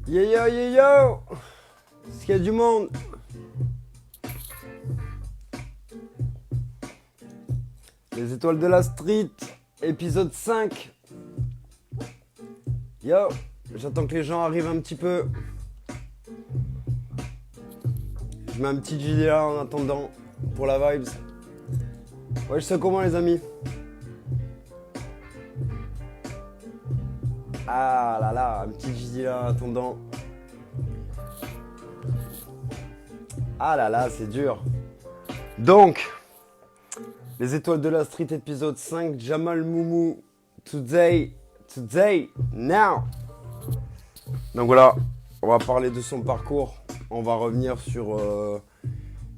Yo yo yo yo! Est-ce qu'il y a du monde? Les étoiles de la street, épisode 5. Yo, j'attends que les gens arrivent un petit peu. Je mets un petit gilet là en attendant pour la vibes. Ouais, je sais comment les amis. Ah là là, un petit gilet là en attendant. Ah là là, c'est dur. Donc, les étoiles de la street épisode 5, Jamal Moumou, today, now. Donc voilà, on va parler de son parcours. On va revenir sur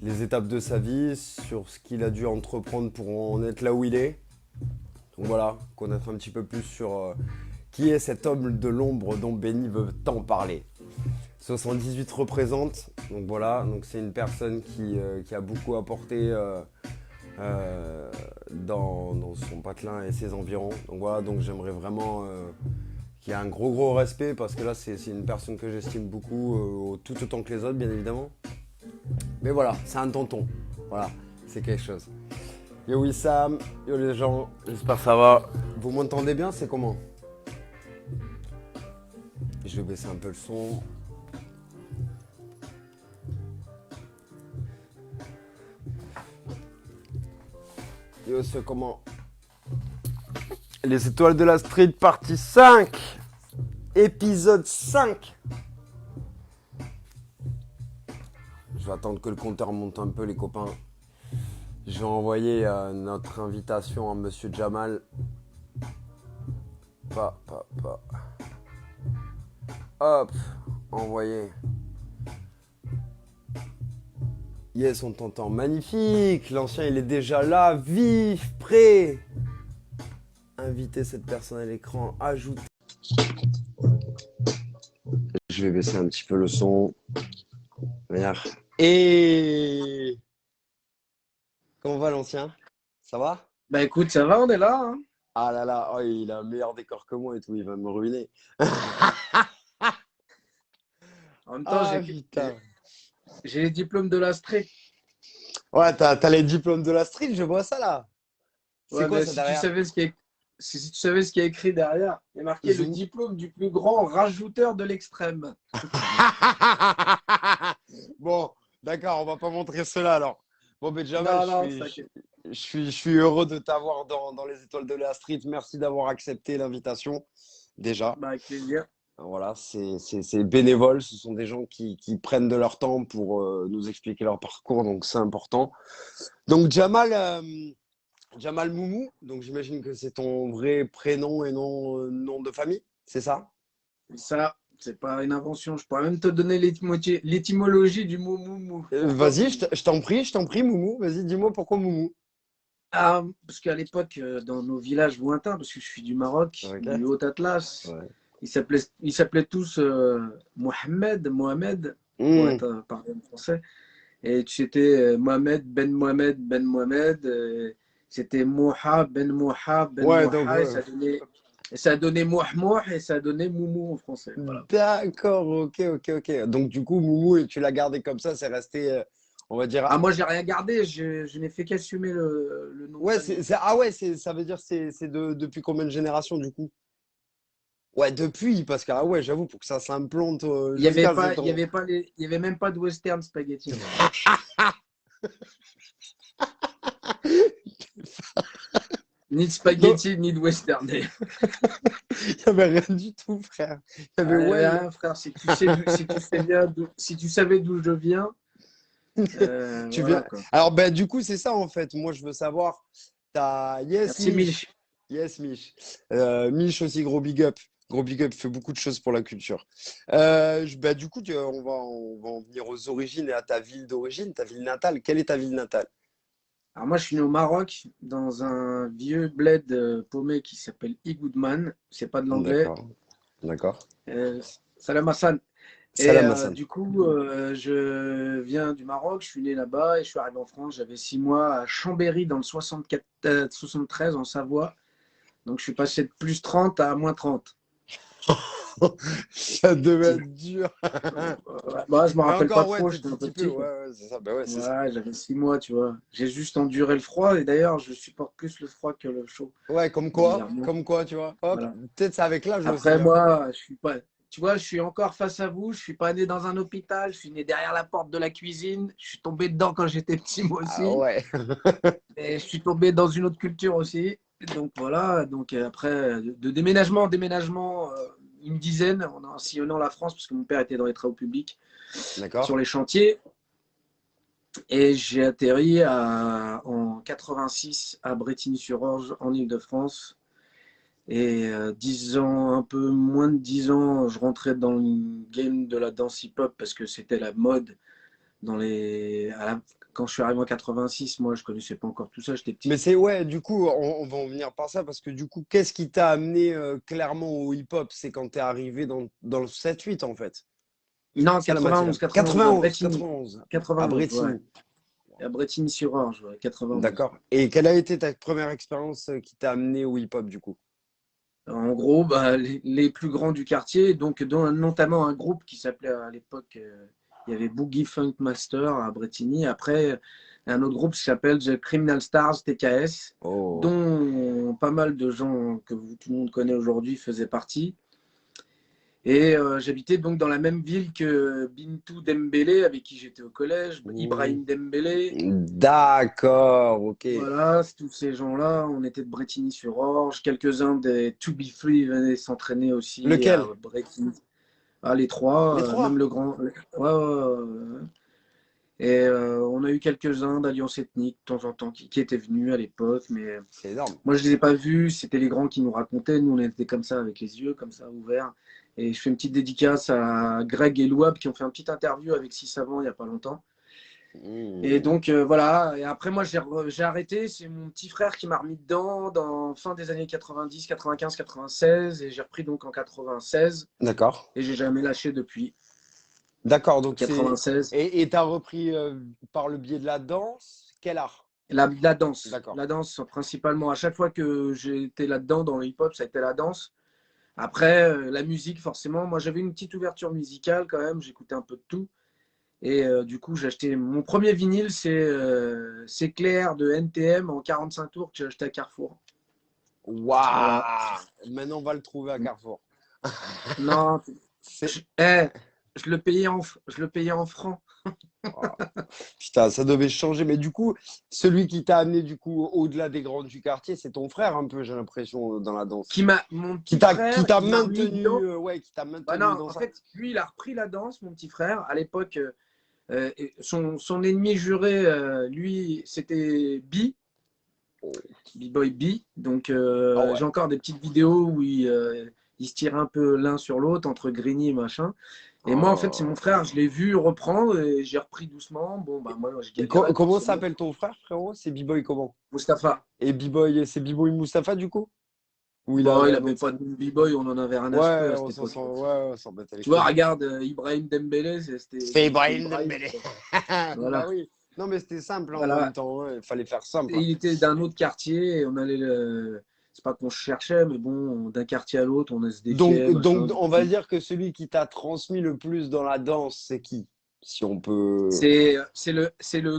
les étapes de sa vie, sur ce qu'il a dû entreprendre pour en être là où il est. Donc voilà, connaître un petit peu plus sur qui est cet homme de l'ombre dont Benny veut tant parler. 78 représente, donc voilà, donc c'est une personne qui a beaucoup apporté dans son patelin et ses environs. Donc voilà, donc j'aimerais vraiment qu'il y ait un gros respect parce que là c'est une personne que j'estime beaucoup, tout autant que les autres bien évidemment. Mais voilà, c'est un tonton, voilà, c'est quelque chose. Yo Wissam, yo les gens, j'espère que ça va. Vous m'entendez bien, c'est comment? Je vais baisser un peu le son. Yo, c'est comment? Les étoiles de la street, partie 5. Épisode 5. Je vais attendre que le compteur monte un peu, les copains. Je vais envoyer notre invitation à Monsieur Jamal. Hop, envoyé. Yes, on t'entend. Magnifique. L'ancien, il est déjà là, vif, prêt. Inviter cette personne à l'écran, ajouter. Je vais baisser un petit peu le son. Regarde. Et comment va l'ancien? Ça va? Bah écoute, ça va, on est là, hein. Ah là là, oh, il a un meilleur décor que moi et tout, il va me ruiner. En même temps, Ah putain. j'ai les diplômes de la Stré. Ouais, t'as les diplômes de la street, je vois ça là. C'est Ouais, quoi mais ça si tu derrière? savais si tu savais ce qui est écrit derrière, il y a marqué le Zou. diplôme du plus grand rajouteur de l'extrême. Bon, d'accord, on va pas montrer cela alors. Bon, Benjamin, Non, non, t'inquiète. je suis heureux de t'avoir dans les étoiles de la street. Merci d'avoir accepté l'invitation, déjà. Bah, avec plaisir. Voilà, c'est bénévole. Ce sont des gens qui prennent de leur temps pour nous expliquer leur parcours, donc c'est important. Donc, Jamal Moumou, donc j'imagine que c'est ton vrai prénom et nom de famille, c'est ça? Ça, c'est pas une invention. Je pourrais même te donner l'étymologie du mot moumou. Pourquoi Vas-y, moumou? je t'en prie, Moumou. Vas-y, dis-moi pourquoi Moumou. Ah, parce qu'à l'époque, dans nos villages lointains, parce que je suis du Maroc, Ok. du Haut-Atlas, Ouais. ils s'appelaient tous Mohamed, pour Hmm. être parlé en français. Et c'était Mohamed Ben Mohamed. C'était Moha Ben Ouais, donc, Moha. Et ça a donné Mouah et ça a donné Moumou en français. Voilà. d'accord, ok. Donc, du coup, Moumou, tu l'as gardé comme ça, c'est resté, on va dire. Ah, moi, j'ai rien gardé. Je n'ai fait qu'assumer le nom de Ouais, famille. ah ouais, ça veut dire c'est depuis combien de générations du coup? Ouais, depuis, parce que ah ouais, j'avoue, pour que ça s'implante Il y avait jusqu'à pas, ces il y temps. avait pas il y avait même pas de western spaghetti avant. Ni de Donc, spaghetti, ni de western. il n'y avait rien du tout, frère. Il y avait Ah, il y avait well. rien, frère. Si tu savais d'où je viens, Tu viens. voilà quoi. Alors, ben, du coup, c'est ça en fait. Moi, je veux savoir. T'as Yes, Merci Mich. Mich. Yes, Mich. Mich aussi, gros big up. Gros big up, il fait beaucoup de choses pour la culture. Ben, du coup, on va en venir aux origines et à ta ville d'origine, ta ville natale. Quelle est ta ville natale? Alors moi, je suis né au Maroc, dans un vieux bled paumé qui s'appelle Igoudman. C'est pas de l'anglais. D'accord, d'accord. Euh, Salam Hassan. Et Salam Hassan. du coup, je viens du Maroc, je suis né là-bas et je suis arrivé en France. J'avais 6 mois à Chambéry dans le 64, 73 en Savoie. Donc je suis passé de plus 30 à moins 30. Ça devait être dur. Bah, je me Mais rappelle pas encore, ouais, trop, tout j'étais un peu petit peu. petit, Ouais, quoi. ouais, c'est ça. Bah ouais, c'est ça. Ouais, j'avais 6 mois, tu vois. J'ai juste enduré le froid et d'ailleurs, je supporte plus le froid que le chaud, Ouais, bizarrement. comme quoi, tu vois. Hop, Voilà. peut-être c'est avec l'âge aussi, Après, hein. moi, je suis pas. Tu vois, je suis encore face à vous. Je suis pas né dans un hôpital. Je suis né derrière la porte de la cuisine. Je suis tombé dedans quand j'étais petit, moi Ah aussi. ouais. Et je suis tombé dans une autre culture aussi. Donc voilà. Donc après, de déménagement en déménagement, une dizaine en sillonnant la France, parce que mon père était dans les travaux publics D'accord. sur les chantiers. Et j'ai atterri en 86 à Brétigny-sur-Orge, en Île-de-France. Et 10 ans, un peu moins de 10 ans, je rentrais dans le game de la danse hip-hop parce que c'était la mode dans quand je suis arrivé en 86, moi je connaissais pas encore tout ça, j'étais Mais petit. c'est ouais, du coup, on va en venir par ça parce que du coup, qu'est-ce qui t'a amené clairement au hip-hop? C'est quand t'es arrivé dans le 7-8 en fait. Non, C'est la matière. 91 à 91, Bretigny. 91, à 91, ouais. Bretigny. À Bretigny-sur-Orge, ouais, 91. D'accord. Et quelle a été ta première expérience qui t'a amené au hip-hop du coup? En gros, bah, les plus grands du quartier, donc dont notamment un groupe qui s'appelait à l'époque, il y avait Boogie Funk Master à Bretigny. Après, un autre groupe qui s'appelle The Criminal Stars TKS, Oh. dont pas mal de gens tout le monde connaît aujourd'hui faisaient partie. Et j'habitais donc dans la même ville que Bintou Dembélé, avec qui j'étais au collège, Hmm. Ibrahim Dembélé. D'accord, ok. Voilà, tous ces gens-là, on était de Bretigny-sur-Orge. Quelques-uns des To Be Free venaient s'entraîner aussi à Lequel? Bretigny. Ah, les trois, Les même trois. le grand. Ouais, ouais, ouais. Et on a eu quelques-uns d'Alliance Ethnique de temps en temps qui étaient venus à l'époque, mais C'est énorme. moi je les ai pas vus, c'était les grands qui nous racontaient, nous on était comme ça avec les yeux comme ça ouverts. Et je fais une petite dédicace à Greg et Louab qui ont fait un petit interview avec Six Savant il y a pas longtemps. Et Hmm. donc voilà, et après moi j'ai arrêté, c'est mon petit frère qui m'a remis dedans dans fin des années 90, 95, 96 et j'ai repris donc en 96 D'accord. et j'ai jamais lâché depuis D'accord, donc c'est. 96. Et t'as repris par le biais de la danse, quel art? La D'accord. danse principalement. À chaque fois que j'étais là-dedans dans le hip-hop, ça a été la danse. Après, la musique, forcément. Moi, j'avais une petite ouverture musicale quand même. J'écoutais un peu de tout. Et du coup, j'ai acheté mon premier vinyle, c'est Clair de NTM en 45 tours que j'ai acheté à Carrefour. Voilà. Waouh! Maintenant, on va le trouver à Carrefour. Non, C'est. je le payais en francs. Oh, putain, ça devait changer. Mais du coup, celui qui t'a amené du coup au-delà des grands du quartier, c'est ton frère un peu, j'ai l'impression, dans la danse. Mon Qui petit qui frère, t'a qui m'a remis maintenu, dedans. ouais, qui t'a Bah maintenu non, dans en ça. fait, lui, il a repris la danse, mon petit frère. À l'époque, son ennemi juré, lui, c'était Oh. B-Boy B. Donc, Ah ouais. j'ai encore des petites vidéos où ils se tirent un peu l'un sur l'autre entre Grigny et machin. Et moi, en fait, c'est mon Oh. frère, je l'ai vu reprendre et j'ai repris doucement. Bon, bah, moi, je Et galérais comment forcément. s'appelle ton frère, frérot? C'est B-Boy comment? Mustapha. Et B-Boy, c'est B-Boy Moustapha du coup? Ou il Bon, avait il un avait autre pas nom? de B-Boy, on en avait rien à secouer Ouais, à cette époque. on s'en battait les Tu vois, couilles. regarde, Ibrahim Dembélé, C'est c'était Ibrahim Ibrahim. Dembélé. Bah Voilà. oui. Non, mais c'était simple hein, en même Voilà. temps. Ouais. Il fallait faire simple. Et il était d'un autre quartier et on allait c'est pas qu'on cherchait, mais bon, d'un quartier à l'autre, on se défiait, machin. Donc, on va dire que celui qui t'a transmis le plus dans la danse, c'est qui? Si on peut.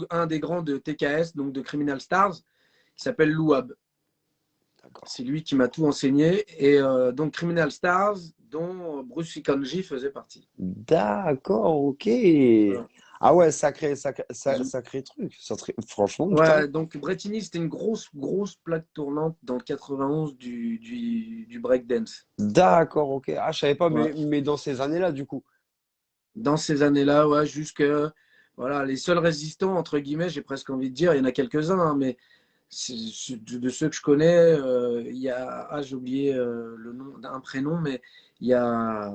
Un des grands de TKS, donc de Criminal Stars, qui s'appelle Louab. D'accord. C'est lui qui m'a tout enseigné. Et donc Criminal Stars, dont Bruce Ikanji faisait partie. D'accord, ok. Voilà. Ah ouais, sacré truc. Franchement, putain. Ouais, donc Bretigny, c'était une grosse, grosse plaque tournante dans le 91 du breakdance. D'accord, ok. Ah, je savais pas, Ouais. mais dans ces années-là, du coup. Dans ces années-là, ouais, jusque voilà, les seuls résistants, entre guillemets, j'ai presque envie de dire, il y en a quelques-uns, hein, mais de ceux que je connais, il y a, j'ai oublié le nom d'un prénom, mais il y a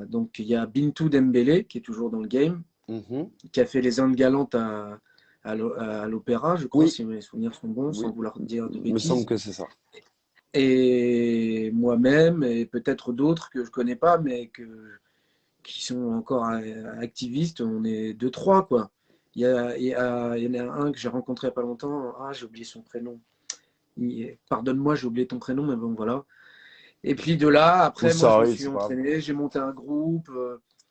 Bintou Dembélé, qui est toujours dans le game, Mhm. qui a fait les Indes galantes à l'opéra, je crois, Oui, si mes souvenirs sont bons, sans oui. vouloir dire de Il me semble bêtises. que c'est ça. Et moi-même, et peut-être d'autres que je connais pas, mais qui sont encore activistes, on est deux, trois, quoi. Il y en a un que j'ai rencontré il n'y a pas longtemps. Ah, j'ai oublié son prénom. Pardonne-moi, j'ai oublié ton prénom, mais bon, voilà. Et puis de là, Ou après, moi, ça je me arrive, suis c'est pas grave. entraîné, j'ai monté un groupe.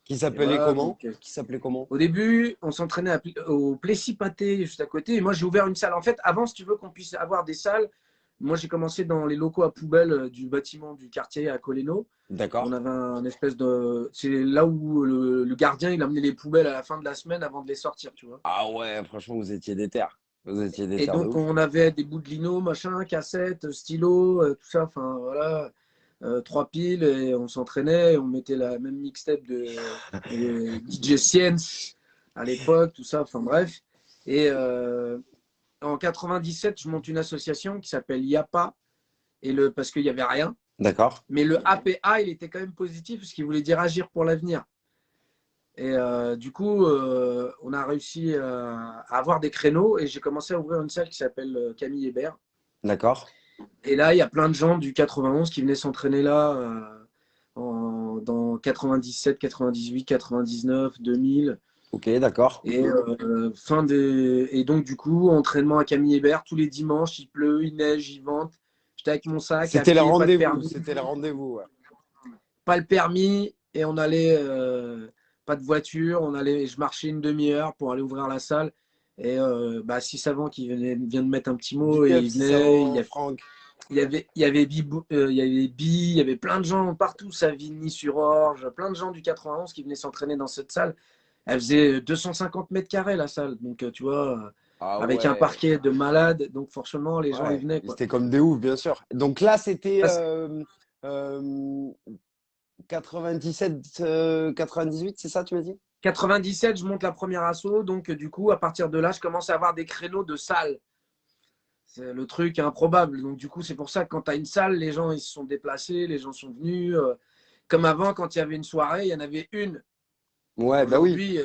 Qui Et s'appelait voilà, comment? donc Qui s'appelait comment? au début, on s'entraînait au Plessis-Pathé, juste à côté. Et moi, j'ai ouvert une salle. En fait, avant, si tu veux qu'on puisse avoir des salles, moi, j'ai commencé dans les locaux à poubelle du bâtiment du quartier à Coleno. On D'accord. avait un espèce de. C'est là où le gardien, il amenait les poubelles à la fin de la semaine avant de les sortir, tu vois. Ah ouais, franchement, vous étiez déter. Vous étiez Et déter de donc, ouf. on avait des bouts de lino, machin, cassettes, stylos, tout ça. Enfin, voilà. Trois piles et on s'entraînait. On mettait la même mixtape de DJ Science à l'époque, tout ça. Enfin, bref. Et en 97, je monte une association qui s'appelle YAPA parce qu'il n'y avait rien. D'accord. Mais le APA, il était quand même positif parce qu'il voulait dire agir pour l'avenir. Et du coup, on a réussi à avoir des créneaux et j'ai commencé à ouvrir une salle qui s'appelle Camille Hébert. D'accord. Et là, il y a plein de gens du 91 qui venaient s'entraîner là dans 97, 98, 99, 2000. Ok, d'accord. Et, et donc, du coup, entraînement à Camille Hébert tous les dimanches. Il pleut, il neige, il vente. J'étais avec mon sac à C'était le pied, pas de rendez-vous. permis. C'était le rendez-vous, ouais. Pas le permis. Et on allait, pas de voiture. Je marchais une demi-heure pour aller ouvrir la salle. Et bah, si Savant qui vient de mettre un petit mot Big et up il si ça venait. va, Franck. Il y avait Bi, il y avait plein de gens partout, Savigny-sur-Orge, plein de gens du 91 qui venaient s'entraîner dans cette salle. Elle faisait 250 mètres carrés la salle, donc tu vois, Ah avec un ouais. parquet de malades, donc forcément les gens ils Ouais. venaient quoi. C'était comme des oufs, bien sûr. Donc là, c'était Parce- euh, 97, 98, c'est ça, tu m'as dit? 97, je monte la première asso, donc du coup à partir de là, je commence à avoir des créneaux de salles. C'est le truc improbable. Donc du coup, c'est pour ça que quand tu as une salle, les gens ils se sont déplacés, les gens sont venus. Comme avant, quand il y avait une soirée, il y en avait une. Ouais, bah oui. Aujourd'hui,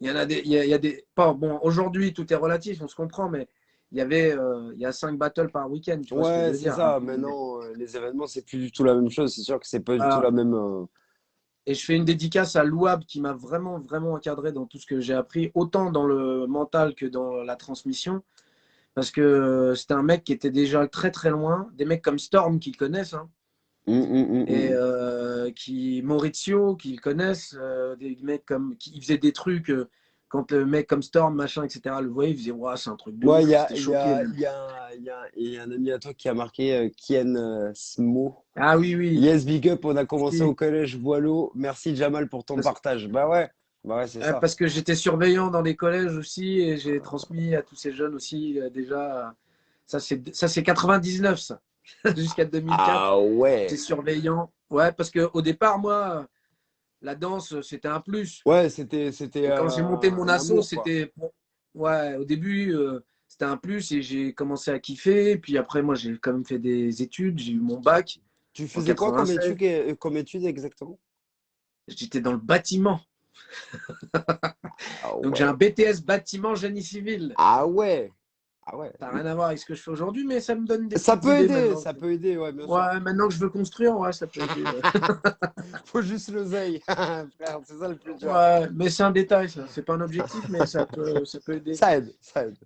il y en a des, il y a des, pas bon. Aujourd'hui, tout est relatif, on se comprend, mais il y a 5 battles par week-end. Tu vois ce que je Ouais, veux c'est dire? ça. Maintenant, les événements, c'est plus du tout la même chose. C'est sûr que c'est pas du tout Voilà. la même. Et je fais une dédicace à Louab qui m'a vraiment, vraiment encadré dans tout ce que j'ai appris, autant dans le mental que dans la transmission, parce que c'était un mec qui était déjà très, très loin. Des mecs comme Storm qui le connaissent, hein, et qui Maurizio qui le connaissent, des mecs comme qui faisaient des trucs. Quand le mec comme Storm, machin, etc., le voyait, il faisait, ouais, c'est un truc de Ouais, ouf. C'était choqué, même. il y a un ami à toi qui a marqué Kian Smo. Ah oui, oui. Yes, big up, on a commencé au Si. collège Boileau. Merci Jamal pour ton Parce, partage. Bah ouais, c'est ça. parce que j'étais surveillant dans les collèges aussi et j'ai transmis à tous ces jeunes aussi déjà. Ça, c'est 99, ça. Jusqu'à 2004. Ah ouais. J'étais surveillant. Ouais, parce qu'au départ, moi, la danse, c'était un plus. Ouais, c'était Et quand j'ai monté mon un asso, amour, quoi. c'était. Ouais, au début, c'était un plus et j'ai commencé à kiffer. Puis après, moi, j'ai quand même fait des études. J'ai eu mon bac Tu en faisais quoi 96. comme étude exactement? J'étais dans le bâtiment. Ah Donc, j'ai un ouais. BTS bâtiment génie civil. Ah ouais. Ah ouais. Ça n'a rien à voir avec ce que je fais aujourd'hui, mais ça me donne des petites idées maintenant. Ça peut aider, ouais, bien sûr. Ouais, maintenant que je veux construire, ouais, ça peut aider. Ouais, Faut juste l'oseille, frère, c'est ça le plus dur. ouais, mais c'est un détail, ça. C'est pas un objectif, mais ça peut aider. Ça aide, ça aide.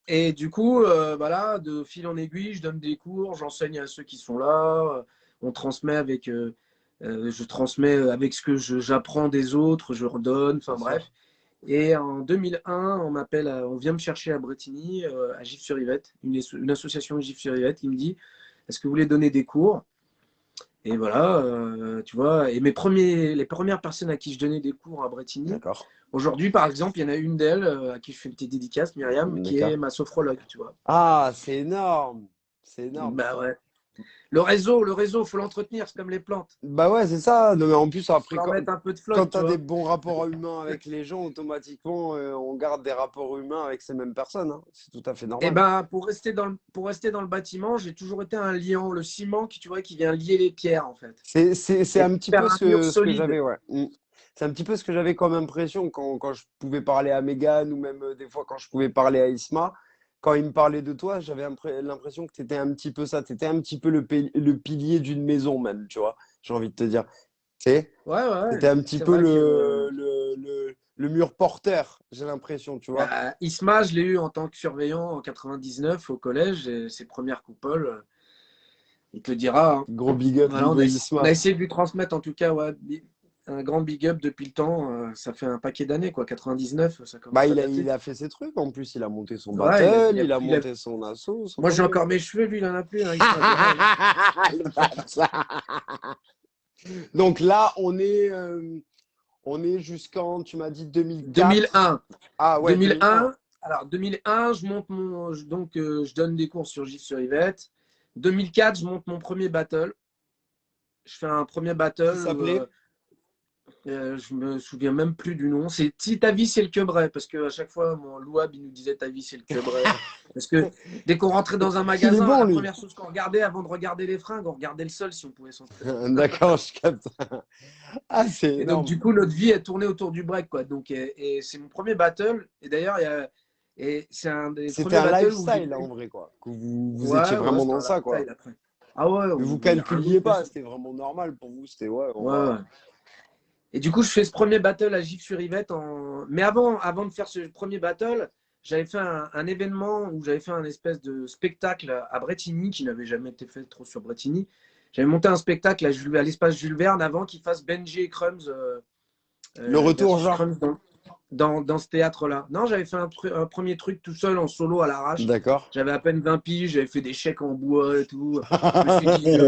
Et du coup, voilà, de fil en aiguille, je donne des cours, j'enseigne à ceux qui sont là. On transmet je transmets avec ce que j'apprends des autres, je redonne, enfin Bien bref. sûr. Et en 2001, on vient me chercher à Bretigny, à Gif-sur-Yvette, une association Gif-sur-Yvette, qui me dit, est-ce que vous voulez donner des cours? Et voilà, tu vois, et les premières personnes à qui je donnais des cours à Bretigny, D'accord. aujourd'hui, par exemple, il y en a une d'elles à qui je fais une petite dédicace, Myriam, qui est D'accord. ma sophrologue, tu vois. Ah, c'est énorme. C'est énorme. Bah ouais. Le réseau, faut l'entretenir, c'est comme les plantes. Bah ouais, c'est ça. Non, mais en plus, Faut après, leur mettre un peu de quand flotte, tu tu as des vois. bons rapports humains avec les gens, automatiquement, on garde des rapports humains avec ces mêmes personnes, hein. C'est tout à fait Et normal. ben, pour rester dans le bâtiment, j'ai toujours été un liant, le ciment qui, tu vois, qui vient lier les pierres, en fait. C'est Et un petit faire peu un mur ce que solide. j'avais, ouais. C'est un petit peu ce que j'avais comme impression quand je pouvais parler à Megan ou même des fois quand je pouvais parler à Isma. Quand il me parlait de toi, j'avais l'impression que tu étais un petit peu ça. Tu étais un petit peu le pilier d'une maison, même, tu vois. J'ai envie de te dire. Tu sais, Ouais, ouais, tu ouais. étais un petit C'est peu vrai que le mur porteur, j'ai l'impression, tu vois. bah, Isma, je l'ai eu en tant que surveillant en 99 au collège, et ses premières coupoles. il te le dira, hein. Gros big up, Voilà, Bibo on a Isma. essayé de lui transmettre en tout cas, ouais, un grand big up depuis le temps. Ça fait un paquet d'années, quoi. 99, ça Bah, commence à il dater. a fait ses trucs en plus. Il a monté son Ouais, battle, il a monté son assaut, son moi j'ai truc. encore mes cheveux, lui il en a plus, hein, il se fait virer, hein. Le bâtard. Donc là, on est jusqu'en, tu m'as dit 2004. 2001. Ah ouais, 2001. 2001. Alors 2001, je monte donc je donne des cours sur Gilles sur Yvette. 2004, je monte mon premier battle. Je fais un premier Qui battle. s'appelait? Je me souviens même plus du nom. C'est Si ta vie c'est le quebray, parce que à chaque fois mon louab il nous disait ta vie c'est le quebray. Parce que dès qu'on rentrait dans un Il est magasin, bon, la lui. première chose qu'on regardait avant de regarder les fringues, on regardait le sol si on pouvait s'entraîner. D'accord, je capte. Ah, c'est Et donc énorme. du coup notre vie est tournée autour du break, quoi. Donc et c'est mon premier battle. Et d'ailleurs c'est un des C'était premiers un battles où j'ai lifestyle, en vrai, quoi. Que vous étiez ouais, ouais, vraiment c'était dans un ça, quoi. lifestyle après. Ah ouais, Mais vous il y a un calculiez autre pas, vaisseau. c'était vraiment normal pour vous. C'était, ouais, on Ouais, ouais. va. Et du coup, je fais ce premier battle à Gif-sur-Yvette. Mais avant de faire ce premier battle, j'avais fait un événement où j'avais fait un espèce de spectacle à Bretigny qui n'avait jamais été fait trop sur Bretigny. J'avais monté un spectacle à l'espace Jules Verne avant qu'il fasse Benji et Crumbs Le retour, versus genre. Crumbs dans ce théâtre-là. Non, j'avais fait un premier truc tout seul en solo à l'arrache. D'accord. J'avais à peine 20 piges, j'avais fait des chèques en bois et tout. Je me suis dit,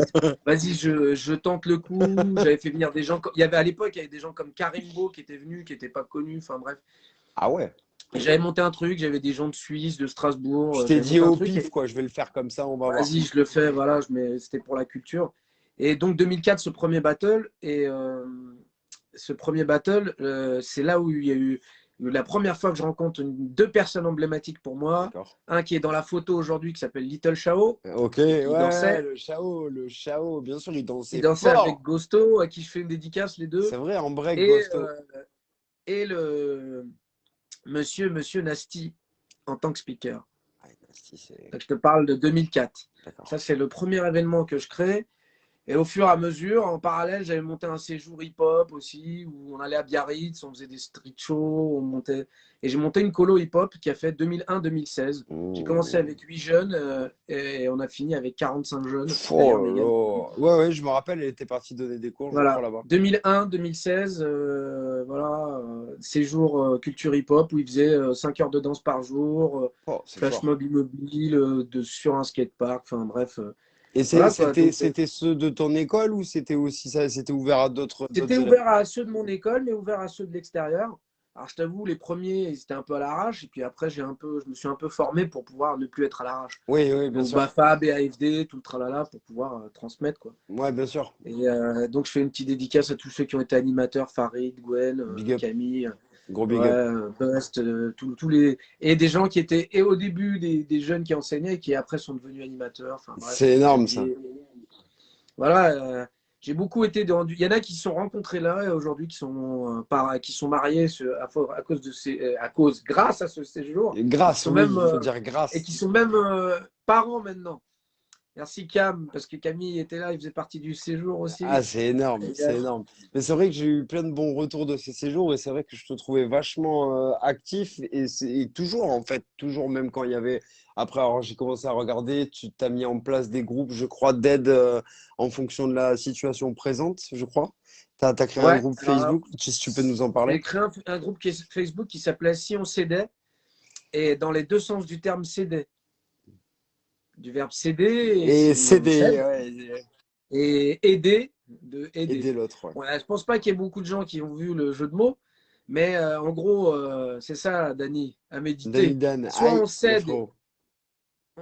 vas-y, je tente le coup. J'avais fait venir des gens. Il y avait à l'époque, il y avait des gens comme Karimbo qui étaient venus, qui n'étaient pas connus. Enfin bref. Ah ouais. Et j'avais monté un truc, j'avais des gens de Suisse, de Je Strasbourg. t'ai J'avais dit monté un au truc. pif, quoi. Je vais le faire comme ça, on va voir. Vas-y, je le fais, voilà, c'était pour la culture. Et donc 2004, ce premier battle, et ce premier battle, c'est là où il y a eu la première fois que je rencontre deux personnes emblématiques pour moi. D'accord. Un qui est dans la photo aujourd'hui, qui s'appelle Little Shao, Ok, qui ouais, dansait. Le Chao, bien sûr, il Il dansait dansait avec fort. Ghosto, à qui je fais une dédicace, les deux. C'est vrai, en break, Et, Ghosto. le monsieur Nasty en tant que speaker. Ah, si, c'est... Donc, je te parle de 2004. D'accord. Ça, c'est le premier événement que je crée. Et au fur et à mesure, en parallèle, j'avais monté un séjour hip-hop aussi, où on allait à Biarritz, on faisait des street shows, on montait... Et j'ai monté une colo hip-hop qui a fait 2001-2016. J'ai commencé avec 8 jeunes et on a fini avec 45 jeunes. D'ailleurs, Oh, Mégane. ouais, ouais, je me rappelle, elle était partie donner des cours, je crois, Voilà, là-bas. 2001-2016, voilà, séjour culture hip-hop où il faisait 5 heures de danse par jour, Oh, c'est flash fort. mob immobile, sur un skatepark, enfin bref. Et Voilà quoi. Donc, c'était ceux de ton école ou c'était aussi ça, c'était ouvert à c'était d'autres élèves? ouvert à ceux de mon école, mais ouvert à ceux de l'extérieur. Alors, je t'avoue, les premiers, ils étaient un peu à l'arrache. Et puis après, je me suis un peu formé pour pouvoir ne plus être à l'arrache. Oui, oui, bien Donc, sûr. BAFA, BAFD, tout le tralala pour pouvoir transmettre, quoi. Ouais, bien sûr. Et donc, je fais une petite dédicace à tous ceux qui ont été animateurs, Farid, Gwen, Big up. Camille, Gros big ouais, up. Bust, tous les. Et des gens qui étaient, et au début, des jeunes qui enseignaient et qui après sont devenus animateurs. Enfin, bref. C'est énorme, ça. Voilà, j'ai beaucoup été dans. Il y en a qui se sont rencontrés là et aujourd'hui qui sont mariés à cause de grâce à ce séjour, Et et qui grâce, sont oui, même il faut dire et grâce. qui sont même parents maintenant. Merci Cam, parce que Camille était là, il faisait partie du séjour Ah, aussi. c'est énorme, Et, c'est énorme. Mais c'est vrai que j'ai eu plein de bons retours de ces séjours et c'est vrai que je te trouvais vachement actif et toujours en fait, toujours même quand il y avait. Après, alors j'ai commencé à regarder, tu t'as mis en place des groupes, je crois, d'aide en fonction de la situation présente, je crois. T'as créé un ouais, groupe alors, Facebook, si tu peux nous en parler. j'ai créé un groupe Facebook qui s'appelait Si on s'aidait, et dans les deux sens du terme s'aider, du verbe s'aider, et Et si on CD, s'aide, ouais, et aider, de aider. aider l'autre, ouais. Ouais, je pense pas qu'il y ait beaucoup de gens qui ont vu le jeu de mots, mais en gros, c'est ça, Dani, à Danny méditer. Dan, Soit aïe, on le cède, frérot,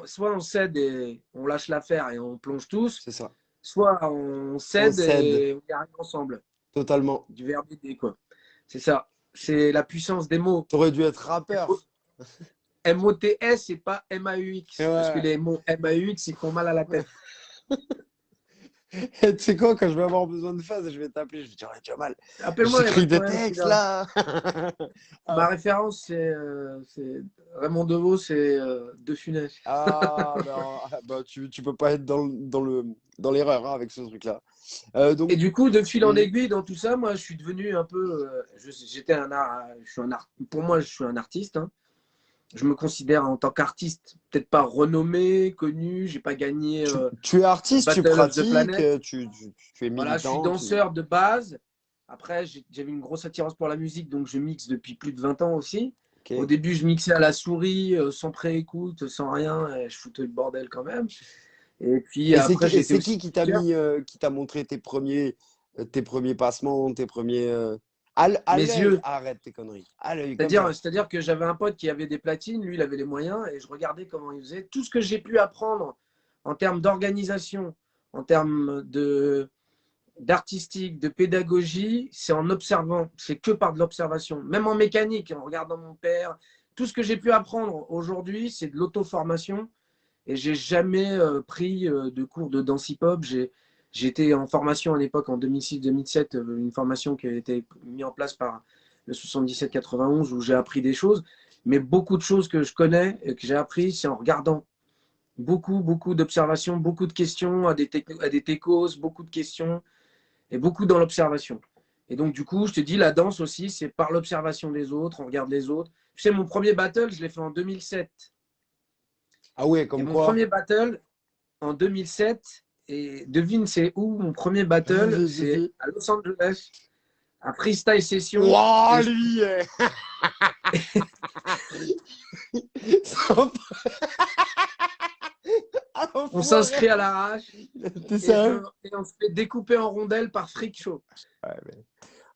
soit on cède et on lâche l'affaire et on plonge tous, c'est ça. soit on On cède s'aide et on y arrive ensemble. totalement. Du verbe aider, quoi. C'est ça. C'est la puissance des mots. T'aurais dû être rappeur. MOTS et pas MAUX, parce que Ouais. les mots MAUX, ils font mal à la tête. Et tu sais quoi, quand je vais avoir besoin de phase, je vais t'appeler, je vais te dire, ouais, tu as mal. Appelle-moi, il n'y a pas J'écris de des problème, je suis textes là. là. Ma référence, c'est Raymond Devos, c'est De Funès. Ah, bah, tu peux pas être dans l'erreur hein, avec ce truc-là. Et Donc, du coup, de fil en hmm, aiguille, dans tout ça, moi, je suis devenu un peu. J'étais un art. Pour moi, je suis un artiste. Hein. je me considère en tant qu'artiste, peut-être pas renommé, connu, j'ai pas gagné Tu es artiste, tu Battle of the pratiques, Planet. tu es Voilà, je suis militant. danseur de base. Après, j'avais une grosse attirance pour la musique, donc je mixe depuis plus de 20 ans aussi. Au Ok. début, je mixais à la souris, sans préécoute, sans rien, et je foutais le bordel quand même. Et puis Et après, j'ai été c'est aussi qui t'a teacher. qui t'a montré tes premiers passements, tes premiers à Mes l'œil, yeux. arrête tes conneries, à l'œil comme C'est-à-dire, ça. c'est-à-dire que j'avais un pote qui avait des platines, lui, il avait les moyens, et je regardais comment il faisait. Tout ce que j'ai pu apprendre en termes d'organisation, en termes d'artistique, de pédagogie, c'est en observant, c'est que par de l'observation. Même en mécanique, en regardant mon père, tout ce que j'ai pu apprendre aujourd'hui, c'est de l'auto-formation. Et j'ai jamais pris de cours de danse hip-hop. J'étais en formation à l'époque, en 2006-2007, une formation qui a été mise en place par le 77-91 où j'ai appris des choses. Mais beaucoup de choses que je connais et que j'ai appris, c'est en regardant beaucoup, beaucoup d'observations, beaucoup de questions à des techos, beaucoup de questions et beaucoup dans l'observation. Et donc, du coup, je te dis, la danse aussi, c'est par l'observation des autres, on regarde les autres. Tu sais, mon premier battle, je l'ai fait en 2007. Ah ouais, Et comme mon quoi? premier battle, en 2007, et devine c'est où mon premier battle, c'est à Los Angeles, à Freestyle Session. Waouh, Et lui! Ah, on l'enfoiré. s'inscrit à l'arrache T'es sérieux? et on se fait découper en rondelles par Freak Show. Ouais, mais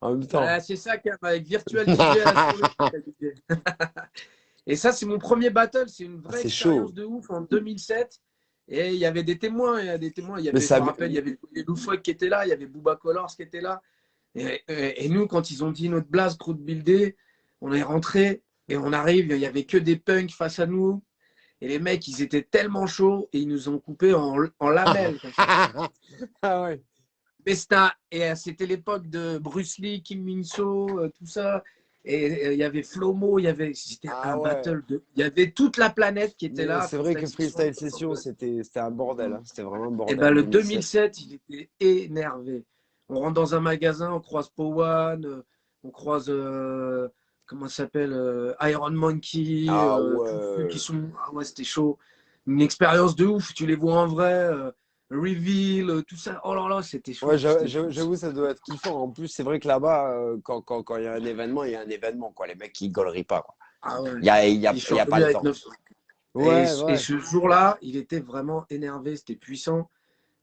en même temps. Voilà, c'est ça quand même, avec Virtual DJ à la souris. Et ça, c'est mon premier battle. C'est une vraie C'est chaud. expérience de ouf en 2007. Et il y avait des témoins. Il y a des témoins. Il y Mais avait, je ça, me rappelle, il y avait les Loufoques qui étaient là. Il y avait Booba Colors qui était là. Et nous, quand ils ont dit notre blast, trop de buildé, on est rentré et on arrive. Il n'y avait que des punks face à nous. Et les mecs, ils étaient tellement chauds et ils nous ont coupé en lamelles comme ça. ah ouais. Mais c'était l'époque de Bruce Lee, Kim Min-so, tout ça. Et il y avait Flomo, c'était un Ah ouais. battle il y avait toute la planète qui était Mais là. c'est vrai Freestyle que Session. Freestyle Session, c'était un bordel, hein. C'était vraiment un Et bordel ben en le 2007. 2007, il était énervé. On rentre dans un magasin, on croise Powan, on croise, comment ça s'appelle, Iron Monkey, Ah tous ceux qui ouais. sont. Ah ouais, c'était chaud. Une expérience de ouf, tu les vois en vrai, Reveal, tout ça. Oh là là, c'était Ouais, chaud, c'était chaud. j'avoue, ça doit être kiffant. En plus, c'est vrai que là-bas, quand il y a un événement, il y a un événement, quoi. Les mecs, ils gauleries pas, quoi. Ah ouais. Il Et je suis y a pas revenu le avec temps. 9. Ouais, Et ouais. ce jour-là, il était vraiment énervé, c'était puissant.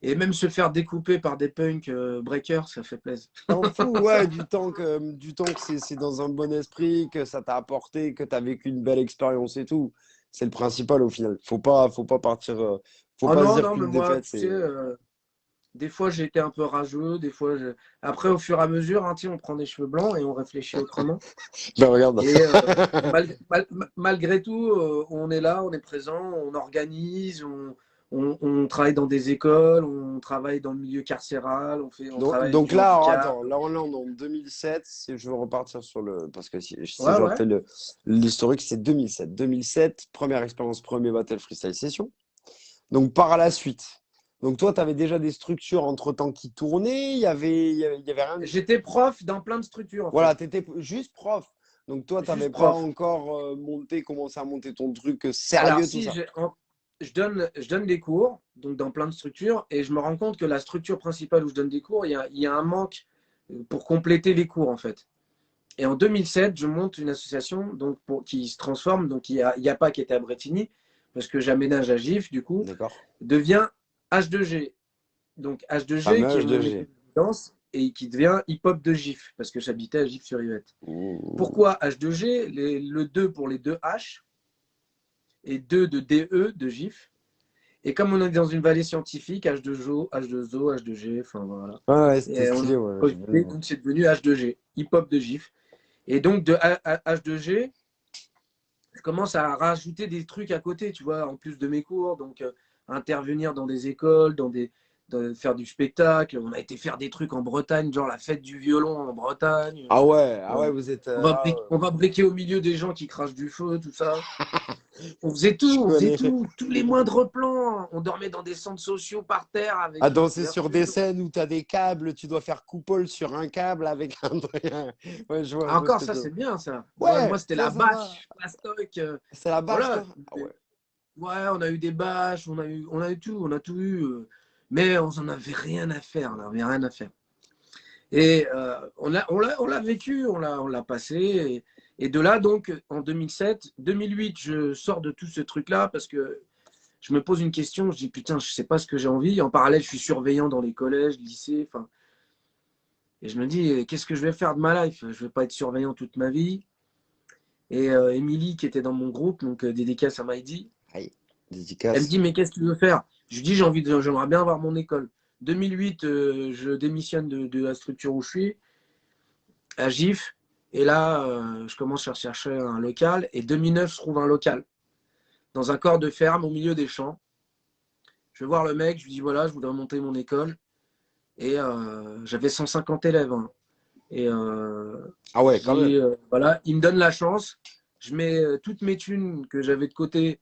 Et même se faire découper par des punks breakers, ça fait plaisir. T'en fous, ouais, du temps que c'est dans un bon esprit, que ça t'a apporté, que t'as vécu une belle expérience et tout. C'est le principal au final. Faut pas partir, faut Oh pas se non, dire non, mais qu'une moi, défaite, tu sais, c'est. des fois j'ai été un peu rageux, des fois. Après, au fur et à mesure, hein, tu sais, on prend des cheveux blancs et on réfléchit autrement. Ben regarde. Et malgré tout, on est là, on est présent, on organise, on travaille dans des écoles, on travaille dans le milieu carcéral, on travaille avec Donc du là, alors, handicap. attends, là on est en 2007, si je veux repartir sur le. Parce que si Ouais, je ouais. refais l'historique, c'est 2007. 2007, première expérience, premier battle freestyle session. Donc par la suite. Donc toi, tu avais déjà des structures entre-temps qui tournaient, il y avait rien. J'étais prof dans plein de structures, en fait. Voilà, tu étais juste prof. Donc toi, tu Juste n'avais pas prof. encore commencé à monter ton truc Alors, sérieux, tout si ça. je donne des cours, donc dans plein de structures, et je me rends compte que la structure principale où je donne des cours, il y a un manque pour compléter les cours, en fait. Et en 2007, je monte une association donc, qui se transforme. Donc, il y a pas qui était à Bretigny, parce que j'aménage à GIF, du coup, D'accord. devient H2G. Donc, H2G, Fameux qui est mon H2G. école de danse, et qui devient hip-hop de GIF, parce que j'habitais à GIF-sur-Yvette. Ouh. Pourquoi H2G? Le 2 pour les deux H, et 2 de DE, de GIF. Et comme on est dans une vallée scientifique, H2O, H2O, H2G, enfin voilà. Ouais, ouais, c'était Et on stylé, a ouais, j'ai bien cogité, vu. donc c'est devenu H2G, hip-hop de GIF. Et donc de H2G, je commence à rajouter des trucs à côté, tu vois, en plus de mes cours. Donc intervenir dans des écoles, faire du spectacle. On a été faire des trucs en Bretagne, genre la fête du violon en Bretagne. Ah Euh, ouais, vous êtes. on va briquer au milieu des gens qui crachent du feu, tout ça. On faisait Je tout, on faisait connais. tout, tous les moindres plans. On dormait dans des centres sociaux par terre À avec une danser sur des couverture. scènes où tu as des câbles, tu dois faire coupole sur un câble avec un truc. Ouais, je vois ce Encore que ça, tu veux. c'est bien ça. Moi Ouais, c'était ça, la ça va. bâche, plastoc. C'est la bâche, Voilà. toi? Ah ouais. Ouais, on a eu des bâches, on a eu tout, on a tout eu. Mais on n'en avait rien à faire, là, on n'avait rien à faire. Et on l'a vécu, on l'a passé. Et de là, donc, en 2007, 2008, je sors de tout ce truc-là parce que je me pose une question. Je dis, putain, je sais pas ce que j'ai envie. En parallèle, je suis surveillant dans les collèges, lycées. Enfin, et je me dis, qu'est-ce que je vais faire de ma life? Je vais pas être surveillant toute ma vie. Et Émilie, qui était dans mon groupe, donc dédicace à Maïdi, Aïe, elle me dédicace. dit, mais qu'est-ce que tu veux faire? Je lui dis, j'aimerais bien avoir mon école. 2008, je démissionne de la structure où je suis, à GIF. Et là, je commence à chercher un local. Et 2009, je trouve un local dans un corps de ferme au milieu des champs. Je vais voir le mec, je lui dis, voilà, je voudrais monter mon école. Et j'avais 150 élèves, hein. Et Ah ouais, quand même. voilà, il me donne la chance. Je mets toutes mes thunes que j'avais de côté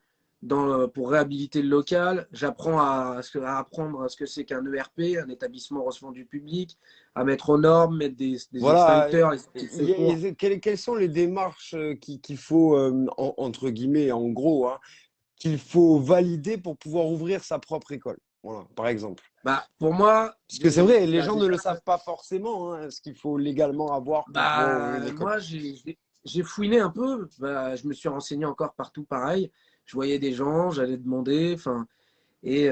pour réhabiliter le local. J'apprends à apprendre à ce que c'est qu'un ERP, un établissement recevant du public, à mettre aux normes, mettre des Voilà. extincteurs, les sorties de secours. Quelles sont les démarches qu'il faut, entre guillemets, en gros, hein, qu'il faut valider pour pouvoir ouvrir sa propre école? Voilà, par exemple. Bah, pour moi, Parce que c'est vrai, les bah, gens ne déjà, le savent pas forcément, hein, ce qu'il faut légalement avoir pour pouvoir ouvrir une bah, école. moi, j'ai fouiné un peu. Bah, je me suis renseigné encore partout pareil. Je voyais des gens, j'allais demander. Enfin, et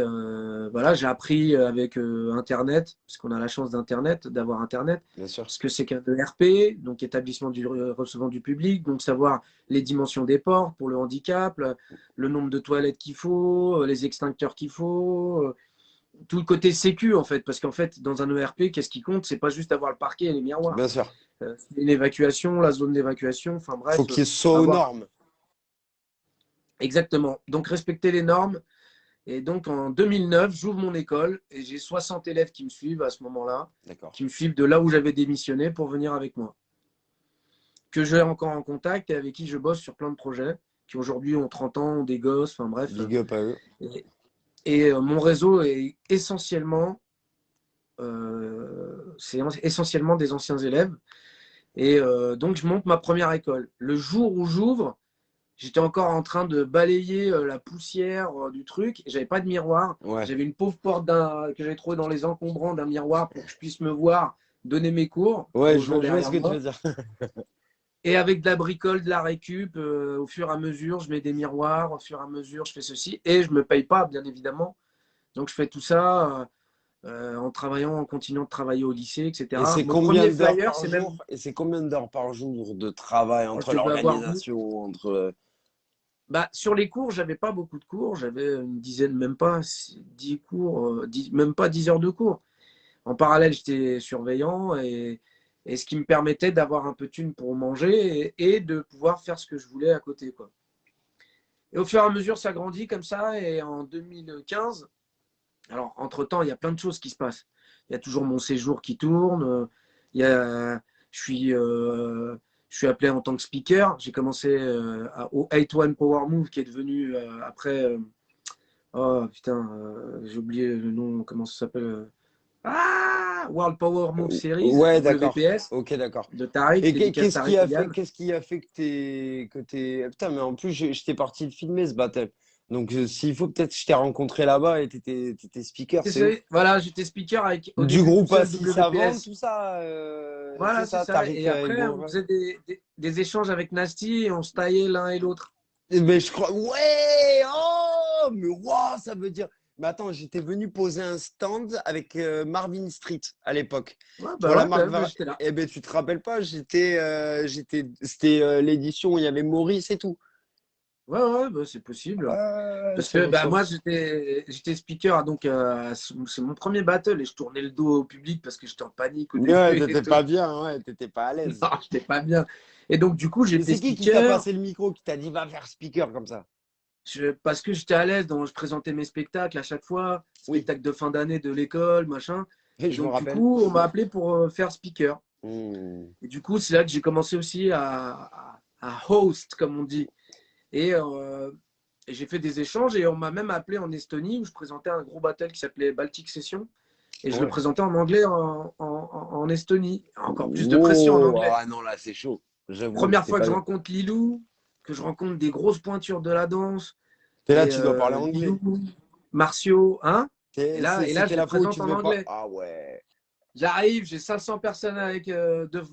voilà, j'ai appris avec Internet, parce qu'on a la chance d'Internet, d'avoir Internet, Bien sûr. ce que c'est qu'un ERP, donc établissement recevant du public, donc savoir les dimensions des portes pour le handicap, le nombre de toilettes qu'il faut, les extincteurs qu'il faut, tout le côté sécu en fait, parce qu'en fait, dans un ERP, qu'est-ce qui compte? C'est pas juste avoir le parquet et les miroirs. Bien sûr. C'est une évacuation, la zone d'évacuation, enfin Faut bref, qu'il soit aux avoir normes. exactement. Donc respecter les normes. Et donc en 2009, j'ouvre mon école et j'ai 60 élèves qui me suivent à ce moment-là, D'accord. qui me suivent de là où j'avais démissionné pour venir avec moi, que j'ai encore en contact et avec qui je bosse sur plein de projets, qui aujourd'hui ont 30 ans, ont des gosses, enfin bref. Big up à eux. Et, mon réseau est essentiellement, c'est essentiellement des anciens élèves. Et donc je monte ma première école. Le jour où j'ouvre, j'étais encore en train de balayer la poussière du truc. J'avais pas de miroir. Ouais. J'avais une pauvre porte que j'avais trouvée dans les encombrants d'un miroir pour que je puisse me voir donner mes cours, enfin, Ouais, aux gens je vois ce derrière que tu moi. veux dire. Et avec de la bricole, de la récup, au fur et à mesure, je mets des miroirs, au fur et à mesure, je fais ceci. Et je me paye pas, bien évidemment. Donc je fais tout ça en travaillant, en continuant de travailler au lycée, Et etc. c'est Mon combien premier d'heures flyer, par c'est même, jour? Et c'est combien d'heures par jour de travail oh, entre je devais avoir l'organisation, entre... bah, sur les cours, j'avais pas beaucoup de cours. J'avais une dizaine, même pas 10 cours, même pas 10 heures de cours. En parallèle, j'étais surveillant et ce qui me permettait d'avoir un peu de thune pour manger et de pouvoir faire ce que je voulais à côté, quoi. Et au fur et à mesure, ça grandit comme ça. Et en 2015, alors entre-temps, il y a plein de choses qui se passent. Il y a toujours mon séjour qui tourne. Il y a, je suis, je suis appelé en tant que speaker. J'ai commencé au 8-1 Power Move qui est devenu après. Oh putain, j'ai oublié le nom, comment ça s'appelle World Power Move Series, Ouais, d'accord. WPS, Ok, d'accord. de Tariq, Et dédicace Tariq Liane. qu'est-ce qui a fait que t'es... Putain, mais en plus, j'étais parti de filmer ce battle. Donc, s'il faut, peut-être je t'ai rencontré là-bas et t'étais speaker, c'est ouf. Voilà, j'étais speaker avec au Du début tout groupe seul Assis Savant, WPS. tout ça, c'est Voilà, c'est ça, ça. Tariq Et El après, on Bourra. faisait des échanges avec Nasty et on se taillait l'un et l'autre. Mais je crois, ouais, oh, mais wow, ça veut dire. Mais attends, j'étais venu poser un stand avec Marvin Street à l'époque Ouais, pour bah la ouais, marque bah, j'étais là. Eh ben, tu te rappelles pas, c'était l'édition où il y avait Maurice et tout. Ouais, ouais, bah, c'est possible. Parce C'est que bon, bah, c'est bon. moi, j'étais speaker, donc c'est mon premier battle et je tournais le dos au public parce que j'étais en panique au début Ouais, et t'étais tout. pas bien, ouais, t'étais pas à Non, l'aise. j'étais pas bien. Et donc, du coup, Mais j'étais c'est qui t'a speaker passé le micro, qui t'a dit va faire speaker comme ça? parce que j'étais à l'aise, je présentais mes spectacles à chaque fois, Oui, spectacles de fin d'année de l'école, machin. Et je me donc, du rappelle. coup, on m'a appelé pour faire speaker. Hmm. Et du coup, c'est là que j'ai commencé aussi à host, comme on dit. Et Et j'ai fait des échanges et on m'a même appelé en Estonie où je présentais un gros battle qui s'appelait Baltic Session. Et je le Ouais. présentais en anglais en Estonie. Encore plus de pression en Wow, anglais. ah non, là, c'est chaud. J'avoue, Première t'es fois que pas je là. rencontre Lilou, que je rencontre des grosses pointures de la danse. T'es là, Et tu dois parler Lilou, anglais. C'était hein. Et là, je C'était les la fois où tu présente en devais pas. anglais. Ah ouais. J'arrive, j'ai 500 personnes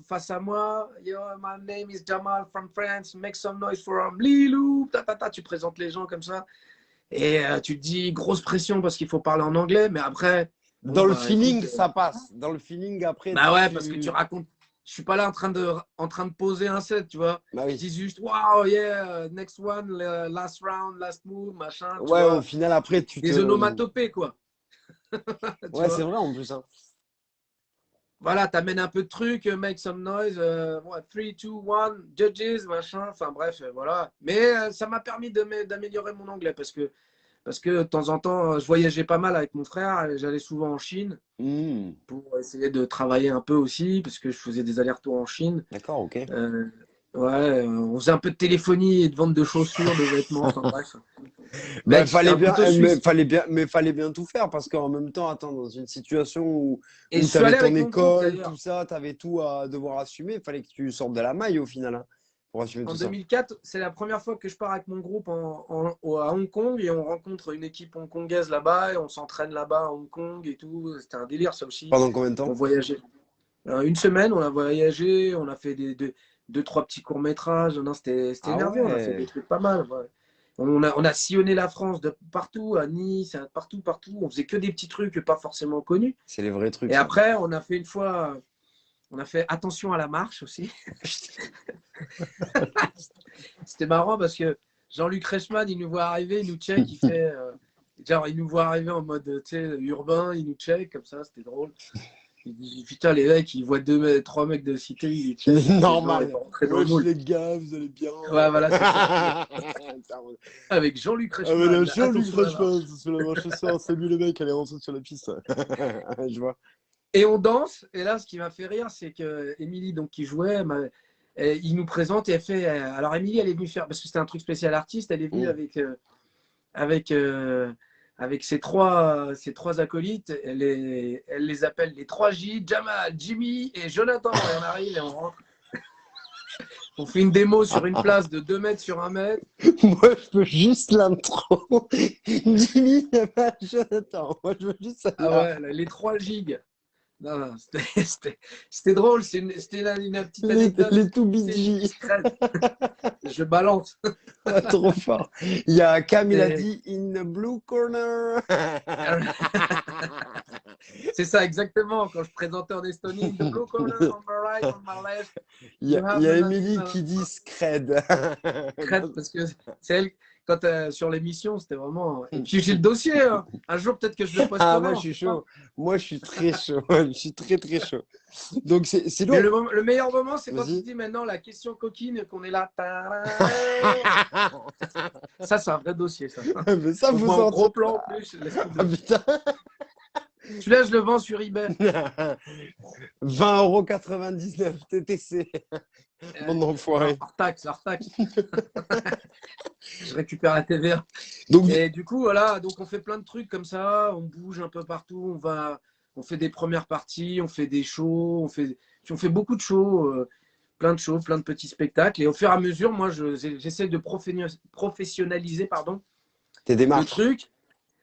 face à moi. Yo, my name is Jamal from France. Make some noise for Lilou. Tu présentes les gens comme ça. Et tu te dis grosse pression parce qu'il faut parler en anglais. Mais après, bon, Dans le bah écoute, feeling, ça passe. Dans le feeling, après, bah ouais, parce que tu tu. racontes. Je suis pas là en train de poser un set, tu vois. Bah Je oui. dis juste, wow, yeah, next one, last round, last move, machin, tu Ouais, au vois. final, après, tu te. Des onomatopées, quoi. Tu Ouais, c'est vois. vrai en plus. Hein. Voilà, t'amènes un peu de trucs, make some noise, 3, 2, 1, judges, machin, enfin bref, voilà. Mais ça m'a permis d'améliorer mon anglais parce que de temps en temps, je voyageais pas mal avec mon frère, et j'allais souvent en Chine Hmm. pour essayer de travailler un peu aussi, parce que je faisais des allers-retours en Chine. D'accord, ok. Euh, ouais, on faisait un peu de téléphonie et de vente de chaussures, de vêtements, enfin bref. Bah, Mec, j'étais un couteau suisse. mais fallait bien tout faire parce qu'en même temps, attends, dans une situation Et où je tu suis avais allé ton avec mon groupe école, tout d'ailleurs. ça, tu avais tout à devoir assumer, il fallait que tu sortes de la maille au final hein, pour assumer En tout ça. 2004, c'est la première fois que je pars avec mon groupe à Hong Kong et on rencontre une équipe hongkongaise là-bas et on s'entraîne là-bas à Hong Kong et tout. C'était un délire ça aussi. Pendant combien de On temps? voyageait. Une semaine, on a voyagé, on a fait deux, trois petits courts-métrages. Non, c'était Ah énervé, on a fait des ouais, trucs pas mal. Ouais. On a sillonné la France de partout, à Nice, partout, partout. On faisait que des petits trucs pas forcément connus. c'est les vrais trucs Et ça. après, on a fait une fois, on a fait attention à la marche aussi. C'était marrant parce que Jean-Luc Reichmann, il nous voit arriver, il nous check, il fait. Genre, il nous voit arriver en mode urbain, il nous check, comme ça, c'était drôle. Il dit putain, les mecs, ils voient trois mecs de cité, ils les check, il fait genre, ils Normal. vont rentrer dans le Wesh moule. les gars, vous allez bien? Ouais, voilà, c'est ça. Avec Jean-Luc Ah mais là, Reichmann, Jean-Luc attention à la Reichmann, marche. c'est sur la marche ce soir, c'est lui le mec, allez rentre sur la piste. Je vois. Et on danse, et là, ce qui m'a fait rire, c'est que Émilie, donc, qui jouait, il nous présente et elle fait. Alors, Émilie, elle est venue faire, parce que c'était un truc spécial artiste, elle est venue Mm. avec, ses trois acolytes. Elle les appelle les 3J, Jamal, Jimmy et Jonathan. Et on arrive et on rentre. On fait une démo sur une place de 2 mètres sur 1 mètre. Moi, je veux juste l'intro. Jimmy, il y a pas Jonathan. Moi, je veux juste Ah celle-là. ouais, les 3 gigs. Non, non, c'était drôle. C'était une petite anecdote Les tout BG. discrète. Je balance. Ah, trop fort. Il y a Cam, il a Et- dit in the blue corner. C'est ça, exactement. Quand je présentais en Estonie, the blue corner on my right, on my left, you Il have y a nanana, Emily qui dit scred. crête, parce que c'est elle, quand sur l'émission, c'était vraiment. Et puis j'ai le dossier. Hein. Un jour, peut-être que je le Ah, posterai. moi, je On suis sait pas. chaud. Moi, je suis très chaud. Je suis très, très chaud. Donc, c'est Mais lourd. le meilleur moment, c'est quand il Vas-y. dit maintenant la question coquine qu'on est là. Ça, c'est un vrai dossier, ça. Mais ça, On faut voit en sortir. gros plan en plus. Laisse Ah, tomber. putain. Celui-là, je le vends sur eBay. 20,99 € TTC. Mon enfoiré. Hors taxe, hors taxe. Je récupère la TVA. Donc, Et du coup, voilà, donc on fait plein de trucs comme ça, on bouge un peu partout, on fait des premières parties, on fait des shows, on fait beaucoup de shows, plein de petits spectacles. Et au fur et à mesure, moi, j'essaie de professionnaliser, pardon, tes le démarches. truc.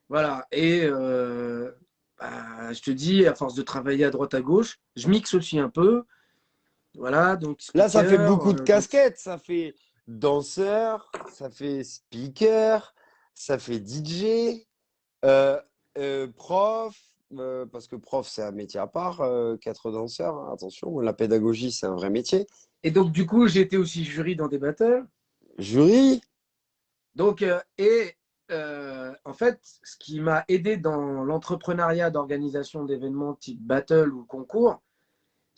Voilà. Et je te dis, à force de travailler à droite à gauche, je mixe aussi un peu. Voilà, donc Là, ça fait speaker. beaucoup de casquettes. Ça fait danseur, ça fait speaker, ça fait DJ, euh, prof. Parce que prof, c'est un métier à part qu'être danseur. Hein, attention, la pédagogie, c'est un vrai métier. Et donc, du coup, j'ai été aussi jury dans des battles. Jury. Donc, en fait, ce qui m'a aidé dans l'entrepreneuriat d'organisation d'événements type battle ou concours,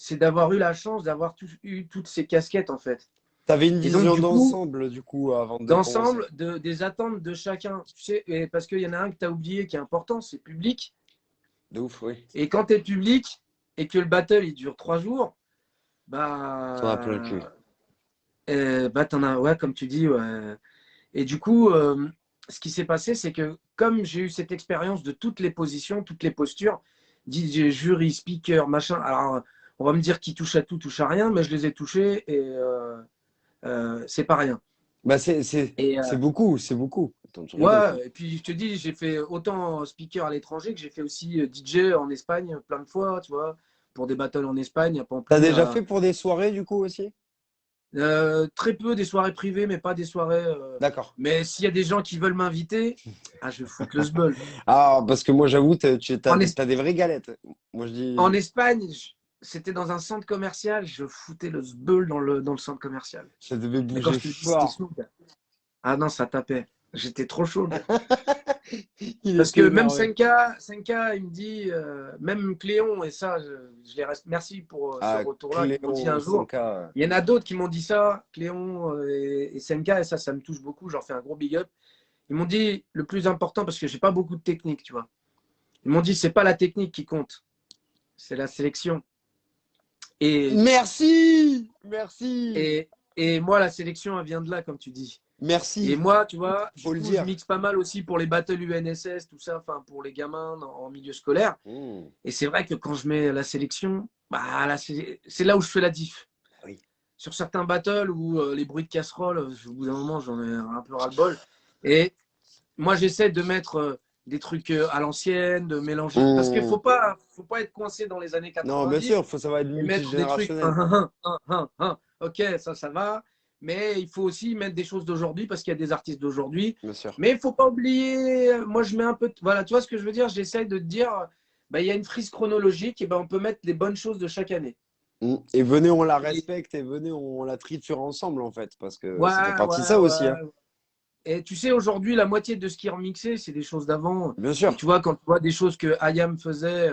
c'est d'avoir eu la chance d'avoir eu toutes ces casquettes, en fait. Tu avais une Et donc, vision du coup, d'ensemble, du coup, avant de commencer. d'ensemble, des attentes de chacun. Tu sais, parce qu'il y en a un que tu as oublié qui est important, c'est public. De ouf, oui. Et quand tu es public et que le battle, il dure 3 jours, T'en as plein le cul. t'en as, ouais, comme tu dis, ouais. Et du coup, ce qui s'est passé, c'est que comme j'ai eu cette expérience de toutes les positions, toutes les postures, DJ, jury, speaker, machin, alors on va me dire qui touche à tout, touche à rien, mais je les ai touchés et c'est pas rien. Bah, Et c'est beaucoup, c'est beaucoup. Attends, tu rigoles pas. ouais, et puis je te dis, j'ai fait autant speaker à l'étranger que j'ai fait aussi DJ en Espagne plein de fois, tu vois, pour des battles en Espagne, à T'as Pampelune. déjà fait pour des soirées, du coup, aussi? Très peu des soirées privées, mais pas des soirées. D'accord. Mais s'il y a des gens qui veulent m'inviter, ah, je vais foutre le sbeul. Ah, parce que moi, j'avoue, En, Es- t'as des vraies galettes. Moi, je en dis, Espagne, c'était dans un centre commercial, je foutais le sbeul dans le centre commercial. ça devait Mais quand bouger je te dis, c'était fort. chaud, gars. Ah non, ça tapait. J'étais trop chaud, gars. Il Parce que était même énervé. 5K, il me dit, même Cléon, et ça, je les reste. Merci pour ce Ah, retour-là, qu'ils m'ont dit Cléon, un jour. 5K. Il y en a d'autres qui m'ont dit ça, Cléon et 5K, et ça me touche beaucoup. J'en fais un gros big up. Ils m'ont dit le plus important, parce que j'ai pas beaucoup de technique, tu vois. Ils m'ont dit, c'est pas la technique qui compte, c'est la sélection. Et, Merci! Merci! et, et moi, la sélection, elle vient de là, comme tu dis. Et Merci, moi, tu vois, du faut le coup, je dire. mixe pas mal aussi pour les battles UNSS, tout ça, enfin, pour les gamins en milieu scolaire. Mmh. Et c'est vrai que quand je mets la sélection, bah, là, c'est là où je fais la diff. Oui. Sur certains battles où les bruits de casserole, au bout d'un moment, j'en ai un peu ras-le-bol. Et moi, j'essaie de mettre des trucs à l'ancienne, de mélanger. Parce qu'il ne Mmh. faut pas être coincé dans les années Non, bien 90 sûr, faut savoir être et mettre des trucs. multigénérationnel. Ok, ça va. Mais il faut aussi mettre des choses d'aujourd'hui parce qu'il y a des artistes d'aujourd'hui. Bien sûr. Mais il ne faut pas oublier. Moi, je mets un peu. Voilà, tu vois ce que je veux dire? J'essaie de te dire, bah, il y a une frise chronologique et ben, on peut mettre les bonnes choses de chaque année. Mmh. Et venez, on la Et, respecte et venez, on la triture ensemble, en fait, parce que ça fait ouais, partie de ouais, ça aussi, hein. ouais. Et tu sais, aujourd'hui, la moitié de ce qui est remixé, c'est des choses d'avant. Bien Et sûr. tu vois, quand tu vois des choses que Ayam faisait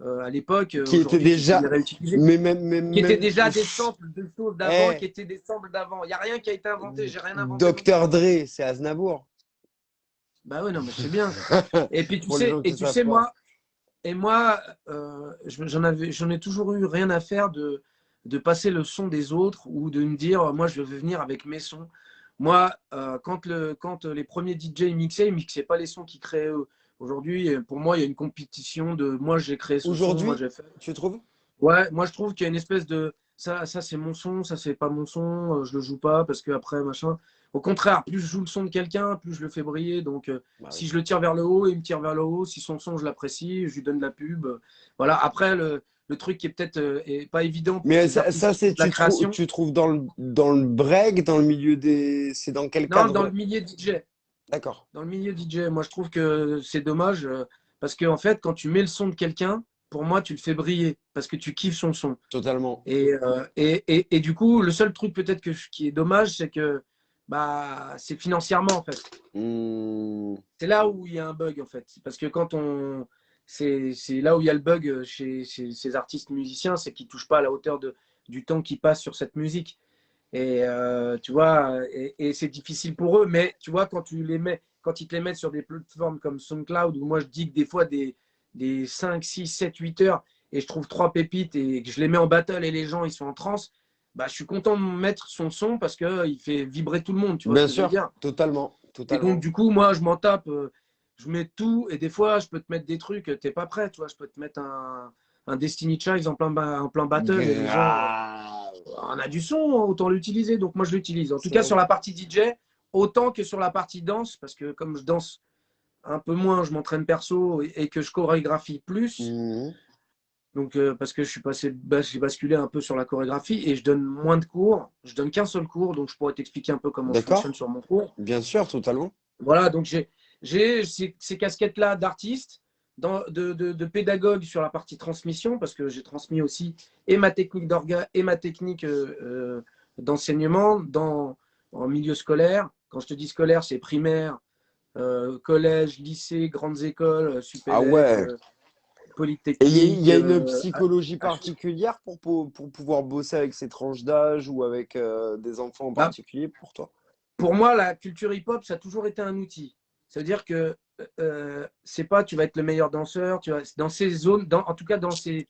à l'époque, Qui était aujourd'hui, qui sont déjà, réutilisées, mais qui étaient même, déjà des samples de choses d'avant, eh, qui étaient des samples d'avant. Il n'y a rien qui a été inventé. J'ai rien inventé non plus. Dr. Dre, c'est Aznavour. Bah oui, non, mais je sais bien. Et puis Pour les gens qui tu savent sais, pas. moi, j'en ai toujours eu rien à faire de passer le son des autres ou de me dire, moi, je veux venir avec mes sons. Moi, quand les premiers DJ mixaient, ils mixaient pas les sons qu'ils créaient eux. Aujourd'hui, pour moi, il y a une compétition de moi, j'ai créé ce son, moi, Aujourd'hui, j'ai fait. tu trouves? Ouais, moi, je trouve qu'il y a une espèce de ça c'est mon son, ça, c'est pas mon son, je le joue pas parce que après, machin. Au contraire, plus je joue le son de quelqu'un, plus je le fais briller. Donc, Bah si oui. je le tire vers le haut, il me tire vers le haut. Si son son, je l'apprécie, je lui donne de la pub. Voilà. Après, le truc qui est peut-être est pas évident pour Mais ces artistes ça qui font c'est, de la création. tu trouves dans le break, dans le milieu des, c'est dans quel Non, dans le cadre? milieu DJ. D'accord. Dans le milieu DJ, moi, je trouve que c'est dommage parce que, en fait, quand tu mets le son de quelqu'un, pour moi, tu le fais briller parce que tu kiffes son son. Totalement. Et du coup, le seul truc peut-être qui est dommage, c'est que bah, c'est financièrement en fait. Hmm. C'est là où il y a un bug en fait. Parce que c'est là où il y a le bug chez ces artistes musiciens, c'est qu'ils ne touchent pas à la hauteur du temps qu'ils passent sur cette musique. Et tu vois, et c'est difficile pour eux, mais tu vois, quand ils te les mettent sur des plateformes comme SoundCloud, où moi je dis que des fois des 5, 6, 7, 8 heures, et je trouve trois pépites et que je les mets en battle et les gens ils sont en transe, bah, je suis content de mettre son son parce qu'il fait vibrer tout le monde, tu vois ce Bien que je veux sûr, dire. totalement, Et donc, totalement. du coup, moi je m'en tape, je mets tout, et des fois je peux te mettre des trucs, t'es pas prêt, tu vois, je peux te mettre un Destiny Child en plein battle et les gens. Grave. On a du son, autant l'utiliser. Donc moi, je l'utilise. En tout C'est cas, vrai. sur la partie DJ, autant que sur la partie danse, parce que comme je danse un peu moins, je m'entraîne perso et que je chorégraphie plus. Mhm. Donc, parce que j'ai basculé un peu sur la chorégraphie et je donne moins de cours. Je donne qu'un seul cours, donc je pourrais t'expliquer un peu comment je fonctionne D'accord? sur mon cours. Bien sûr, totalement. Voilà, donc j'ai ces casquettes-là d'artiste, de pédagogue sur la partie transmission, parce que j'ai transmis aussi et ma technique d'orga et ma technique d'enseignement en milieu scolaire. Quand je te dis scolaire, c'est primaire, collège, lycée, grandes écoles, Ah Supélec, ouais. Et il Polytechnique. y a une psychologie HEC. particulière pour pouvoir bosser avec ces tranches d'âge ou avec des enfants en Bah, particulier pour toi? pour moi, la culture hip-hop, ça a toujours été un outil. C'est-à-dire que c'est pas tu vas être le meilleur danseur, tu vas, dans ces zones, en tout cas dans ces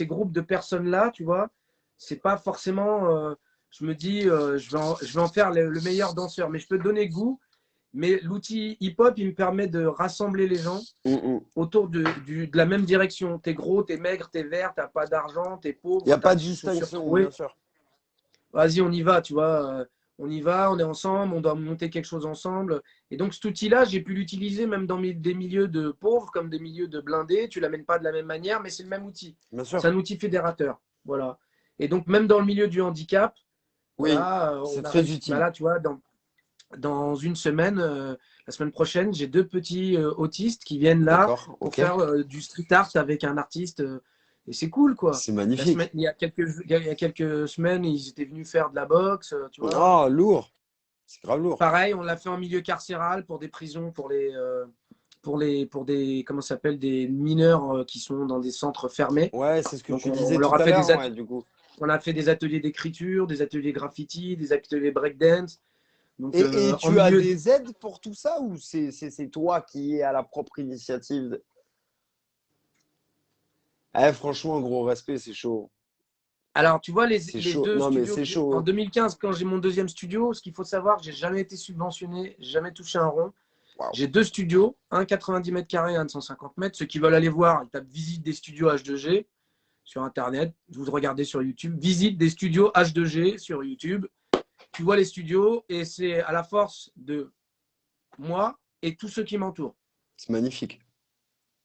groupes de personnes-là, tu vois, c'est pas forcément, je me dis, je vais en faire le meilleur danseur, mais je peux te donner goût. Mais l'outil hip-hop, il me permet de rassembler les gens Mm. autour de la même direction. T'es gros, t'es maigre, t'es vert, t'as pas d'argent, t'es Il n'y a pauvre, t'as pas de des chaussures distinction, bien trouées. sûr. Vas-y, on y va, tu vois. On y va, on est ensemble, on doit monter quelque chose ensemble. Et donc, cet outil-là, j'ai pu l'utiliser même dans des milieux de pauvres comme des milieux de blindés. Tu l'amènes pas de la même manière, mais c'est le même outil. Bien C'est sûr. un outil fédérateur. Voilà. Et donc, même dans le milieu du handicap, Oui, voilà, c'est on a très réussi. Bah utile. là, tu vois, dans une semaine, la semaine prochaine, j'ai deux petits autistes qui viennent là D'accord, pour ok. faire du street art avec un artiste. Et c'est cool, quoi. C'est magnifique. Il y a quelques semaines, ils étaient venus faire de la boxe, tu vois. Ah, lourd. C'est grave lourd. Pareil, on l'a fait en milieu carcéral pour des prisons, pour des, comment ça s'appelle, des mineurs qui sont dans des centres fermés. Ouais, c'est ce que Donc, tu on disais leur tout a à fait l'heure, ouais, du coup. on a fait des ateliers d'écriture, des ateliers graffiti, des ateliers breakdance. Donc, Et en tu as milieu. des aides pour tout ça ou c'est toi qui es à la propre initiative Eh, franchement, gros respect, c'est chaud. Alors, tu vois, C'est les chaud. deux Non, mais studios, c'est chaud, en hein. 2015, quand j'ai mon deuxième studio, ce qu'il faut savoir, j'ai jamais été subventionné, j'ai jamais touché un rond. Waouh. J'ai deux studios, un 90 mètres carrés, un de 150 mètres. Ceux qui veulent aller voir, ils tapent visite des studios H2G sur Internet. Vous regardez sur YouTube, visite des studios H2G sur YouTube. Tu vois les studios et c'est à la force de moi et tous ceux qui m'entourent. C'est magnifique.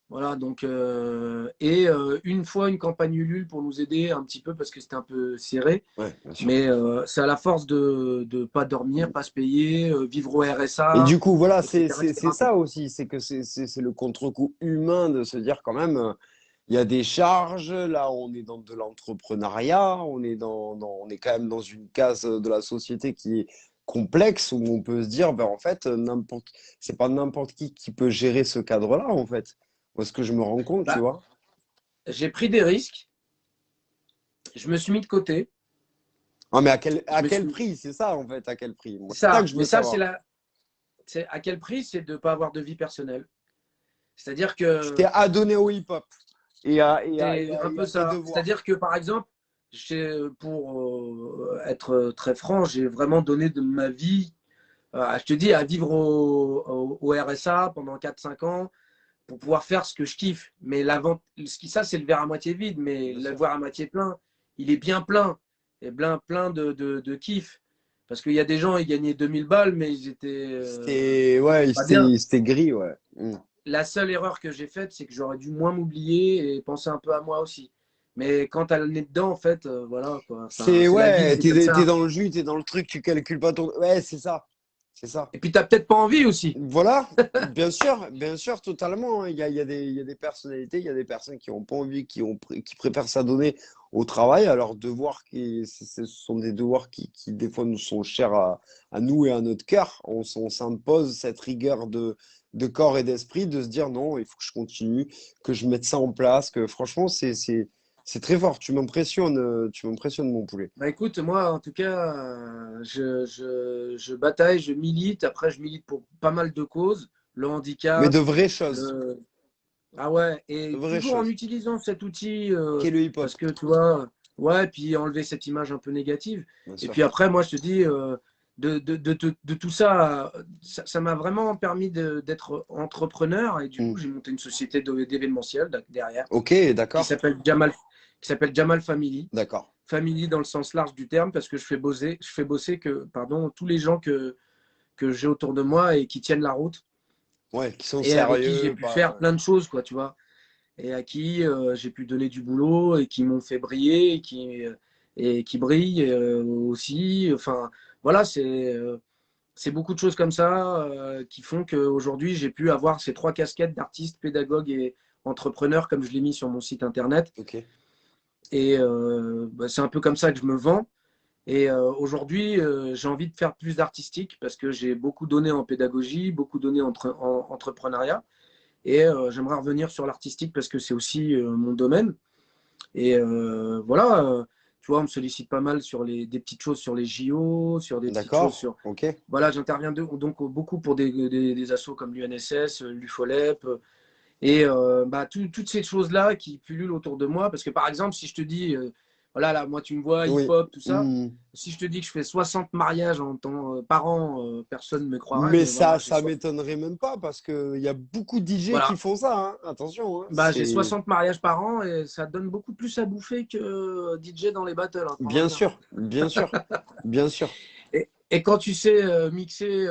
Voilà, donc, une fois une campagne Ulule pour nous aider un petit peu parce que c'était un peu serré. Ouais, bien sûr. Mais c'est à la force de ne pas dormir, pas se payer, vivre au Et RSA, du coup, voilà, etc. c'est etc. ça aussi. C'est que c'est le contre-coup humain de se dire quand même, il y a des charges. Là, on est dans de l'entrepreneuriat. On est quand même dans une case de la société qui est complexe où on peut se dire, ben, en fait, c'est pas n'importe qui peut gérer ce cadre-là, en fait. Moi, ce que je me rends compte, tu Bah, vois. j'ai pris des risques, je me suis mis de côté. Ah, mais Je à me quel suis... prix? C'est ça, en fait, à quel prix? Moi, c'est ça que Ça, je mais veux ça, savoir. c'est à quel prix? C'est de ne pas avoir de vie personnelle. C'est-à-dire Tu t'es que adonné au hip-hop c'est un et peu à tes ça. devoirs. C'est-à-dire que, par exemple, pour être très franc, j'ai vraiment donné de ma vie, je te dis, à vivre au RSA pendant 4 5 ans pour pouvoir faire ce que je kiffe. Mais ça, c'est le verre à moitié vide, mais Bien le sûr. verre à moitié plein, il est bien plein. Et plein de kiff. Parce qu'il y a des gens, ils gagnaient 2000 balles, mais ils étaient C'était ouais, pas bien. c'était gris, ouais. Mm. La seule erreur que j'ai faite, c'est que j'aurais dû moins m'oublier et penser un peu à moi aussi. Mais quand tu as le nez dedans, en fait, voilà, quoi. Enfin, C'est c'est la vie, ouais, c'est comme t'es ça. dans le jus, t'es dans le truc, tu calcules pas ton. Ouais, c'est ça. C'est ça. Et puis, tu n'as peut-être pas envie aussi. Voilà, bien sûr, totalement, hein. Il y a des personnalités, il y a des personnes qui ont pas envie, qui préfèrent s'adonner au travail, à leurs devoirs ce sont des devoirs qui des fois nous sont chers à nous et à notre cœur. On s'impose cette rigueur de corps et d'esprit, de se dire non, il faut que je continue, que je mette ça en place, que franchement, c'est très fort. Tu m'impressionnes, mon poulet. Bah écoute, moi, en tout cas, je bataille, je milite. Après, je milite pour pas mal de causes. Le Mais handicap, de vraies choses, le... Ah ouais, de et vraies toujours en choses. utilisant cet outil, Qu'est le parce hip-hop, que tu vois, ouais, puis enlever cette image un peu négative. bien Et sûr. puis après, moi, je te dis, de tout ça, ça m'a vraiment permis d'être entrepreneur. Et du coup, Mm. j'ai monté une société d'événementiel derrière Ok, qui d'accord. s'appelle Jamal, qui s'appelle Jamal Family. D'accord. Family dans le sens large du terme, parce que je fais bosser tous les gens que j'ai autour de moi et qui tiennent la route Ouais, qui sont et avec qui j'ai sérieux, pu faire pas. plein de choses, quoi, tu vois, et à qui j'ai pu donner du boulot et qui m'ont fait briller et qui brillent aussi. Enfin, voilà, c'est beaucoup de choses comme ça qui font qu'aujourd'hui, j'ai pu avoir ces trois casquettes d'artiste, pédagogue et entrepreneur, comme je l'ai mis sur mon site internet. Ok, Et bah, c'est un peu comme ça que je me vends. Et aujourd'hui, j'ai envie de faire plus d'artistique parce que j'ai beaucoup donné en pédagogie, beaucoup donné en entrepreneuriat. Et j'aimerais revenir sur l'artistique parce que c'est aussi mon domaine. Et voilà, tu vois, on me sollicite pas mal sur des petites choses sur les JO, sur des petites choses d'accord, sur. ok. Voilà, j'interviens donc beaucoup pour des assos comme l'UNSS, l'UFOLEP, et bah, toutes ces choses-là qui pullulent autour de moi. Parce que par exemple, si je te dis, voilà, là, moi, tu me vois, Oui. hip-hop, tout ça. Hmm. Si je te dis que je fais 60 mariages par an, personne ne me croirait, Mais mais ça, voilà, j'ai ça m'étonnerait même pas parce qu'il y a beaucoup de DJ qui voilà. font ça, hein. Attention, hein. Bah, j'ai C'est 60 mariages par an et ça donne beaucoup plus à bouffer que DJ dans les battles, hein, crois-moi bien bien. sûr, bien sûr, bien sûr. Et quand tu sais mixer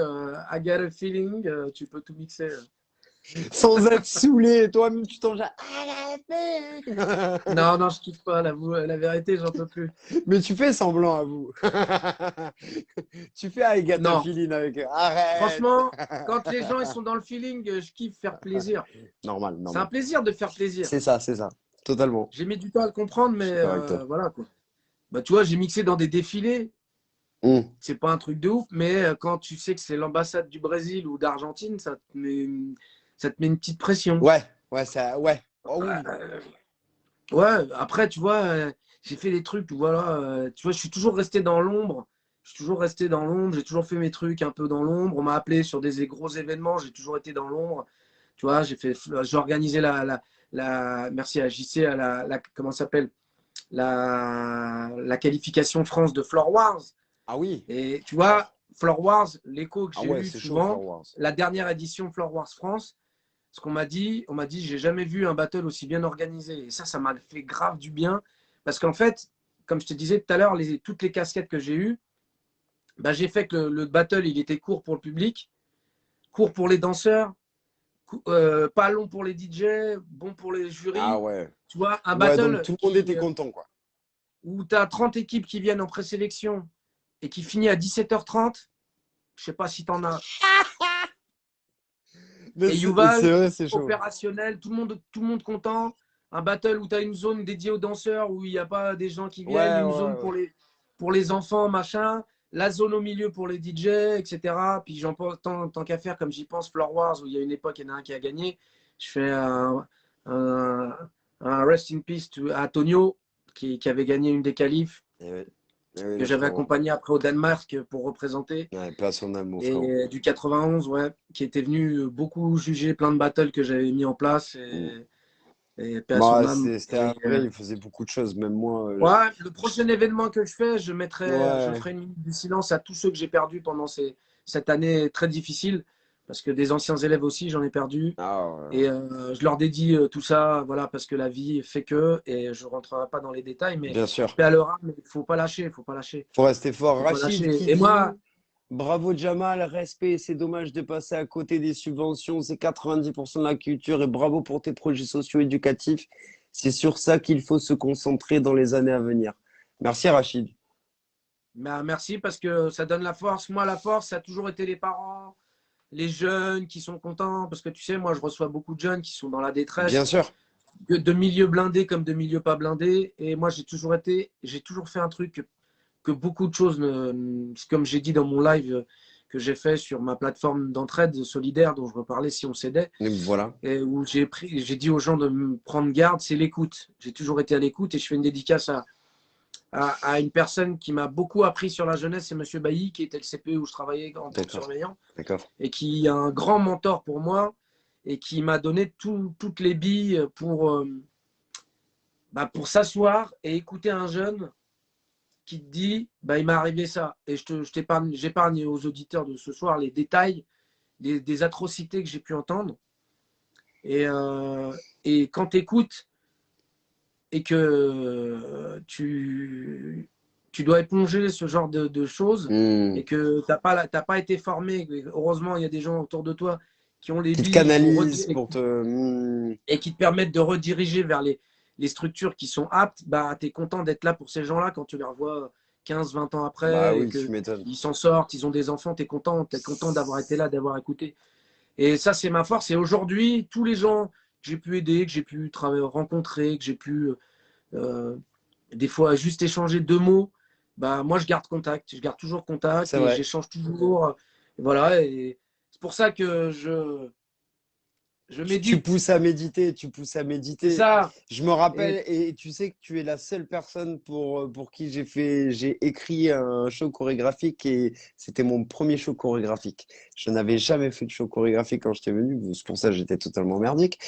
I Got a Feeling, tu peux tout mixer. Sans être saoulé, toi-même tu t'en jailles. Non, non, je kiffe pas, la vérité, j'en peux plus. Mais tu fais semblant à vous. Tu fais Agatha Non, Feeling avec eux. Arrête. franchement, quand les gens ils sont dans le feeling, je kiffe faire plaisir. Normal, C'est un normal. plaisir de faire plaisir. C'est ça. Totalement. J'ai mis du temps à le comprendre, Je mais suis d'accord avec toi. voilà quoi. Bah, tu vois, j'ai mixé dans des défilés. Hmm. C'est pas un truc de ouf, mais quand tu sais que c'est l'ambassade du Brésil ou d'Argentine, ça te met une petite pression. Ouais, ouais, ça, ouais. Oh oui. Ouais, après, tu vois, j'ai fait des trucs, voilà, tu vois, je suis toujours resté dans l'ombre. Je suis toujours resté dans l'ombre, j'ai toujours fait mes trucs un peu dans l'ombre. On m'a appelé sur des gros événements, j'ai toujours été dans l'ombre. Tu vois, j'ai organisé merci à JC, comment ça s'appelle? La qualification France de Floor Wars. Ah oui. Et tu vois, Floor Wars, l'écho que Ah j'ai ouais, eu c'est chaud, Floor souvent, Wars. la dernière édition Floor Wars France, ce qu'on m'a dit, j'ai jamais vu un battle aussi bien organisé. Et ça m'a fait grave du bien. Parce qu'en fait, comme je te disais tout à l'heure, toutes les casquettes que j'ai eues, bah, j'ai fait que le battle, il était court pour le public, court pour les danseurs, pas long pour les DJ, bon pour les Ah jurys. ouais. Tu vois, un Ouais, donc battle tout le monde était content, quoi. où tu as 30 équipes qui viennent en présélection et qui finit à 17h30, je sais pas si tu en as. Mais Et c'est Yuval, vrai, c'est chaud. opérationnel, tout le monde content. Un battle où tu as une zone dédiée aux danseurs, où il n'y a pas des gens qui viennent, Ouais, une ouais, zone ouais. pour les enfants, machin, la zone au milieu pour les DJ, etc. Puis j'en pense, tant qu'à faire, comme j'y pense, Floor Wars, où il y a une époque, il y en a un qui a gagné. Je fais un, un rest in peace à Tonio, qui avait gagné une des qualifs, Eh oui, que le j'avais frérot. accompagné après au Danemark pour représenter. Ouais, pas son âme, mon frérot. Et du 91, ouais, qui était venu beaucoup juger plein de battles que j'avais mis en place Mm. et paix à son Bah, âme. c'était un vrai, il faisait beaucoup de choses, même moi. Ouais, le prochain événement que je fais, je Ouais. ferai une minute de silence à tous ceux que j'ai perdus pendant cette année très difficile, parce que des anciens élèves aussi, j'en ai perdu. Ah, ouais. Et je leur dédie tout ça, voilà, parce que la vie fait que, et je ne rentrerai pas dans les détails, mais Bien sûr. paix à leur âme, il ne faut pas lâcher, il ne faut pas lâcher. Faut rester fort. Faut pas Rachid lâcher. qui Et moi, dit bravo Jamal, respect, c'est dommage de passer à côté des subventions, c'est 90% de la culture et bravo pour tes projets socio-éducatifs. C'est sur ça qu'il faut se concentrer dans les années à venir. Merci Rachid. bah, merci parce que ça donne la force. Moi, la force, ça a toujours été les parents, les jeunes qui sont contents. Parce que tu sais, moi, je reçois beaucoup de jeunes qui sont dans la Bien détresse, sûr. de milieux blindés comme de milieux pas blindés. Et moi, j'ai toujours fait un truc que beaucoup de choses, comme j'ai dit dans mon live que j'ai fait sur ma plateforme d'entraide solidaire dont je reparlais si on s'aidait, Et voilà. et où j'ai dit aux gens de me prendre garde, c'est l'écoute. J'ai toujours été à l'écoute et je fais une dédicace à une personne qui m'a beaucoup appris sur la jeunesse, c'est Monsieur Bailly, qui était le CPE où je travaillais en tant que D'accord. surveillant, D'accord. et qui est un grand mentor pour moi, et qui m'a donné toutes les billes pour s'asseoir et écouter un jeune qui te dit, il m'est arrivé ça. Et j'épargne aux auditeurs de ce soir les détails des atrocités que j'ai pu entendre. Et quand tu écoutes, et que tu dois éponger ce genre de choses Hmm. et que tu n'as pas été formé. Heureusement, il y a des gens autour de toi qui ont les Qui te billes canalise pour te. et qui te permettent de rediriger vers les structures qui sont aptes. Tu es content d'être là pour ces gens-là quand tu les revois 15-20 ans Bah après et oui, tu m'étonnes. qu'ils s'en sortent, ils ont des enfants, tu es content d'avoir été là, d'avoir écouté. Et ça, c'est ma force. Et aujourd'hui, tous les gens que j'ai pu aider, que j'ai pu rencontrer, que j'ai pu euh, des fois juste échanger deux mots, moi je garde contact, je garde toujours contact C'est et vrai. j'échange toujours. Voilà, et c'est pour ça que Je Tu médite. pousses à méditer, tu pousses à C'est méditer. ça. Je me Et rappelle, et tu sais que tu es la seule personne pour qui j'ai écrit un show chorégraphique et c'était mon premier show chorégraphique. Je n'avais jamais fait de show chorégraphique quand j'étais venu, c'est pour ça que j'étais totalement merdique.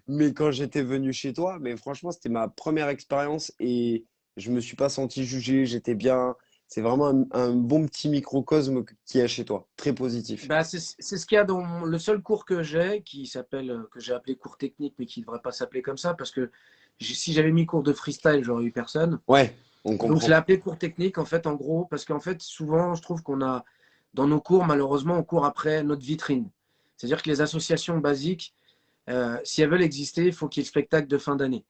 Mais quand j'étais venu chez toi, mais franchement, c'était ma première expérience et je me suis pas senti jugé, j'étais bien. C'est vraiment un bon petit microcosme qu'il y a chez toi, très positif. bah, c'est ce qu'il y a dans le seul cours que j'ai, qui s'appelle, que j'ai appelé cours technique, mais qui ne devrait pas s'appeler comme ça, parce que si j'avais mis cours de freestyle, j'aurais eu personne. Ouais, on Donc, je l'ai comprend. appelé cours technique, en fait, en gros, parce qu'en fait, souvent, je trouve qu'on a, dans nos cours, malheureusement, on court après notre vitrine. C'est-à-dire que les associations basiques, si elles veulent exister, il faut qu'il y ait le spectacle de fin d'année.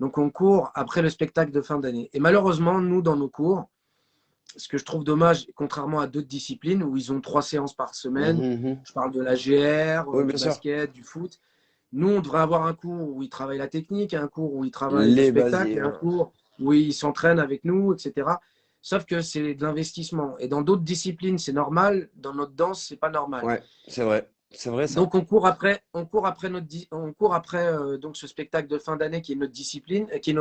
Donc, on court après le spectacle de fin d'année. Et malheureusement, nous, dans nos cours, ce que je trouve dommage, contrairement à d'autres disciplines où ils ont 3 séances par semaine, Mhm, mhm. je parle de la GR, Oui, du bien sûr. basket, du foot. Nous, on devrait avoir un cours où ils travaillent la technique, un cours où ils travaillent le Les spectacle, basiers, et un ouais. cours où ils s'entraînent avec nous, etc. Sauf que c'est de l'investissement. Et dans d'autres disciplines, c'est normal. Dans notre danse, c'est pas normal. Ouais, c'est vrai. C'est vrai ça. Donc on court après donc ce spectacle de fin d'année qui est notre discipline, qui est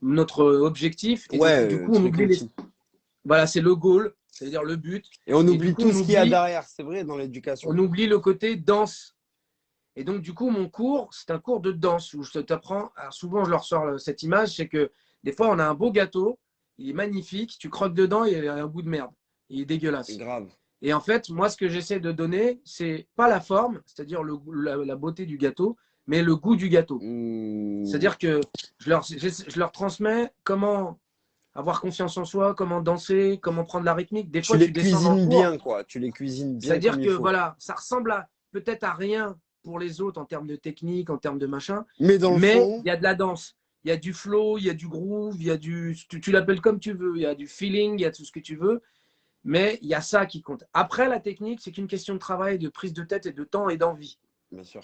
notre objectif. Et Ouais, du coup, on truc oublie ultime. voilà, c'est le goal, c'est-à-dire le but. Et on Et du oublie coup, tout ce qu'il y a derrière, c'est vrai, dans l'éducation. on oublie le côté danse. Et donc, du coup, mon cours, c'est un cours de danse où je t'apprends. Alors, souvent, je leur sors cette image, c'est que des fois, on a un beau gâteau, il est magnifique, tu croques dedans, il y a un goût de merde, il est dégueulasse. Grave. Et en fait, moi, ce que j'essaie de donner, c'est pas la forme, c'est-à-dire la beauté du gâteau, mais le goût du gâteau. Hmm. C'est-à-dire que je leur transmets comment avoir confiance en soi, comment danser, comment prendre la rythmique. Des Tu fois, les tu descends dans le cuisines cours, bien, quoi. Tu les cuisines bien comme c'est-à-dire il que faut. voilà, ça ressemble à peut-être à rien pour les autres en termes de technique, en termes de machin, Mais dans le mais fond, il y a de la danse, il y a du flow, il y a du groove, il y a tu l'appelles comme tu veux, il y a du feeling, il y a tout ce que tu veux, mais il y a ça qui compte. Après, la technique, c'est qu'une question de travail, de prise de tête et de temps et d'envie. bien sûr,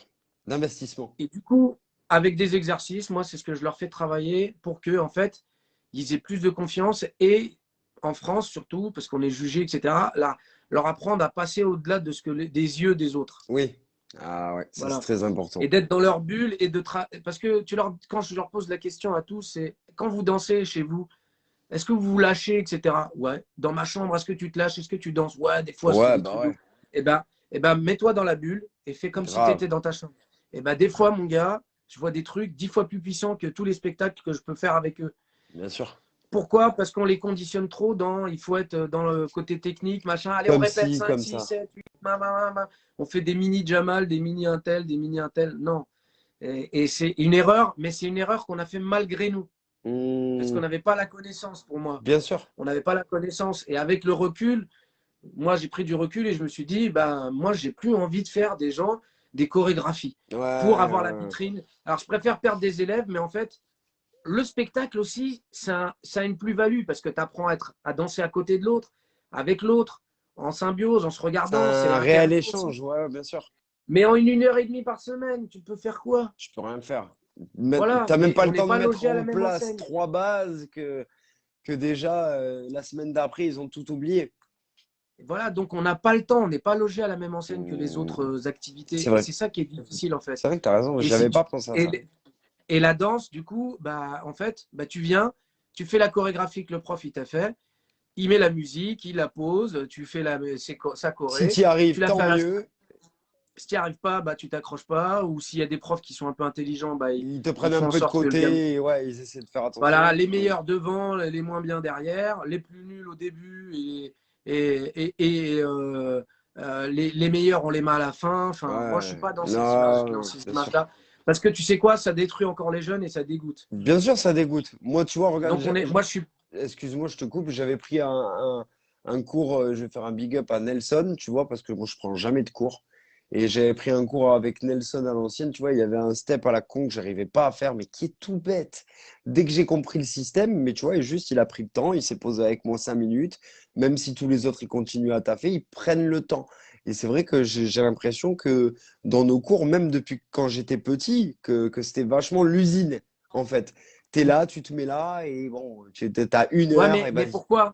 d'investissement. Et du coup, avec des exercices, moi, c'est ce que je leur fais travailler pour que, en fait, ils aient plus de confiance et en France surtout, parce qu'on est jugé, etc., là, leur apprendre à passer au-delà de ce que des yeux des autres. Oui. Ah ouais, ça c'est Voilà. très Et important. d'être dans leur bulle et parce que quand je leur pose la question à tous, c'est quand vous dansez chez vous, est-ce que vous vous lâchez, etc. Ouais. Dans ma chambre, est-ce que tu te lâches? Est-ce que tu danses? Ouais, des fois, je fais Ouais, des bah trucs de ouais. ouf. Mets-toi dans la bulle et fais comme si tu Grave. étais dans ta chambre. Des fois, mon gars, je vois des trucs 10 fois plus puissants que tous les spectacles que je peux faire avec eux. Bien sûr. Pourquoi? Parce qu'on les conditionne trop il faut être dans le côté technique, machin. Allez, on Comme répète ci, 5, comme 6, ça. 7, 8, on fait des mini Jamal, des mini Intel, des mini Intel. Non. Et c'est une erreur, mais c'est une erreur qu'on a fait malgré nous. Parce qu'on Hmm. n'avait pas la connaissance pour moi. Bien sûr. On n'avait pas la connaissance. Et avec le recul, moi, j'ai pris du recul et je me suis dit, ben, moi, j'ai plus envie de faire des chorégraphies Ouais, pour avoir la ouais, ouais. vitrine. Alors, je préfère perdre des élèves, mais en fait, le spectacle aussi, ça a une plus-value parce que tu apprends à danser à côté de l'autre, avec l'autre, en symbiose, en se C'est regardant. C'est un réel l'interaction aussi. échange, ouais, bien sûr. Mais en une heure et demie par semaine, tu peux faire quoi? Je peux rien faire. Voilà, T'as même et pas on le n'est temps de pas mettre logé à la en même place enseigne. trois bases que déjà la semaine d'après, ils ont tout oublié. Voilà, donc on n'a pas le temps, on n'est pas logé à la même enseigne que les Hmm. autres C'est activités. Et vrai. c'est ça qui est difficile en fait. C'est vrai que t'as raison, Et, j'avais si tu, pas pensé à ça. et, et la danse, du coup, bah, en fait, bah, tu viens, tu fais la chorégraphie que le prof il t'a fait, il met la musique, il la pose, tu fais sa Si choré, t'y tu arrives, la fais tant à l'instant. mieux. Si tu n'y arrives pas, bah, tu t'accroches pas. Ou s'il y a des profs qui sont un peu intelligents, bah, Ils te ils prennent un font en peu de sorte que le gamin. côté, et ouais, ils essaient de faire Voilà, attention. les Hmm. meilleurs devant, les moins bien derrière, les plus nuls au début les meilleurs, on les met à la fin. Enfin, moi, je suis Ouais, pas dans non, ces bien sûr. images-là. Parce que tu sais quoi, ça détruit encore les jeunes et ça dégoûte. Bien sûr, ça dégoûte. Moi, tu vois, regarde, Donc, moi, je suis. excuse-moi, je te coupe, j'avais pris un cours, je vais faire un big up à Nelson, tu vois, parce que moi, je prends jamais de cours. Et j'avais pris un cours avec Nelson à l'ancienne, tu vois, il y avait un step à la con que j'arrivais pas à faire, mais qui est tout bête. Dès que j'ai compris le système, mais tu vois, et juste, il a pris le temps, il s'est posé avec moi 5 minutes, même si tous les autres, ils continuent à taffer, ils prennent le temps. Et c'est vrai que j'ai l'impression que dans nos cours, même depuis quand j'étais petit, que c'était vachement l'usine, en fait. T'es là, tu te mets là, et bon, t'as une Ouais, heure, et mais vas-y. pourquoi?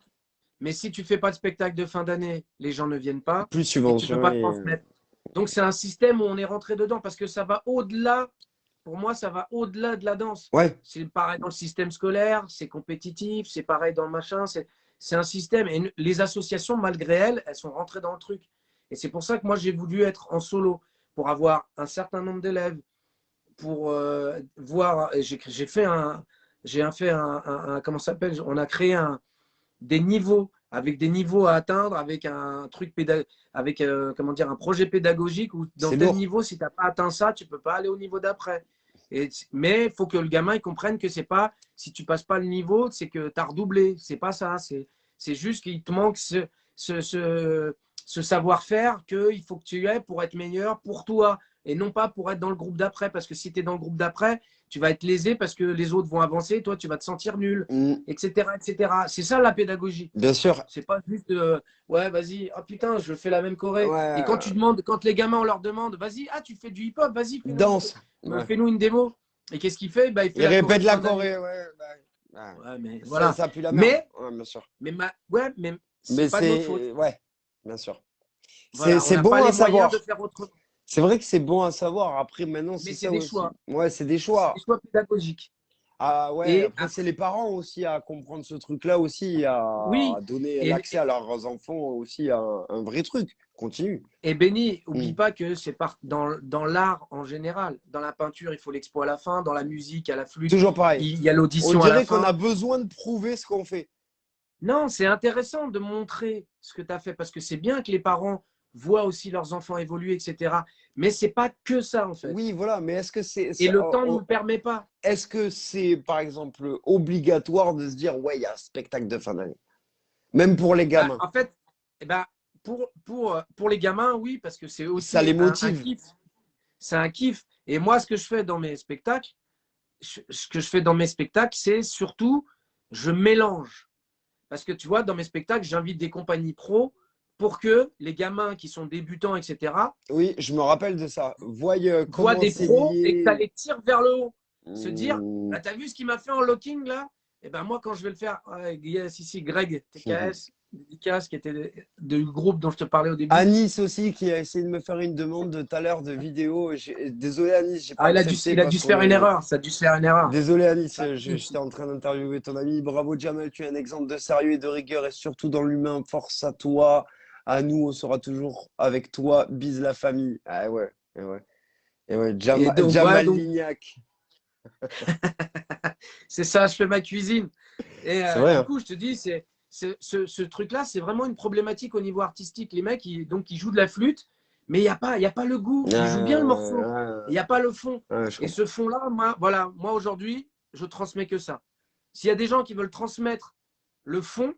Mais si tu fais pas de spectacle de fin d'année, les gens ne viennent pas Plus de et tu peux subventions pas et transmettre. Donc, c'est un système où on est rentré dedans parce que ça va au-delà. Pour moi, ça va au-delà de la danse. Ouais, C'est pareil dans le système scolaire, c'est compétitif, c'est pareil dans le machin. C'est un système. Et les associations, malgré elles, elles sont rentrées dans le truc. Et c'est pour ça que moi, j'ai voulu être en solo pour avoir un certain nombre d'élèves, pour voir. J'ai fait comment ça s'appelle? On a créé des niveaux, avec des niveaux à atteindre, avec un truc avec comment dire, un projet pédagogique où dans c'est tel lourd. niveau, si tu n'as pas atteint ça, tu ne peux pas aller au niveau d'après. Mais il faut que le gamin il comprenne que c'est pas, si tu passes pas le niveau, c'est que tu as redoublé. C'est pas ça. C'est juste qu'il te manque ce, ce, ce savoir-faire qu'il faut que tu aies pour être meilleur pour toi et non pas pour être dans le groupe d'après. Parce que si tu es dans le groupe d'après, tu vas être lésé parce que les autres vont avancer, toi, tu vas te sentir nul, Mm, etc., etc. C'est ça la pédagogie. bien sûr. C'est pas juste ouais, vas-y, oh putain, je fais la même choré. Et quand Ouais, tu demandes, quand les gamins on leur demande, vas-y, ah tu fais du hip-hop, vas-y, danse. Ouais. fais-nous une démo. Et qu'est-ce qu'il fait? Bah, il fait Il la choré répète de la fin d'année. choré, ouais. Ouais. Ouais, mais Ça, voilà. ça pue la merde. Mais, Ouais, bien sûr. ouais, mais c'est Mais pas de notre faute. c'est. Ouais, bien sûr. Voilà, on C'est n'a pas bon à les moyens de savoir. faire autrement. C'est vrai que c'est bon à savoir. Après, maintenant, Mais c'est c'est ça des aussi. choix. Ouais, c'est des C'est des choix. choix pédagogiques. Ah ouais, Et après, c'est les parents aussi à comprendre ce truc-là aussi, à oui, donner et, l'accès à leurs enfants aussi à un vrai truc. Continue. Et Benny, oublie Mm. pas que c'est dans l'art en général. Dans la peinture, il faut l'expo à la fin. Dans la musique, à la flûte, Toujours pareil. il y a On l'audition à la dirait qu'on a fin. besoin de prouver ce qu'on fait. Non, c'est intéressant de montrer ce que tu as fait parce que c'est bien que les parents voient aussi leurs enfants évoluer, etc. Mais c'est pas que ça, en fait. Oui, voilà, mais est-ce que Et le temps ne nous permet pas. est-ce que c'est, par exemple, obligatoire de se dire, ouais, il y a un spectacle de fin d'année, même pour les Bah, gamins, en fait, eh ben, pour les gamins, oui, parce que c'est ça aussi les un motive. kiff. C'est un kiff. Et moi, ce que je fais dans mes spectacles, c'est surtout, je mélange. Parce que tu vois, dans mes spectacles, j'invite des compagnies pro pour que les gamins qui sont débutants, etc., Oui, je me rappelle de ça. Voyez voient comment des c'est pros et que ça lié. les tire vers le haut. Se dire, Mmh. ah, t'as vu ce qu'il m'a fait en locking là? Et ben moi, quand je vais le faire, yes, ici, Greg, TKS, dédicace, qui était du groupe dont je te parlais au début. Anis aussi, qui a essayé de me faire une demande de tout à l'heure de vidéo. Désolé Anis, j'ai pas Ah, accepté il a dû parce se qu'on faire une est. erreur. Ça a dû se faire une erreur. Désolé Anis, Pas de j'étais souci. en train d'interviewer ton ami. Bravo Jamel, tu es un exemple de sérieux et de rigueur et surtout dans l'humain. Force à toi, à nous, on sera toujours avec toi. Bise la famille. Ah ouais, et ouais, et ouais. Et donc, voilà, Jamal donc Lignac. c'est ça, je fais ma cuisine. Et C'est vrai, du hein? coup, je te dis, ce truc-là, c'est vraiment une problématique au niveau artistique. Les mecs, ils jouent de la flûte, mais il y a pas le goût. Ils jouent bien le morceau, il n'y a pas le fond. Je Et comprends. ce fond-là, moi aujourd'hui, je transmets que ça. S'il y a des gens qui veulent transmettre le fond,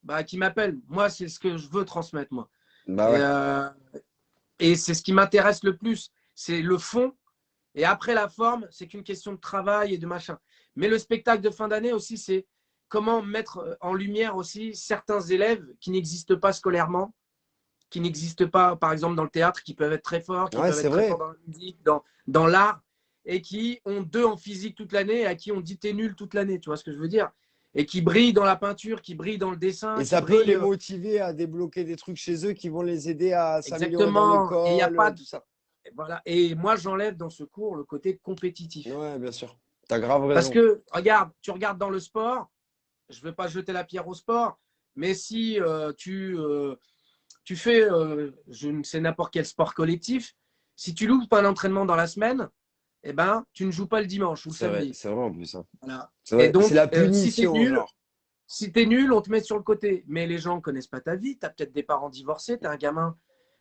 bah, qui m'appellent. Moi, c'est ce que je veux transmettre, moi. Bah Et, ouais, et c'est ce qui m'intéresse le plus. C'est le fond. Et après la forme, c'est qu'une question de travail et de machin. Mais le spectacle de fin d'année aussi, c'est comment mettre en lumière aussi certains élèves qui n'existent pas scolairement, qui n'existent pas, par exemple, dans le théâtre, qui peuvent être très forts, qui ouais, peuvent c'est être très forts vrai. dans la musique, dans l'art, et qui ont 2 en physique toute l'année, et à qui on dit t'es nul toute l'année, tu vois ce que je veux dire? Et qui brillent dans la peinture, qui brillent dans le dessin, Et qui ça peut brillent les motiver à débloquer des trucs chez eux qui vont les aider à s'améliorer dans exactement. Et il n'y a l'école, pas de... tout ça. Voilà. Et moi, j'enlève dans ce cours le côté compétitif. Ouais, bien sûr. T'as grave Parce raison. que, regarde, tu regardes dans le sport, je ne veux pas jeter la pierre au sport, mais si tu fais, je ne sais n'importe quel sport collectif, si tu loupes un entraînement dans la semaine, eh ben, tu ne joues pas le dimanche ou le samedi. C'est vrai en plus. Hein. Voilà. C'est Et vrai. C'est donc, la punition, genre. si tu es nul, on te met sur le côté. Mais les gens ne connaissent pas ta vie. Tu as peut-être des parents divorcés, tu es un gamin,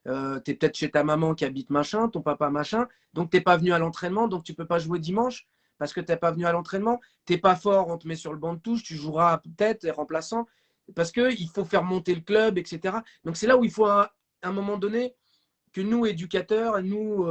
tu es peut-être chez ta maman qui habite machin, ton papa machin. Donc, tu n'es pas venu à l'entraînement, donc tu ne peux pas jouer dimanche parce que tu n'es pas venu à l'entraînement. Tu n'es pas fort, on te met sur le banc de touche, tu joueras peut-être remplaçant parce qu'il faut faire monter le club, etc. Donc, c'est là où il faut, à un moment donné, que nous, éducateurs, nous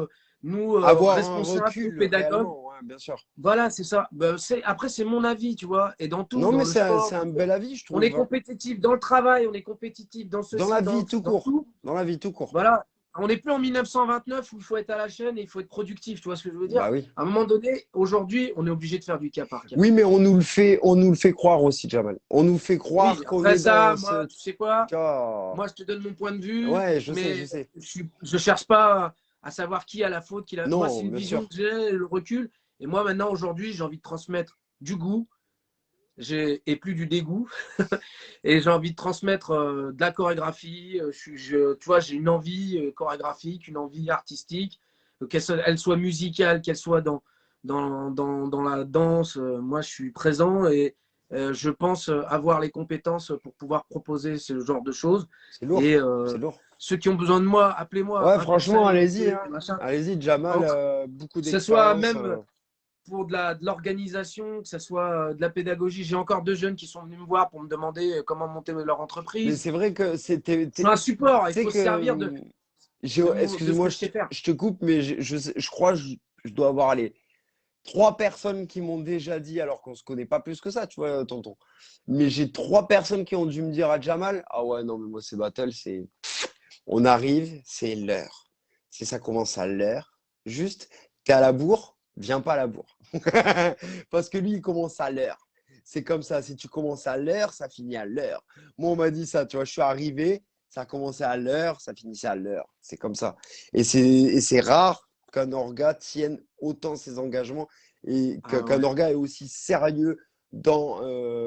Avoir un responsables, nous, recul pédagogues, réellement, ouais, bien sûr. voilà, c'est ça. Ben, après, c'est mon avis, tu vois. Et dans tout, Non, mais dans le sport, c'est un bel avis, je on est trouve. Hein. compétitif. Dans le travail, on est compétitif. Dans Dans la ceci, vie tout dans court. tout. Dans la vie tout court. Voilà. on n'est plus en 1929 où il faut être à la chaîne et il faut être productif, tu vois ce que je veux dire? Bah oui. À un moment donné, aujourd'hui, on est obligé de faire du cas par cas. Oui, mais on nous le fait croire aussi, Jamal. On nous fait Oui, croire qu'on après est ça, dans moi, ce. tu sais quoi? Oh. Moi, je te donne mon point de vue, Ouais, je sais, je mais sais. je cherche pas à savoir qui a la faute. Moi, Non, c'est une bien vision sûr. que j'ai, le recul. Et moi, maintenant, aujourd'hui, j'ai envie de transmettre du goût et plus du dégoût. Et j'ai envie de transmettre de la chorégraphie. Tu vois, j'ai une envie chorégraphique, une envie artistique, elle soit musicale, qu'elle soit dans la danse. Moi, je suis présent et je pense avoir les compétences pour pouvoir proposer ce genre de choses. C'est lourd. Et C'est lourd. ceux qui ont besoin de moi, appelez-moi, Ouais, un franchement, conseil, allez-y, truc, hein. machin. Allez-y, Jamal, Que beaucoup ce soit d'expérience. même pour de l'organisation, que ce soit de la pédagogie. J'ai encore 2 jeunes qui sont venus me voir pour me demander comment monter leur Mais entreprise. c'est vrai que c'était. Je Tu suis un support, il sais faut se servir que. de ce Excuse-moi, que je sais faire. je te coupe, mais je crois que je dois avoir les 3 personnes qui m'ont déjà dit, alors qu'on se connaît pas plus que ça, tu vois, tonton. Mais j'ai 3 personnes qui ont dû me dire à Jamal, ah ouais, non, mais moi, c'est battle, c'est. On arrive, c'est l'heure. Si ça commence à l'heure, juste, t'es à la bourre, viens pas à la bourre. Parce que lui, il commence à l'heure. C'est comme ça, si tu commences à l'heure, ça finit à l'heure. Moi, on m'a dit ça, tu vois, je suis arrivé, ça a commencé à l'heure, ça finissait à l'heure. C'est comme ça. Et c'est rare qu'un orga tienne autant ses engagements et Ah qu'un ouais. orga est aussi sérieux dans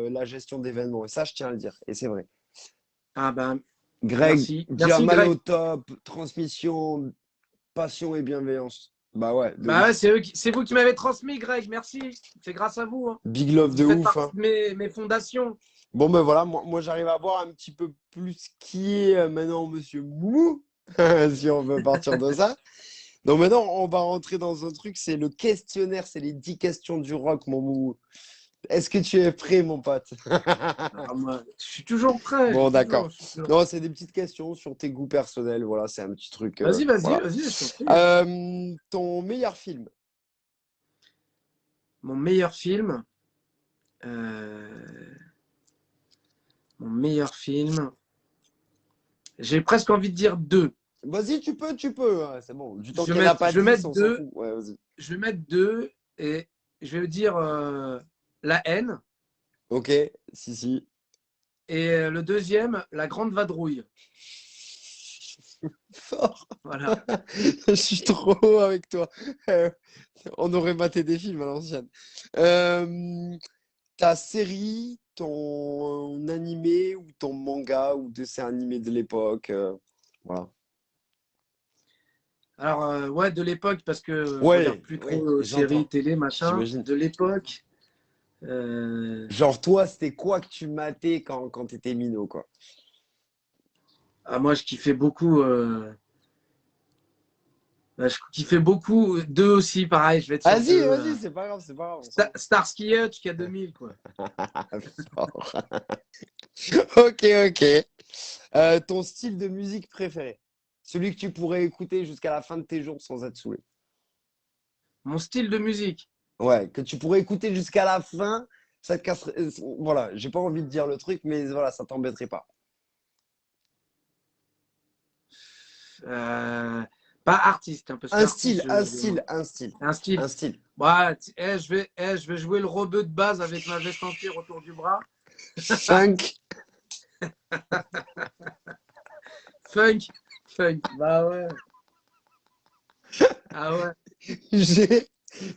la gestion d'événements. Et ça, je tiens à le dire. Et c'est vrai. Ah ben, Greg, merci. Merci Jamal Greg. au top, transmission, passion et bienveillance. Bah ouais, de Bah ouais, ouf. c'est vous qui m'avez transmis Greg, merci. C'est grâce à vous, hein. Big love Vous de faites ouf, partie hein. de mes fondations. Bon ben voilà, moi j'arrive à voir un petit peu plus qui est maintenant Monsieur Moumou, si on veut partir de ça. Donc maintenant, on va rentrer dans un truc, c'est le questionnaire, c'est les 10 questions du rock, mon Moumou. Est-ce que tu es prêt, mon pote? Ah, moi, je suis toujours prêt, Bon, d'accord. je suis toujours. Non, c'est des petites questions sur tes goûts personnels. Voilà, c'est un petit truc. Vas-y, vas-y, Voilà. vas-y, je t'en prie. Ton meilleur film? Mon meilleur film. euh, Mon meilleur film. J'ai presque envie de dire 2. Vas-y, tu peux. Ouais, c'est bon. Du temps Je qu'il vais n'y en a mettre, pas je vais 10, mettre on s'en deux. fout. Ouais, vas-y. Je vais mettre 2 et je vais dire La haine. Ok, si, si. Et le deuxième, La grande vadrouille. Fort. Voilà. Je suis trop avec toi. Euh, on aurait maté des films à l'ancienne. Ta série, ton animé ou ton manga ou dessin animé de l'époque. Voilà. Alors, ouais, de l'époque, parce que je regarde Ouais, plus oui, trop séries, j'entends. télé, machin. J'imagine. De l'époque, euh, Genre, toi, c'était quoi que tu matais quand tu étais minot, quoi? moi, je kiffais beaucoup. Je kiffais beaucoup. Deux aussi, pareil, je vais être sur Vas-y, deux. vas-y, c'est pas grave, c'est pas grave. On s'en Starsky Hutch, qui a 2000, quoi. Fort. Ok, ok. Ton style de musique préféré? Celui que tu pourrais écouter jusqu'à la fin de tes jours sans être saoulé. Mon style de musique. Ouais, que tu pourrais écouter jusqu'à la fin, ça te casserait. Voilà, j'ai pas envie de dire le truc, mais voilà, ça t'embêterait pas. Euh, Pas artiste, hein, parce Un qu'artiste, style, un style, un style, un style. un style. Bah, je vais jouer le rebeu de base avec ma veste en cuir autour du bras. Funk. Funk. Funk. Bah ouais. Ah ouais. J'ai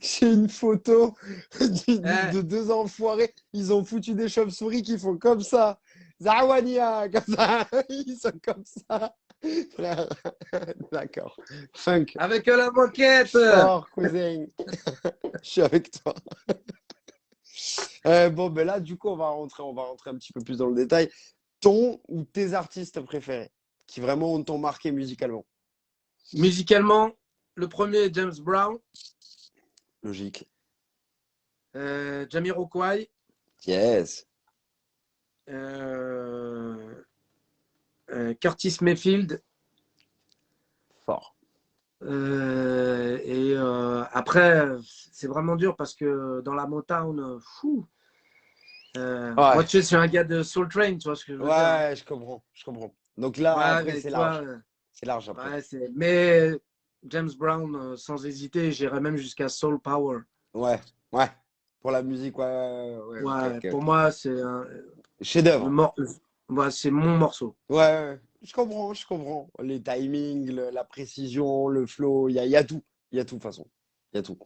j'ai une photo Eh, de 2 enfoirés. Ils ont foutu des chauves-souris qui font comme ça. Zawania, comme ça. Ils sont comme ça. Frère. D'accord. Funk. avec la moquette. Fort, cousin. Je suis avec toi. Bon, ben là, du coup, on va rentrer un petit peu plus dans le détail. Ton ou tes artistes préférés qui vraiment t'ont marqué musicalement? Musicalement, le premier, James Brown. Logique. Jamiroquai. Yes. euh, Curtis Mayfield. Fort. Après, c'est vraiment dur parce que dans la Motown, fou. Ouais. Moi, tu sais, je suis un gars de Soul Train, tu vois ce que je veux dire, hein. Ouais, je comprends, je comprends. Donc là, Ouais, après, mais c'est tu vois, large. C'est large après. Ouais, mais James Brown, sans hésiter, j'irais même jusqu'à Soul Power. Ouais, ouais. Pour la musique, ouais, ouais, ouais, ok, Ouais, ok, pour ok. moi, le Chef-d'œuvre. mor- ouais, c'est mon morceau. Ouais, ouais, ouais. Je comprends, je comprends. Les timings, la précision, le flow, il y a tout. Il y a tout, de toute façon. Il y a tout.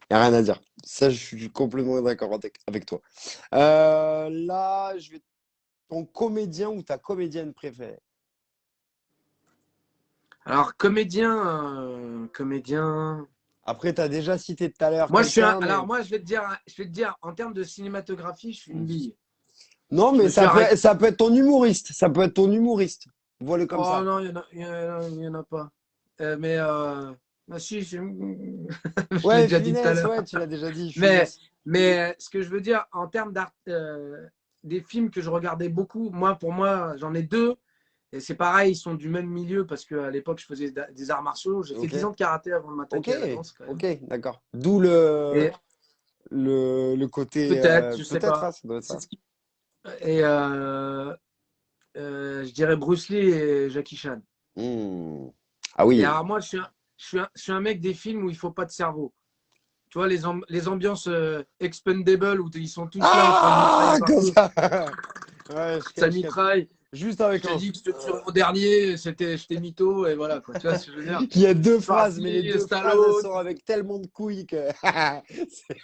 Il n'y a rien à dire. Ça, je suis complètement d'accord avec toi. Là, ton comédien ou ta comédienne préférée? Alors, comédien. Après, tu as déjà cité tout à l'heure Moi, quelqu'un, mais. alors moi, je vais te dire, en termes de cinématographie, je suis une bille. Non, Je mais me suis arrêté. ça peut être ton humoriste. Ça peut être ton humoriste. Voilà comme Oh ça. non, il y en a pas. Mais ah, si, je l'ai Ouais, déjà dit tout à Funès, l'heure. ouais, tu l'as déjà dit, Mais, Funès. mais ce que je veux dire, en termes d'art, des films que je regardais beaucoup, pour moi, j'en ai deux. Et c'est pareil, ils sont du même milieu parce qu'à l'époque, je faisais des arts martiaux. J'ai fait Ok, 10 ans de karaté avant de ok, m'attaquer à la danse, quand même. ok, d'accord. D'où le, Et le côté. peut-être, je sais Peut-être, pas. hein, ça doit être C'est ça. ce qui- Et je dirais Bruce Lee et Jackie Chan. Hmm. Ah Et oui. alors, moi, je suis un mec des films où il faut pas de cerveau. Tu vois, les ambiances expendable où ils sont tous là en train de mitrailler Ah, comme partout. ça. Ouais, Ça je capte. mitraille. Juste Je avec t'ai un. dit que je te tue en dernier, j'étais mytho, et voilà, quoi. Tu vois ce que je veux dire? Il y a deux phrases, mais les Schwarzy, deux phrases, elles Stallone, sont avec tellement de couilles que. C'est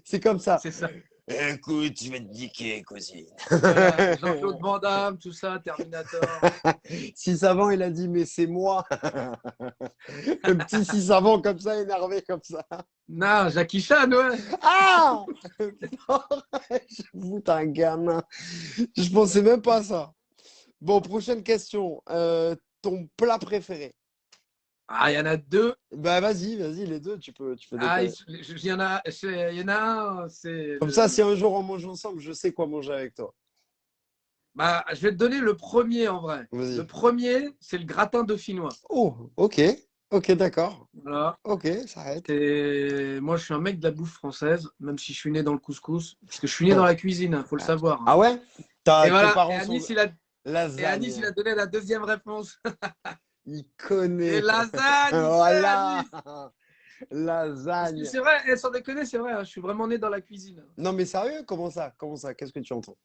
c'est comme ça. c'est ça. Écoute, je vais te niquer, cousine. Voilà, Jean-Claude Van Damme, tout ça, Terminator. Si Savant, il a dit, mais c'est moi. Le petit Si Savant comme ça, énervé comme ça. Non, Jackie Chan, ouais. Ah! Putain, j'avoue, t'es un gamin. Je pensais même pas à ça. Bon, prochaine question. Ton plat préféré? Ah, il y en a deux. Bah vas-y, les deux, tu peux Ah, déconner. il y en a un, c'est Comme ça, si un jour on mange ensemble, je sais quoi manger avec toi. Bah, je vais te donner le premier en vrai. Le Vas-y. premier, c'est le gratin dauphinois. Oh, ok. Ok, d'accord. Voilà. Ok, ça arrête. Moi, je suis un mec de la bouffe française, même si je suis né dans le couscous. Parce que je suis né dans la cuisine, il faut le savoir, hein. Ah ouais? Et Tes voilà. Et parents sont Anis, il a lasagne. donné la deuxième réponse. Il Et connaît. lasagne, il sait, Voilà. Anis. Parce que Lasagne. c'est vrai, et sans déconner, c'est vrai, hein, je suis vraiment né dans la cuisine. Non, mais sérieux, comment ça? Comment ça? Qu'est-ce que tu entends?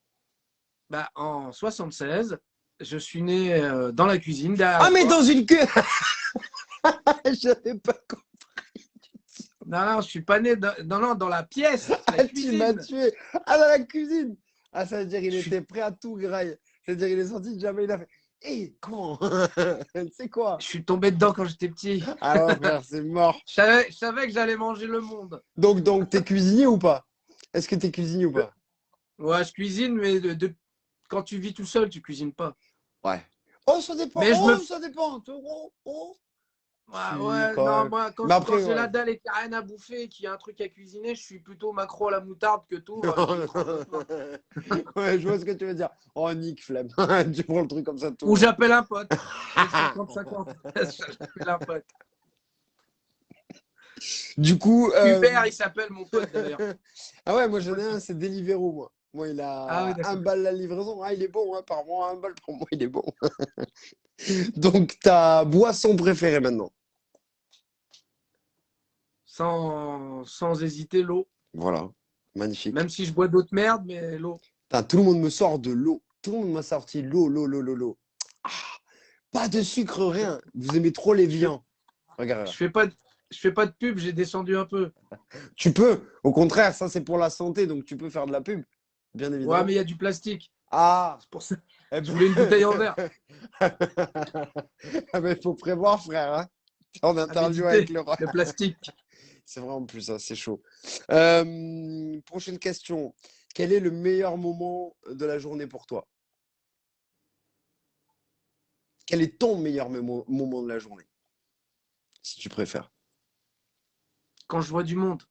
Bah, en 76, je suis né dans la cuisine, derrière Ah, le mais dans four. une queue! J'avais pas compris. Non, non, je suis pas né dans la pièce, la Ah, tu m'as cuisine. tué. Ah, dans la cuisine. Ah, ça veut dire il Je suis était prêt à tout graille. C'est-à-dire il est sorti, jamais il a fait. Hé, comment? Tu sais quoi? Je suis tombé dedans quand j'étais petit. Ah ouais, frère, c'est mort. Je savais que j'allais manger le monde. Donc t'es cuisinier ou pas? Est-ce que t'es cuisinier ou pas? Ouais, je cuisine, mais quand tu vis tout seul, tu cuisines pas. Ouais. Oh, ça dépend. Mais je me. Oh, ça dépend. Oh, oh. Ouais, Si, ouais, quand non, même. moi, quand, Mais quand après, j'ai ouais. la dalle et qu'il n'y a rien à bouffer et qu'il y a un truc à cuisiner, je suis plutôt maquereau à la moutarde que tout avec deux, trois autres mains. Ouais, je vois ce que tu veux dire. Oh, Nick, flemme. Tu prends le truc comme ça tout Ou loin. j'appelle un pote. C'est 50-50. J'appelle un pote. Du coup, Hubert, il s'appelle mon pote d'ailleurs. ah ouais, moi j'en ai un, c'est Deliveroo, moi. Moi, il Ah oui, a un d'accord. balle la livraison. Ah, il est bon, hein, par mois, un balle par mois, il est bon. Donc, ta boisson préférée maintenant. Sans hésiter, l'eau. Voilà, magnifique. Même si je bois d'autres merdes, mais l'eau. Putain, tout le monde me sort de l'eau. Tout le monde m'a sorti l'eau. Ah, pas de sucre, rien. Vous aimez trop les Je fais, viands. Regarde, je regarde. fais pas de, je fais pas de pub, j'ai descendu un peu. Tu peux. Au contraire, ça c'est pour la santé, donc tu peux faire de la pub, bien Ouais, mais évidemment. il y a du plastique. Ah, C'est pour ça. eh Je ben... voulais une bouteille en verre Ah ben, il faut prévoir, frère. Hein. T'es en à interview avec méditer. le roi. Le plastique. C'est vrai en plus, hein, c'est chaud. Prochaine question. Quel est le meilleur moment de la journée pour toi? Quel est ton meilleur moment de la journée, si tu préfères? Quand je vois du monde.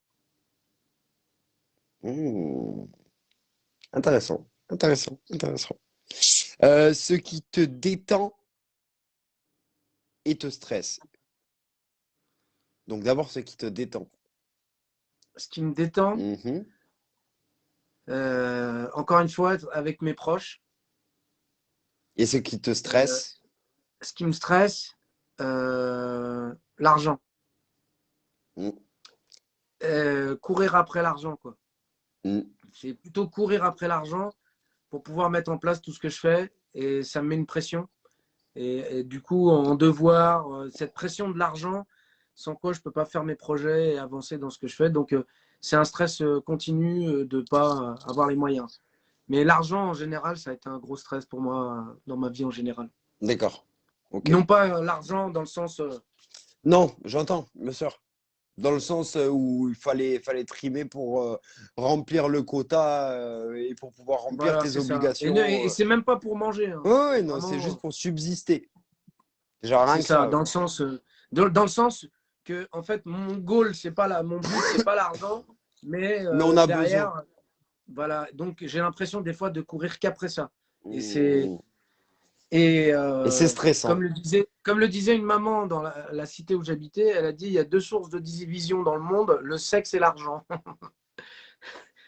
Mmh, intéressant. Ce qui te détend et te stresse. Donc d'abord, ce qui te détend. Ce qui me détend, Mhm. encore une fois, être avec mes proches. Et ce qui te Euh, stresse. ce qui me stresse, l'argent. Mm, Courir après l'argent, quoi. mm. C'est plutôt courir après l'argent pour pouvoir mettre en place tout ce que je fais. Et ça me met une pression. Et du coup, en devoir, cette pression de l'argent, sans quoi je ne peux pas faire mes projets et avancer dans ce que je fais. Donc, c'est un stress continu de ne pas avoir les moyens. Mais l'argent, en général, ça a été un gros stress pour moi dans ma vie en général. D'accord. Ok. Non pas l'argent dans le sens. Non, j'entends, bien sûr. Dans le sens où fallait trimer pour remplir le quota et pour pouvoir remplir Voilà, tes c'est ça. obligations. Et c'est même pas pour manger, hein. Ouais, ouais, C'est non, c'est juste vraiment. pour subsister. Genre C'est rien que ça, ça. dans le sens. Dans le sens que, en fait, mon goal, c'est pas là, mon but, c'est pas l'argent, mais Mais on a besoin. derrière, voilà. Donc, j'ai l'impression des fois de courir qu'après ça. Et c'est. Mmh. Et Et c'est stressant. comme le disait une maman dans la cité où j'habitais, elle a dit il y a deux sources de division dans le monde, le sexe et l'argent.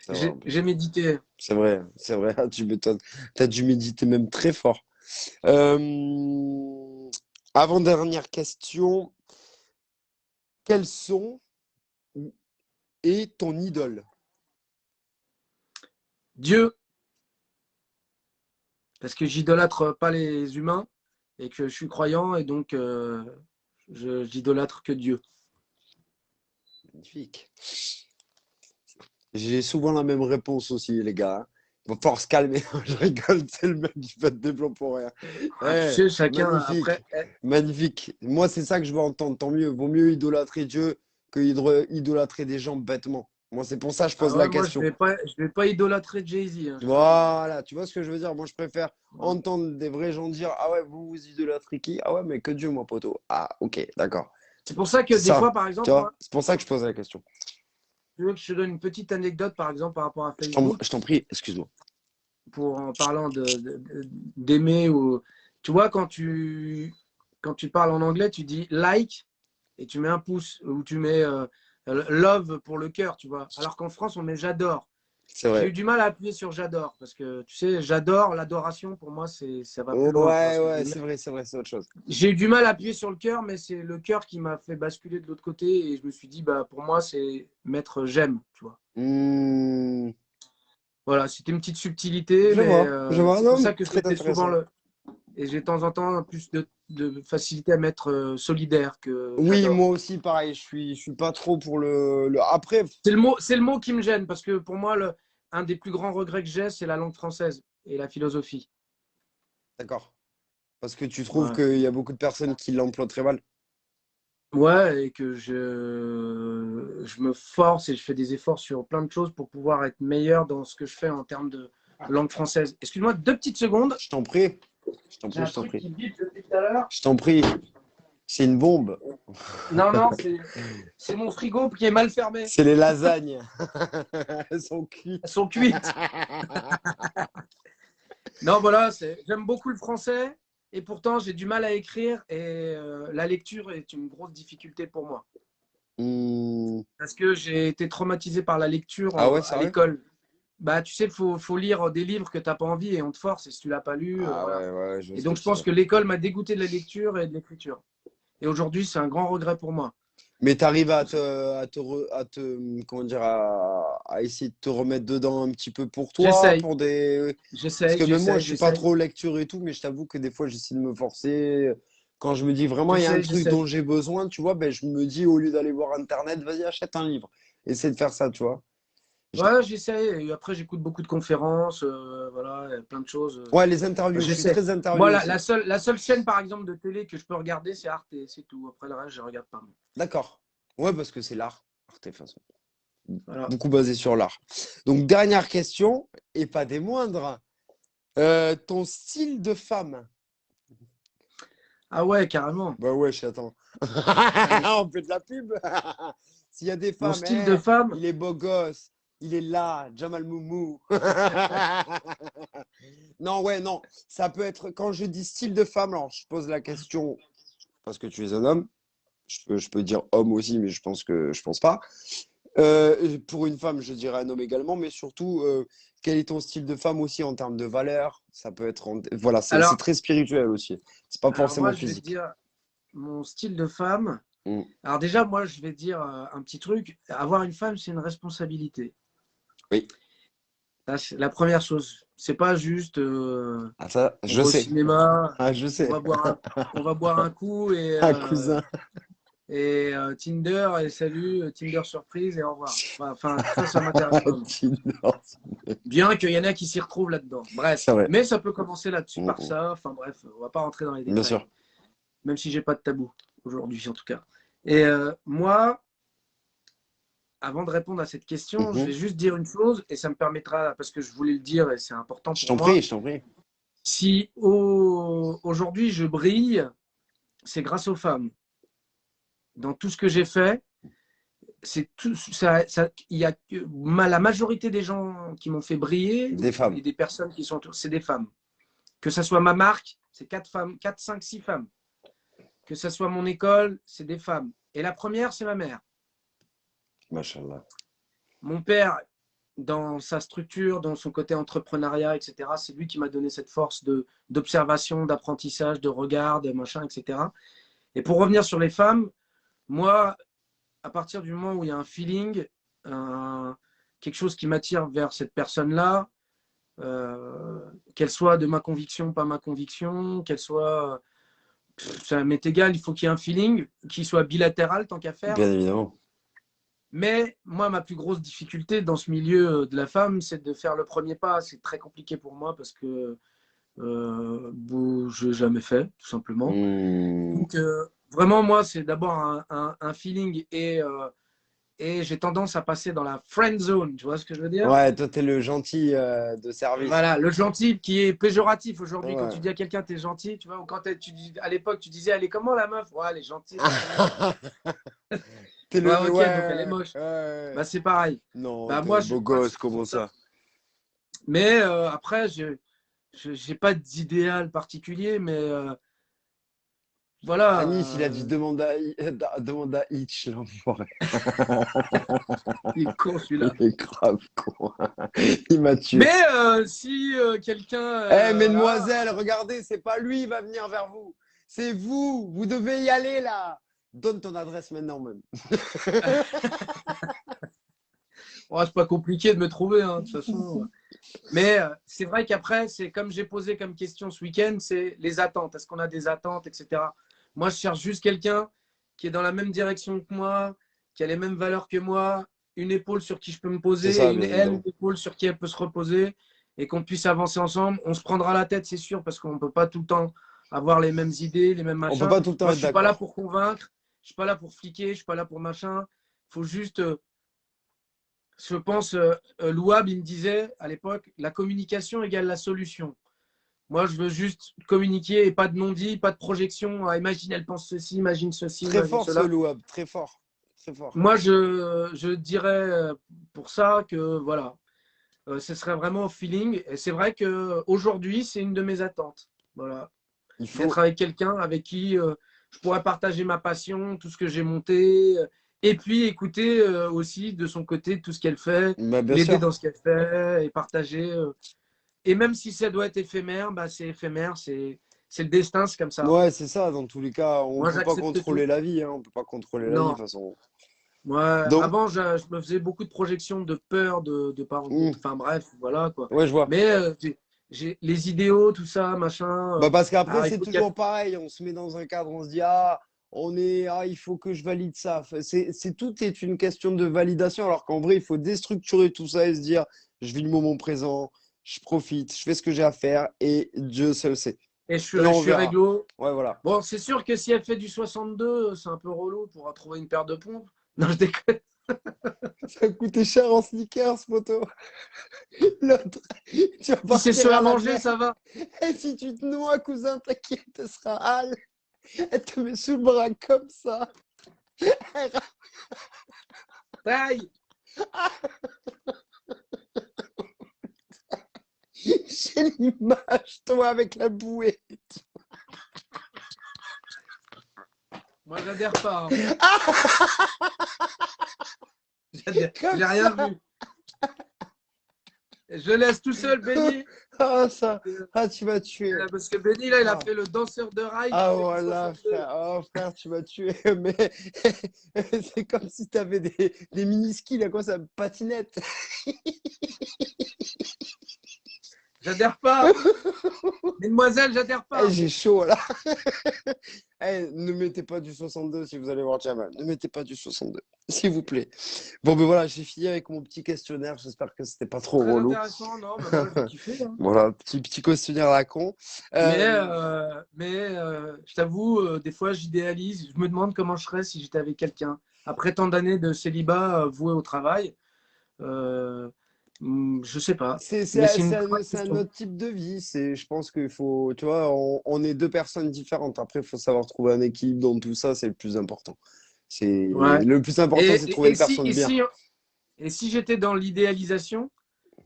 C'est vrai, en J'ai plus. médité. C'est vrai, c'est vrai. Ah, tu m'étonnes. T'as dû méditer même très fort. Euh, Avant-dernière question. Quels sont est ton idole? Dieu, parce que j'idolâtre pas les humains et que je suis croyant et donc j'idolâtre que Dieu. Magnifique. J'ai souvent la même réponse aussi, les gars. Il va falloir se calmer. Je rigole, c'est le mec qui fait des blancs pour rien. Ah, tu Eh, sais, chacun après. magnifique. Magnifique. Moi, c'est ça que je veux entendre. Tant mieux. Vaut mieux idolâtrer Dieu que idolâtrer des gens bêtement. Moi, c'est pour ça que je Ah pose la ouais, moi question. je vais pas idolâtrer Jay-Z, hein, je te le dis. Voilà, tu vois ce que je veux dire? Moi, je préfère entendre des vrais gens dire, ah ouais, vous idolâtrez qui? Ah ouais, mais que Dieu, moi, poteau. Ah, ok, d'accord. C'est pour ça que C'est des ça. fois, par Tu exemple, vois? moi, C'est pour ça que je pose la question. tu veux que je te donne une petite anecdote, par exemple, par rapport à Je Facebook, t'en prie, excuse-moi. pour en parlant d'aimer ou tu vois quand tu parles en anglais, tu dis like et tu mets un pouce ou tu mets love pour le cœur, tu vois. Alors qu'en France, on met j'adore. C'est J'ai vrai. eu du mal à appuyer sur j'adore parce que tu sais, j'adore l'adoration pour moi, ça va plus loin, tu vois Ouais, ce que je ouais, veux dire. c'est vrai, c'est autre chose. J'ai eu du mal à appuyer sur le cœur, mais c'est le cœur qui m'a fait basculer de l'autre côté et je me suis dit bah pour moi c'est mettre j'aime, tu vois. Hmm, Voilà, c'était une petite subtilité, mais je vois, c'est pour non, mais ça que je très mettais souvent intéressant. et j'ai de temps en temps plus de facilité à mettre solidaire que Oui, j'adore. moi aussi, pareil, je suis pas trop pour Après, C'est le mot qui me gêne parce que pour moi, un des plus grands regrets que j'ai, c'est la langue française et la philosophie. d'accord. Parce que tu trouves Ouais. qu'il y a beaucoup de personnes qui l'emploient très mal. Ouais, et que je me force et je fais des efforts sur plein de choses pour pouvoir être meilleur dans ce que je fais en termes de langue française. Excuse-moi 2 petites secondes. Je t'en prie, je t'en J'ai prie, un je t'en truc prie. qui bip depuis tout à l'heure. Je t'en prie, c'est une bombe. Non, non, c'est mon frigo qui est mal fermé. C'est les lasagnes. Elles sont Elles cuites. sont cuites. Non, voilà, j'aime beaucoup le français et pourtant j'ai du mal à écrire et la lecture est une grosse difficulté pour moi. Hmm. Parce que j'ai été traumatisé par la lecture Ah ouais, à sérieux? l'école. Bah, tu sais, faut lire des livres que tu n'as pas envie et on te force. Et si tu l'as pas lu, Ah voilà. ouais, ouais, je vois Et ce que donc, je tu veux pense dire. que l'école m'a dégoûté de la lecture et de l'écriture. Et aujourd'hui, c'est un grand regret pour moi. Mais tu arrives comment dire, à essayer de te remettre dedans un petit peu pour toi, J'essaye, pour des. Parce j'essaye, que même moi, j'essaye, je suis pas j'essaye, trop lecture et tout, mais je t'avoue que des fois, j'essaie de me forcer. Quand je me dis vraiment, il y a un truc j'essaye. dont j'ai besoin, tu vois, ben, je me dis, au lieu d'aller voir Internet, vas-y, achète un livre. Essaie de faire ça, tu vois. J'ai- Ouais, j'essaye. Et après, j'écoute beaucoup de conférences, voilà, plein de choses. Ouais, les interviews, je suis J'essaie. très interview Moi, aussi. la seule chaîne, par exemple, de télé que je peux regarder, c'est Arte, c'est tout. Après, le reste, je ne regarde pas. D'accord. Ouais, parce que c'est l'art. Arte, de toute façon. Voilà. Beaucoup basé sur l'art. Donc, dernière question, et pas des moindres. Ton style de femme. Ah ouais, carrément. Bah ouais, attends. Euh, On fait de la pub. S'il y a des Mon femmes, style de femme, il est beau gosse, il est là, Jamal Moumou. Non, ouais, non. Ça peut être, quand je dis style de femme, alors je pose la question parce que tu es un homme. Je peux dire homme aussi, mais je pense pas. Pour une femme, je dirais un homme également, mais surtout, quel est ton style de femme aussi en termes de valeur. Ça peut être, voilà, c'est Alors, très spirituel aussi. C'est pas alors moi, forcément je vais te physique. dire mon style de femme. Mm. Alors déjà, moi, je vais te dire un petit truc. Avoir une femme, c'est une responsabilité. Oui. Ça, c'est la première chose. C'est pas juste Ah, ça, on je va au sais. cinéma, Ah, je sais. on va boire un coup Un cousin. et Tinder et salut, Tinder surprise et au revoir. Enfin, ça m'intéresse pas. Moi. Tinder. Bien qu'il y en a qui s'y retrouvent là-dedans. C'est Bref, vrai. mais ça peut commencer là-dessus Mm, par mm. ça. Enfin bref, on va pas rentrer dans les Bien détails. sûr. Même si j'ai pas de tabou aujourd'hui en tout cas. Et moi, avant de répondre à cette question, je vais Mhm. juste dire une chose et ça me permettra, parce que je voulais le dire et c'est important Je pour t'en prie, moi. je t'en prie. Si aujourd'hui je brille, c'est grâce aux femmes. Dans tout ce que j'ai fait, c'est tout ça, il y a la majorité des gens qui m'ont fait briller Des femmes. et des personnes qui sont autour, c'est des femmes. Que ça soit ma marque, c'est 4 femmes, 4, 5, 6 femmes. Que ça soit mon école, c'est des femmes. Et la première, c'est ma mère. Machallah. Mon père, dans sa structure, dans son côté entrepreneuriat, etc., c'est lui qui m'a donné cette force d'observation, d'apprentissage, de regard, de machin, etc. Et pour revenir sur les femmes, moi, à partir du moment où il y a un feeling, quelque chose qui m'attire vers cette personne-là, qu'elle soit de ma conviction, pas ma conviction, qu'elle soit... Ça m'est égal, il faut qu'il y ait un feeling, qui soit bilatéral tant qu'à faire. Bien évidemment. Mais moi, ma plus grosse difficulté dans ce milieu de la femme, c'est de faire le premier pas. C'est très compliqué pour moi parce que je n'ai jamais fait, tout simplement. Hmm. Donc, vraiment, moi, c'est d'abord un feeling et j'ai tendance à passer dans la friend zone. Tu vois ce que je veux dire? Ouais, toi, t'es le gentil de service. Voilà, le gentil qui est péjoratif aujourd'hui. Quand tu Ouais. dis à quelqu'un, t'es gentil, tu vois, ou quand à l'époque, tu disais, elle est comment la meuf? Ouais, elle est gentille, c'est trop mignon. T'es Ouais, le. ok, donc elle est Ouais, moche. ouais. Bah, c'est pareil. Non, Bah, t'es un moi, je beau passe gosse, comment sur ça. ça? Mais après, je n'ai pas d'idéal particulier, mais Anis, il a voilà, dit demande à Hitch, l'enfoiré. il est con Il celui-là. est grave con. Il m'a tué. Mais si quelqu'un, Eh, voilà, mesdemoiselles, regardez, c'est pas lui qui va venir vers vous. C'est vous. Vous devez y aller là. Donne ton adresse maintenant même. oh, c'est pas compliqué de me trouver, hein, de toute façon. Mais c'est vrai qu'après, c'est comme j'ai posé comme question ce week-end, c'est les attentes. Est-ce qu'on a des attentes, etc. Moi, je cherche juste quelqu'un qui est dans la même direction que moi, qui a les mêmes valeurs que moi, une épaule sur qui je peux me C'est poser et ça, bien une évidemment. épaule sur qui elle peut se reposer et qu'on puisse avancer ensemble. On se prendra la tête, c'est sûr, parce qu'on ne peut pas tout le temps avoir les mêmes idées, les mêmes On peut machins. pas tout le temps Moi, je être ne suis pas là d'accord. pour convaincre, je ne suis pas là pour fliquer, je ne suis pas là pour machin. Il faut juste je pense, Louab, il me disait à l'époque, la communication égale la solution. Moi, je veux juste communiquer et pas de non-dit, pas de projection. Ah, imagine, elle pense ceci, imagine ceci, Très imagine fort ce cela. louable, très fort. Très fort. Moi, je dirais pour ça que voilà, ce serait vraiment au feeling. Et c'est vrai qu'aujourd'hui, c'est une de mes attentes. Voilà, Il d'être faut. avec quelqu'un avec qui je pourrais partager ma passion, tout ce que j'ai monté, et puis écouter aussi de son côté tout ce qu'elle fait, Bah, bien l'aider dans sûr. ce qu'elle fait et partager. Et même si ça doit être éphémère, bah, c'est éphémère, c'est le destin, c'est comme ça. Ouais, c'est ça. Dans tous les cas, on Moi, peut pas j'accepte tout. contrôler la vie. Hein. On peut pas contrôler la vie de toute Non. façon. Moi, Donc, avant, je me faisais beaucoup de projections de peur, hmm, enfin bref, voilà quoi. ouais, je vois. Mais j'ai les idéaux, tout ça, machin. Bah parce qu'après, Alors, il c'est faut qu'il y ait toujours pareil. On se met dans un cadre, on se dit, il faut que je valide ça. Enfin, tout est une question de validation, alors qu'en vrai, il faut déstructurer tout ça et se dire, je vis le moment présent, je profite, je fais ce que j'ai à faire et Dieu seul sait. Et Et je on suis verra. réglo. Ouais, voilà. Bon, c'est sûr que si elle fait du 62, c'est un peu relou pour trouver une paire de pompes. Non, je déconne. Ça a coûté cher en sneakers, photo. L'autre, tu vas Si c'est partir ceux à à la manger, mer. ça va. Et si tu te noies, cousin, t'inquiète, ce sera Al. Elle te met sous le bras comme ça. Aïe. J'ai l'image, toi, avec la bouée. Moi, j'adhère pas. Hein. Comme J'ai rien ça. vu. Je laisse tout seul Benny. Ah, ça. Ah, tu m'as tué. Parce que Benny, là, il a Ah. fait le danseur de rail Ah, avec le voilà, 62. frère. Oh, frère, tu m'as tué. Mais c'est comme si tu avais des mini-skis, là, quoi, ça, patinette. J'adhère pas. Mesdemoiselles, j'adhère Eh, pas. j'ai chaud, là. Eh, ne mettez pas du 62 si vous allez voir Jamal. Ne mettez pas du 62, s'il vous plaît. Bon, ben voilà, j'ai fini avec mon petit questionnaire. J'espère que c'était pas trop Très relou. intéressant, non, mais moi, j'ai kiffé, hein. Voilà, petit questionnaire à la con. Je t'avoue, des fois, j'idéalise. Je me demande comment je serais si j'étais avec quelqu'un. Après tant d'années de célibat voué au travail, euh, je sais pas. Mais c'est une très bonne C'est un question. autre type de vie. Je pense qu'il faut, tu vois, on est deux personnes différentes. Après, il faut savoir trouver un équilibre dans tout ça. C'est le plus important. Ouais. Le plus important, Et, c'est de et, trouver et une si, personne et bien. si, et si j'étais dans l'idéalisation,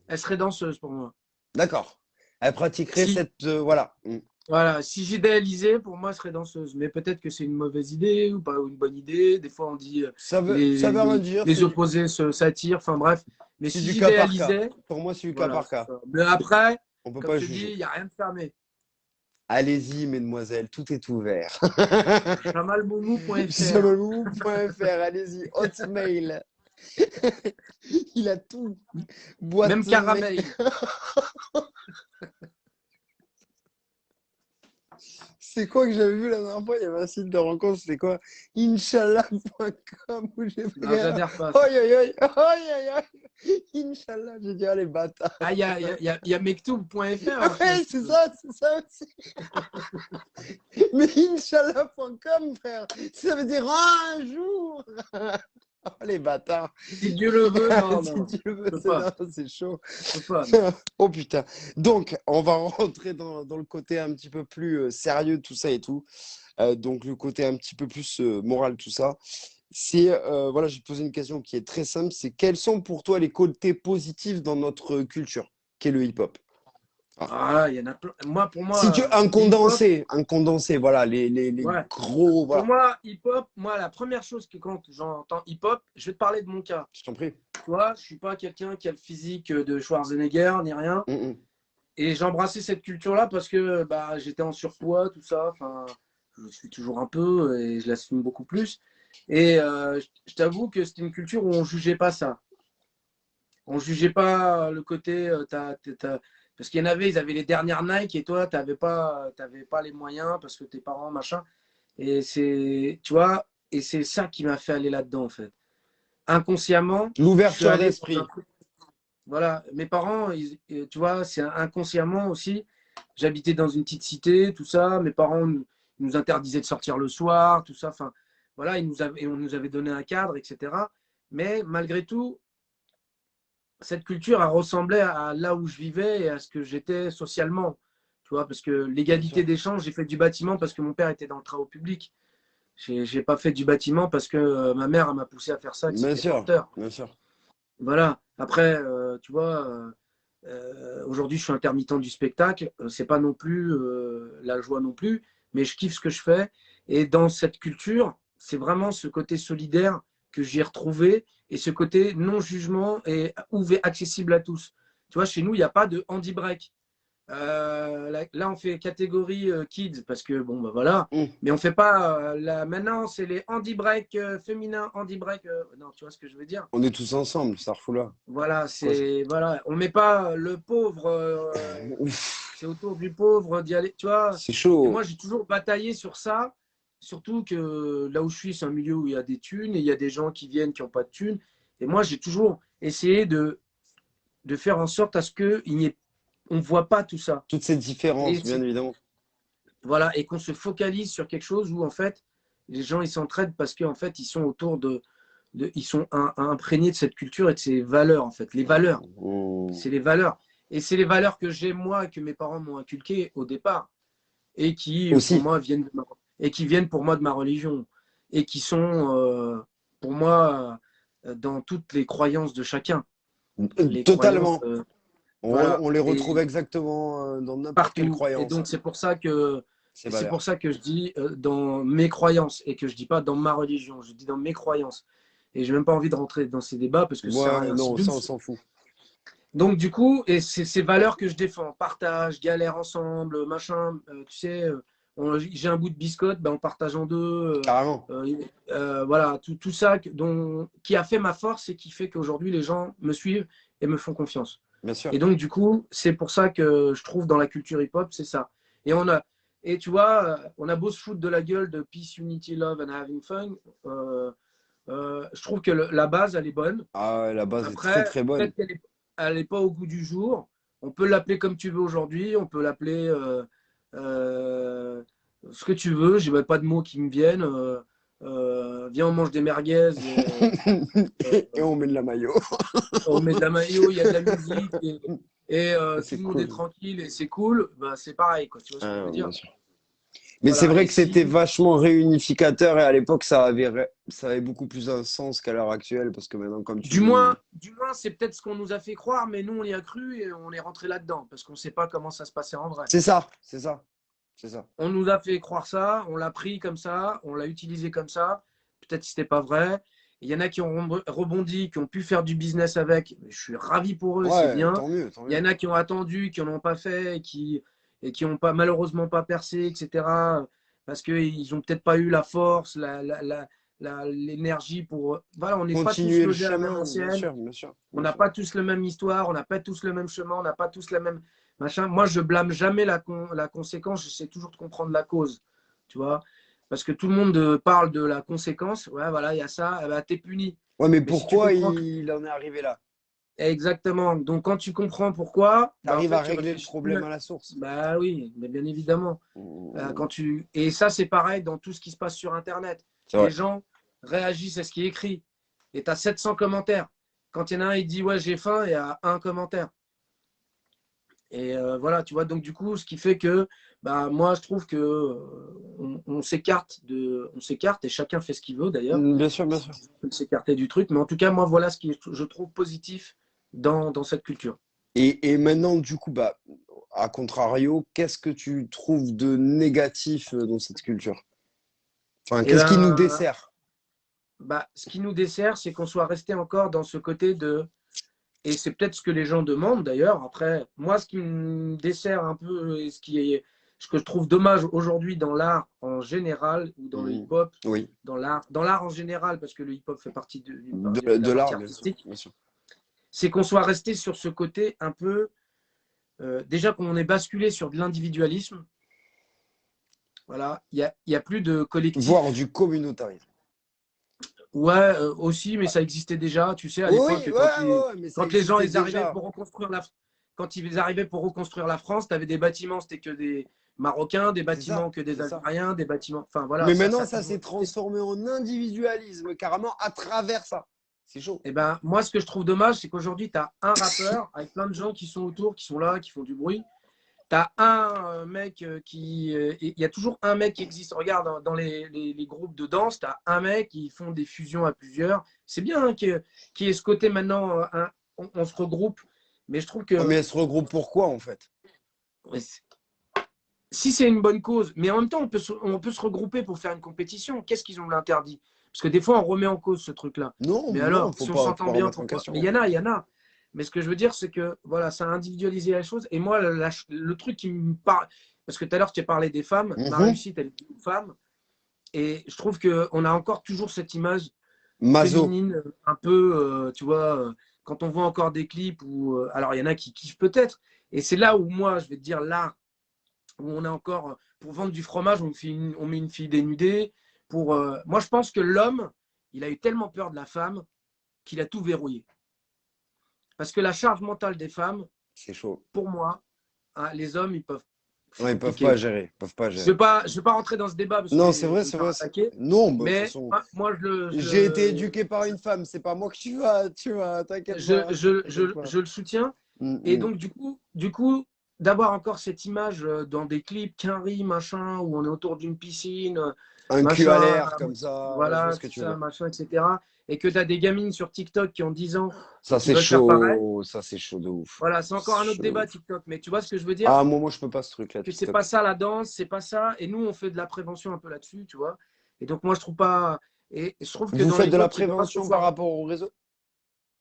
elle serait danseuse pour moi. D'accord. Elle pratiquerait Si, cette, voilà. Mm. voilà, si j'idéalisais, pour moi, elle serait danseuse. Mais peut-être que c'est une mauvaise idée ou pas une bonne idée. Des fois, on dit Ça veut rien dire. les opposés s'attirent. Enfin bref. Mais C'est si du cas par cas. j'idéalisais, Pour moi, c'est du cas voilà, par c'est cas. ça. Mais après, On peut comme pas je te dis, juger. il n'y a rien de fermé. Allez-y, mesdemoiselles, tout est ouvert. Jamalmoumou.fr. Jamalou.fr, allez-y, hotmail. Il a tout. Même Boîte mail. caramel. C'est quoi que j'avais vu la dernière fois? Il y avait un site de rencontre, c'était quoi? Inch'Allah.com où j'ai Non, fait. j'adhère pas à Oi, ça. oi, oi, oi, oi, oi. Inch'Allah, j'ai dit, allez, bâtard. Ah, il y a mektoub.fr aussi. Ouais, c'est ça aussi. Mais Inch'Allah.com, frère, ça veut dire un jour. Oh, les bâtards. Si Dieu le veut, non, Si non. tu le Je veux, peux pas. c'est chaud. Je peux pas, non. Oh putain. Donc, on va rentrer dans le côté un petit peu plus sérieux de tout ça et tout. Donc, le côté un petit peu plus moral, tout ça. C'est, voilà, j'ai posé une question qui est très simple. C'est quels sont pour toi les côtés positifs dans notre culture, qui est le hip-hop? Ah. Ah, il y en a plein. Moi, pour Si tu moi, l'hip-hop, un condensé, voilà, les ouais. gros, Pour voilà. moi, hip-hop, moi, la première chose que quand j'entends hip-hop, je vais te parler de mon cas. Je t'en prie. Tu vois, je suis pas quelqu'un qui a le physique de Schwarzenegger ni rien. Mm, Et j'embrassais cette culture-là parce que bah, j'étais en surpoids, tout ça. Enfin, je suis toujours un peu et je l'assume beaucoup plus. Et je t'avoue que c'était une culture où on jugeait pas ça. On jugeait pas le côté. Parce qu'il y en avait, ils avaient les dernières Nike et toi, t'avais pas les moyens parce que tes parents, machin. Et c'est, tu vois, et c'est ça qui m'a fait aller là-dedans, en fait. Inconsciemment, je suis l'ouverture allé dans un d'esprit. truc. Voilà, mes parents, tu vois, c'est inconsciemment aussi. J'habitais dans une petite cité, tout ça. Mes parents nous interdisaient de sortir le soir, tout ça. Enfin, voilà, on nous avait donné un cadre, etc. Mais malgré tout, cette culture a ressemblé à là où je vivais et à ce que j'étais socialement. Tu vois, parce que Bien l'égalité sûr. des chances, j'ai fait du bâtiment parce que mon père était dans le travaux public. J'ai pas fait du bâtiment parce que ma mère m'a poussé à faire ça, que Bien c'était sûr. porteur. Bien sûr. Voilà. Après, tu vois, aujourd'hui, je suis intermittent du spectacle. C'est pas non plus la joie non plus, mais je kiffe ce que je fais. Et dans cette culture, c'est vraiment ce côté solidaire que j'ai retrouvé et ce côté non-jugement et ouvert, accessible à tous. Tu vois, chez nous, il n'y a pas de handi-break. Là, on fait catégorie kids parce que bon, bah voilà. Mm. Mais on fait pas maintenant, c'est les handi-break féminins, handi-break. Non, tu vois ce que je veux dire? On est tous ensemble, Starfoula. Voilà, Quoi, voilà. On met pas le pauvre. ouf, C'est autour du pauvre d'y aller. Tu vois? c'est Et chaud. moi, j'ai toujours bataillé sur ça. Surtout que là où je suis, c'est un milieu où il y a des thunes et il y a des gens qui viennent qui n'ont pas de thunes. Et moi, j'ai toujours essayé de faire en sorte à ce qu'on ne voit pas tout ça. Toutes ces Et différences, bien évidemment. voilà, et qu'on se focalise sur quelque chose où en fait les gens ils s'entraident parce qu'en fait ils sont autour ils sont imprégnés de cette culture et de ces valeurs en fait. Les valeurs, Mm. c'est les valeurs. Et c'est les valeurs que j'ai moi, que mes parents m'ont inculquées au départ et qui pour Aussi, moi et qui viennent pour moi de ma religion et qui sont pour moi dans toutes les croyances de chacun. Les croyances, totalement. voilà, On les retrouve et exactement dans n'importe quelle partout. Et croyance, donc c'est pour ça que ces Et c'est pour valeurs. ça que je dis dans mes croyances et que je dis pas dans ma religion, je dis dans mes croyances. Et j'ai même pas envie de rentrer dans ces débats parce que ça sert à Ouais, rien. non, ça, on s'en fout. Donc, du coup, et c'est ces valeurs que je défends. Partage, galère ensemble, machin. Tu sais, j'ai un bout de biscotte, ben, on partage en deux. Carrément. Voilà, tout ça qui a fait ma force et qui fait qu'aujourd'hui, les gens me suivent et me font confiance. Bien sûr. Et donc, du coup, c'est pour ça que je trouve dans la culture hip-hop, c'est ça. Et, et tu vois, on a beau se foutre de la gueule de Peace, Unity, Love and Having Fun. Je trouve que la base, elle est bonne. Ah ouais, la base est très Après, très bonne. peut-être qu'elle n'est pas au goût du jour. On peut l'appeler comme tu veux aujourd'hui. On peut l'appeler euh, ce que tu veux. Je n'ai pas de mots qui me viennent. Viens, on mange des merguez. Et on met de la maillot. On met de la maillot, il y a de la musique. Tout C'est le monde est cool. tranquille et c'est cool. Ben, c'est pareil, quoi. Tu vois ce que je Ah, veux dire? bien sûr. Mais c'est Voilà. vrai Et que c'était si, vachement réunificateur et à l'époque, ça avait beaucoup plus un sens qu'à l'heure actuelle parce que maintenant, comme tu dis, du moins c'est peut-être ce qu'on nous a fait croire, mais nous, on y a cru et on est rentré là-dedans parce qu'on ne sait pas comment ça se passait en vrai. c'est ça, c'est ça, c'est ça. On nous a fait croire ça, on l'a pris comme ça, on l'a utilisé comme ça. Peut-être que ce n'était pas vrai. Il y en a qui ont rebondi, qui ont pu faire du business avec. Je suis ravi pour eux, c'est Ouais, bien. tant mieux, tant Il y mieux. en a qui ont attendu, qui n'en ont pas fait et qui n'ont pas, malheureusement pas percé, etc. Parce qu'ils n'ont peut-être pas eu la force, l'énergie pour. Voilà, on n'est pas tous Continuer le logés à la même chemin, bien ancienne. sûr, bien sûr, On bien n'a sûr. pas tous la même histoire, on n'a pas tous le même chemin, on n'a pas tous la même machin. Moi, je blâme jamais la conséquence, j'essaie toujours de comprendre la cause, tu vois. Parce que tout le monde parle de la conséquence, ouais, voilà, il y a ça, eh ben, t'es puni. Ouais, mais Mais si tu pourquoi comprends il en est arrivé là? exactement, donc quand tu comprends pourquoi, bah, en T'arrives fait, à tu régler le réfléchis. problème à la source. Bah oui, mais bien évidemment. Mmh, Et ça, c'est pareil dans tout ce qui se passe sur Internet. c'est Les vrai. gens réagissent à ce qui est écrit. Et tu as 700 commentaires. Quand il y en a un, il dit ouais, j'ai faim, il y a un commentaire. Et voilà, tu vois, donc du coup, ce qui fait que bah, moi, je trouve que on s'écarte et chacun fait ce qu'il veut d'ailleurs. Bien sûr, bien sûr. On peut s'écarter du truc, mais en tout cas, moi, voilà ce que je trouve positif dans cette culture. Et maintenant, du coup, bah, à contrario, qu'est-ce que tu trouves de négatif dans cette culture? Enfin, Et qu'est-ce qui nous ben, dessert? bah, ce qui nous dessert, c'est qu'on soit resté encore dans ce côté de. Et c'est peut-être ce que les gens demandent d'ailleurs. Après, moi, ce qui me dessert un peu et ce que je trouve dommage aujourd'hui dans l'art en général ou dans le Mmh. hip-hop, Oui, dans l'art en général, parce que le hip-hop fait partie de la de partie l'art, bien sûr, artistique, bien sûr. c'est qu'on soit resté sur ce côté un peu, déjà qu'on est basculé sur de l'individualisme. Voilà, il y a plus de Voire collectif. du communautarisme. Ouais, aussi, mais ça existait déjà. Tu sais, à Oui, l'époque, ouais, ouais, ouais, mais ça quand les gens existait ils arrivaient déjà. pour reconstruire quand ils arrivaient pour reconstruire la France, tu avais des bâtiments, c'était que des Marocains, des C'est ça, bâtiments que des c'est ça. Algériens, des bâtiments. Enfin voilà, Mais ça maintenant, a ça toujours s'est existé. transformé en individualisme, carrément, à travers ça. C'est chaud. Et ben, moi, ce que je trouve dommage, c'est qu'aujourd'hui, tu as un rappeur avec plein de gens qui sont autour, qui sont là, qui font du bruit. Tu as un mec qui. Il y a toujours un mec qui existe. Regarde, dans les groupes de danse, tu as un mec qui font des fusions à plusieurs. C'est bien hein, qu'il y ait ce côté maintenant, on se regroupe. Mais je trouve Ouais, mais que elles se regroupent pourquoi, en fait? ouais, si c'est une bonne cause, mais en même temps, on peut se regrouper pour faire une compétition. Qu'est-ce qu'ils ont de l'interdit? Parce que des fois, on remet en cause ce truc-là. Non, Mais non, alors, si on faut s'entend pas bien, remettre en pourquoi? Mais question. il y en a. Mais ce que je veux dire, c'est que voilà, ça a individualisé la chose. Et moi, le truc qui me parle, parce que tout à l'heure, tu as parlé des femmes, ma Mhm. réussite, elle est une femme. Et je trouve qu'on a encore toujours cette image Mazo. féminine, un peu, tu vois, quand on voit encore des clips où. Alors, il y en a qui kiffent peut-être. Et c'est là où moi, je vais te dire, l'art où on a encore, pour vendre du fromage, on met une fille dénudée. Moi, je pense que l'homme, il a eu tellement peur de la femme qu'il a tout verrouillé. Parce que la charge mentale des femmes, C'est chaud. pour moi, hein, les hommes, ils peuvent. C'est Ouais, ils peuvent pas compliqué. gérer. Ils peuvent pas Je ne gérer. vais, pas, je vais pas rentrer dans ce débat parce que Non, je vais me c'est faire vrai. attaquer. Non, bah, de toute Mais façon, moi, j'ai été éduqué par une femme. C'est pas moi que tu vas, t'inquiète pas. T'inquiète pas. je le soutiens. Mm, Et mm. donc, du coup d'avoir encore cette image dans des clips, quinri, machin, où on est autour d'une piscine, Un cul à machin, l'air, comme ça. Ouais, je vois voilà, ce que tout tu veux ça, dire. machin, etc. Et que tu as des gamines sur TikTok qui ont 10 ans et Ça, qui c'est veulent faire pareil. chaud. Ça, c'est chaud de ouf. Voilà, c'est encore C'est un autre chaud de débat ouf. TikTok. Mais tu vois ce que je veux dire? Ah, moi, je peux pas ce truc-là, Que c'est pas TikTok. ça la danse, c'est pas ça. Et nous, on fait de la prévention un peu là-dessus, tu vois. Et donc, moi, je trouve pas. Et je trouve que Vous dans faites le de la hip-hop, c'est dommage qu'on prévention par soit. rapport au réseau?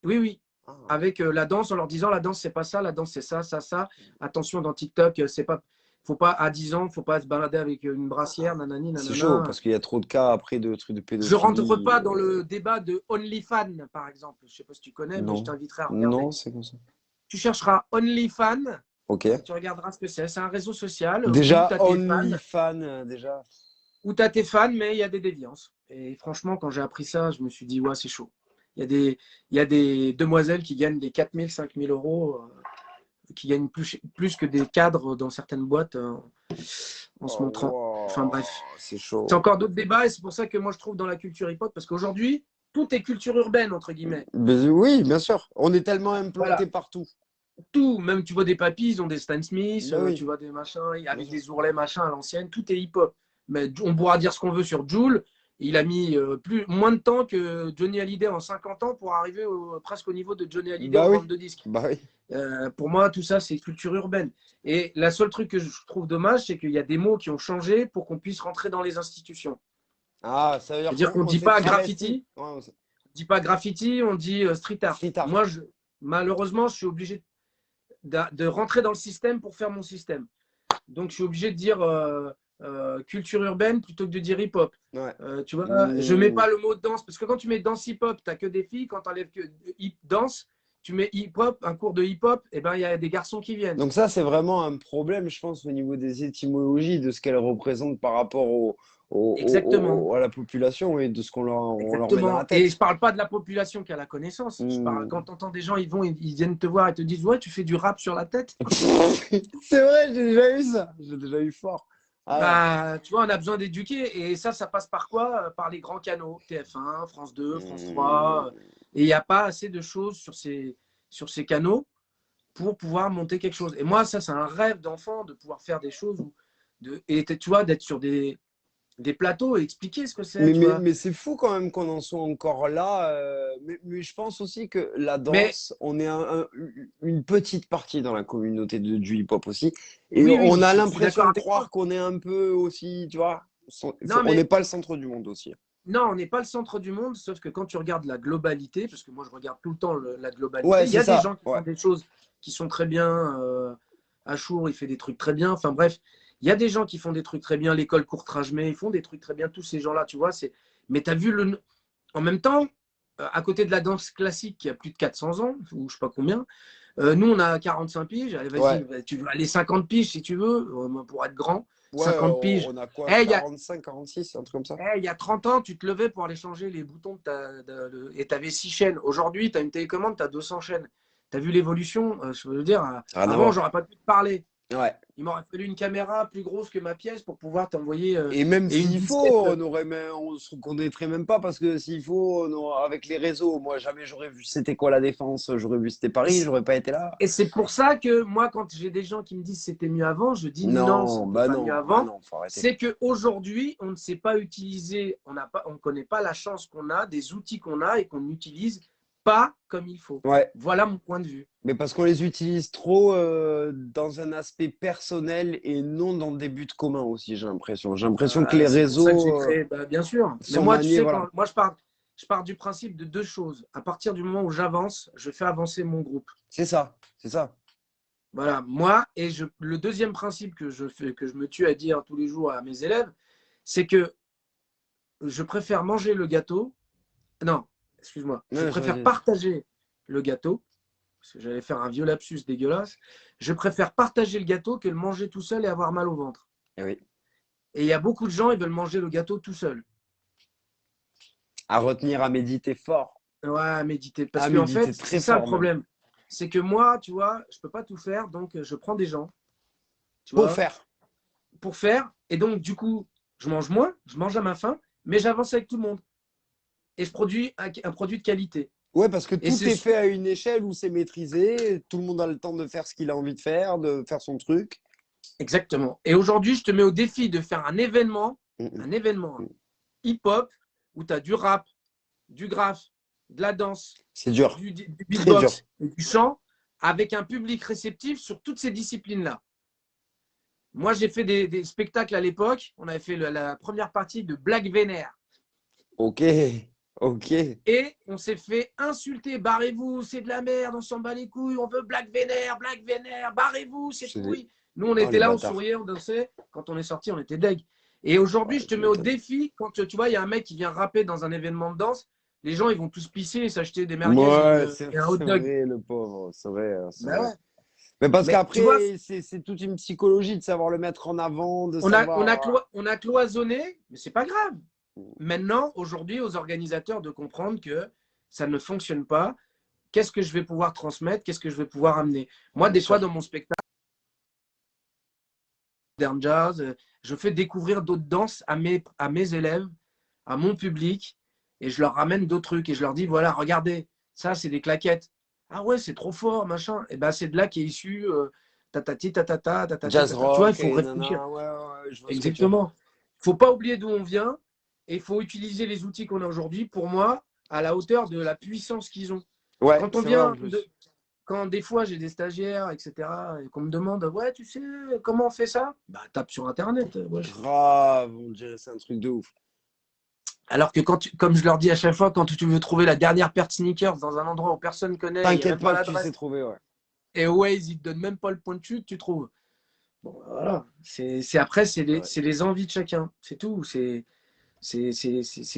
Oui, oui. avec la danse en leur disant la danse, c'est pas ça, la danse, c'est ça, ça, ça. Attention, dans TikTok, c'est pas. Faut pas, à 10 ans, faut pas se balader avec une brassière, nanani, C'est chaud nanana. parce qu'il y a trop de cas après de trucs de Je rentre pédophilie. pas dans le débat de OnlyFans, par exemple. Je sais pas si tu connais, mais je Non. t'inviterai à regarder. Non, c'est comme ça. Tu chercheras OnlyFans Ok. et tu regarderas ce que c'est. C'est un réseau social où Déjà, tu as tes fans, OnlyFans, déjà. mais il y a des déviances. Et franchement, quand j'ai appris ça, je me suis dit, ouais, c'est chaud. Il y a des demoiselles qui gagnent des 4 000, 5 000 euros, qui gagnent plus que des cadres dans certaines boîtes en se Oh, montrant. Enfin wow, bref. c'est C'est chaud. encore d'autres débats et c'est pour ça que moi je trouve dans la culture hip-hop, parce qu'aujourd'hui, tout est culture urbaine, entre guillemets. Mais oui, bien sûr. On est tellement implanté Voilà. partour. Tout, même tu vois des papis, ils ont des Stan Smith, Ben oui, tu vois des machins bien avec sûr. des ourlets machin à l'ancienne, tout est hip-hop. Mais on pourra dire ce qu'on veut sur Jul, il a mis moins de temps que Johnny Hallyday en 50 ans pour arriver presque au niveau de Johnny Hallyday Bah en oui, vente de disques. bah oui. Pour moi, tout ça, c'est culture urbaine. Et la seule truc que je trouve dommage, c'est qu'il y a des mots qui ont changé pour qu'on puisse rentrer dans les institutions. Ah, ça veut dire C'est-à-dire qu'on ne qu'on dit s'est pas travesti. graffiti, Ouais, dit pas graffiti, on dit street art. street art. Moi, malheureusement, je suis obligé de rentrer dans le système pour faire mon système. Donc, je suis obligé de dire culture urbaine plutôt que de dire hip-hop. Ouais. Tu vois, je mets pas le mot danse, parce que quand tu mets danse hip-hop, tu n'as que des filles. Quand tu enlèves que danse, tu mets hip-hop, un cours de hip-hop, et ben il y a des garçons qui viennent. Donc ça, c'est vraiment un problème, je pense, au niveau des étymologies, de ce qu'elles représentent par rapport Exactement. à la population et de ce on leur met dans la Exactement. Et je tête. parle pas de la population qui a la connaissance. Je parle Hmm. quand tu entends des gens, ils viennent te voir et te disent ouais, tu fais du rap sur la tête. C'est vrai, j'ai déjà eu ça. J'ai déjà eu fort. Ah ouais. Bah, tu vois, on a besoin d'éduquer. Et ça passe par quoi? Par les grands canaux. TF1, France 2, France Hmm. 3. Et il n'y a pas assez de choses sur ces canaux pour pouvoir monter quelque chose. Et moi, ça, c'est un rêve d'enfant de pouvoir faire des choses et tu vois, d'être sur des plateaux et expliquer ce que c'est, tu vois. Mais c'est fou quand même qu'on en soit encore là. Mais je pense aussi que la Mais danse, on est une petite partie dans la communauté du hip-hop aussi. Et oui, on oui, a je suis l'impression d'accord de avec toi. croire qu'on est un peu aussi, tu vois, Non, on n'est mais pas le centre du monde aussi. non, on n'est pas le centre du monde, sauf que quand tu regardes la globalité, parce que moi, je regarde tout le temps la globalité, Ouais, il y c'est a des ça. gens qui Ouais. font des choses qui sont très bien. Achour, il fait des trucs très bien. Enfin bref, il y a des gens qui font des trucs très bien. L'école Courtrajmé, ils font des trucs très bien. Tous ces gens-là, tu vois. Mais tu as vu en même temps, à côté de la danse classique qui a plus de 400 ans, ou je sais pas combien, nous, on a 45 piges. Allez, Ouais. vas-y, tu veux aller 50 piges si tu veux, pour être grand. Ouais, 50 piges. on a quoi? Eh, 45, 46, un truc comme ça? il y a 30 ans, tu te levais pour aller changer les boutons et tu avais 6 chaînes. Aujourd'hui, tu as une télécommande, tu as 200 chaînes. Tu as vu l'évolution? Je veux dire, Rien à avant, voir. j'aurais pas pu te parler. Ouais. Il m'aurait fallu une caméra plus grosse que ma pièce pour pouvoir t'envoyer Et même et une s'il disquette. faut, on se reconnaîtrait même pas parce que s'il faut, avec les réseaux, moi jamais j'aurais vu c'était quoi la défense, j'aurais vu c'était Et Paris, j'aurais pas été là. c'est pour ça que moi, quand j'ai des gens qui me disent c'était mieux avant, je dis non, Non, c'était pas mieux bah avant. non, faut arrêter. C'est qu'aujourd'hui, on ne sait pas utiliser, on ne connaît pas la chance qu'on a, des outils qu'on a et qu'on n'utilise pas comme il faut. Ouais, Voilà mon point de vue. mais parce qu'on les utilise trop dans un aspect personnel et non dans des buts communs aussi, j'ai l'impression. J'ai l'impression que les C'est pour ça que j'ai réseaux créé, bah, bien sûr. Mais sont moi, tu maniés, sais, voilà. moi, je pars du principe de deux choses. À partir du moment où j'avance, je fais avancer mon groupe. C'est ça, c'est ça. Voilà, moi, le deuxième principe que je fais, que je me tue à dire tous les jours à mes élèves, c'est que je préfère manger le gâteau. Non, excuse-moi. Je Non, préfère partager le gâteau, parce que j'allais faire un vieux lapsus dégueulasse. Je préfère partager le gâteau que le manger tout seul et avoir mal au ventre. eh oui. Et il y a beaucoup de gens, ils veulent manger le gâteau tout seul. À retenir, à méditer fort. Ouais, méditer. Parce À qu'en méditer fait, c'est très ça le fort même. problème. C'est que moi, tu vois, je peux pas tout faire, donc je prends des gens, tu Pour vois, faire. pour faire. Et donc, du coup, je mange moins, je mange à ma faim, mais j'avance avec tout le monde. Et je produis un produit de qualité. Ouais, parce que Et tout c'est est fait à une échelle où c'est maîtrisé, tout le monde a le temps de faire ce qu'il a envie de faire son truc. exactement. Et aujourd'hui, je te mets au défi de faire Mm, un événement mm. hip-hop où tu as du rap, du graphe, de la danse, C'est dur, du très dur. beatbox et du chant avec un public réceptif sur toutes ces disciplines-là. Moi, j'ai fait des spectacles à l'époque. On avait fait la première partie de Black Vénère. Ok, Ok. Et on s'est fait insulter. Barrez-vous, c'est de la merde, on s'en bat les couilles, on veut Black Vénère, barrez-vous, c'est C'est des... pourri. Nous, on Oh, était les là, on bâtards. souriait, on dansait. Quand on est sorti, on était deg. Et aujourd'hui, Ouais, je te tu mets au m'étonnes. défi, quand tu vois, il y a un mec qui vient rapper dans un événement de danse, les gens, ils vont tous pisser et s'acheter des merguez Ouais, et un hot c'est dog. vrai, le pauvre. C'est vrai, c'est Ben vrai. ouais. Mais parce Mais tu vois, qu'après, c'est toute une psychologie de savoir le mettre en avant, de savoir. on a cloisonné, mais c'est pas grave. Maintenant, aujourd'hui, aux organisateurs de comprendre que ça ne fonctionne pas. Qu'est-ce que je vais pouvoir transmettre? Qu'est-ce que je vais pouvoir amener? Moi, Bien des fois, sûr. dans mon spectacle, modern jazz, je fais découvrir d'autres danses à mes élèves, à mon public, et je leur ramène d'autres trucs. Et je leur dis, voilà, regardez, ça, c'est des claquettes. Ah ouais, c'est trop fort, machin. Et ben, c'est de là qu'est issu tatati, tatata, tatati, Jazz tatata. Tu vois, il rock faut et réfléchir. nana, ouais, ouais, je vois ce que tu veux dire. Exactement. Il ne faut pas oublier d'où on vient et il faut utiliser les outils qu'on a aujourd'hui, pour moi, à la hauteur de la puissance qu'ils ont. Ouais, Quand on c'est vrai en vient de, plus. quand des fois j'ai des stagiaires, etc., et qu'on me demande, ouais, tu sais, comment on fait ça? Bah, tape sur Internet. Wesh. Grave, on dirait c'est un truc de ouf. Alors que comme je leur dis à chaque fois, quand tu veux trouver la dernière paire de sneakers dans un endroit où personne ne connaît, il n'y a T'inquiète même pas pas que tu sais l'adresse, trouver, ouais. et Waze, il ne te donne même pas le point de chute, tu trouves. Bon, voilà. Après, C'est vrai. c'est les envies de chacun. C'est tout. C'est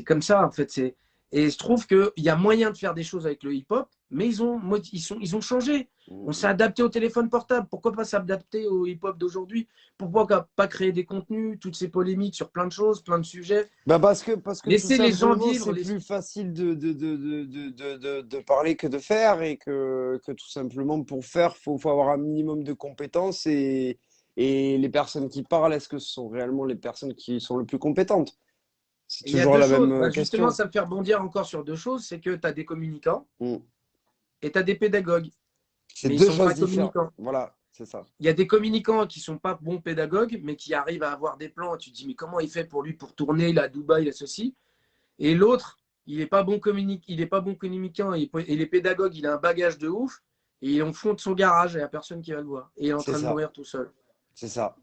comme ça, en fait. Et je trouve qu'il y a moyen de faire des choses avec le hip-hop, mais ils ont changé. On s'est Mm. adapté au téléphone portable. Pourquoi pas s'adapter au hip-hop d'aujourd'hui? Pourquoi pas créer des contenus, toutes ces polémiques sur plein de choses, plein de sujets? Bah parce que tout Laisser les gens simplement, vivre. c'est plus facile de parler que de faire et que tout simplement, pour faire, faut avoir un minimum de compétences et les personnes qui parlent, est-ce que ce sont réellement les personnes qui sont les plus compétentes? C'est Et il y a toujours deux la choses. même Bah, justement, question. ça me fait rebondir encore sur deux choses. C'est que tu as des communicants Mm. et tu as des pédagogues, C'est mais ils ne deux sont choses pas différentes. communicants. Voilà, c'est ça. Il y a des communicants qui sont pas bons pédagogues, mais qui arrivent à avoir des plans. Tu te dis, mais comment il fait pour lui pour tourner, là, à Dubaï, là, ceci? Et l'autre, il est pas bon communicant, et les pédagogues, il a un bagage de ouf, et il est au fond de son garage, et il n'y a personne qui va le voir. Et il est en C'est train de ça. mourir tout seul. C'est ça.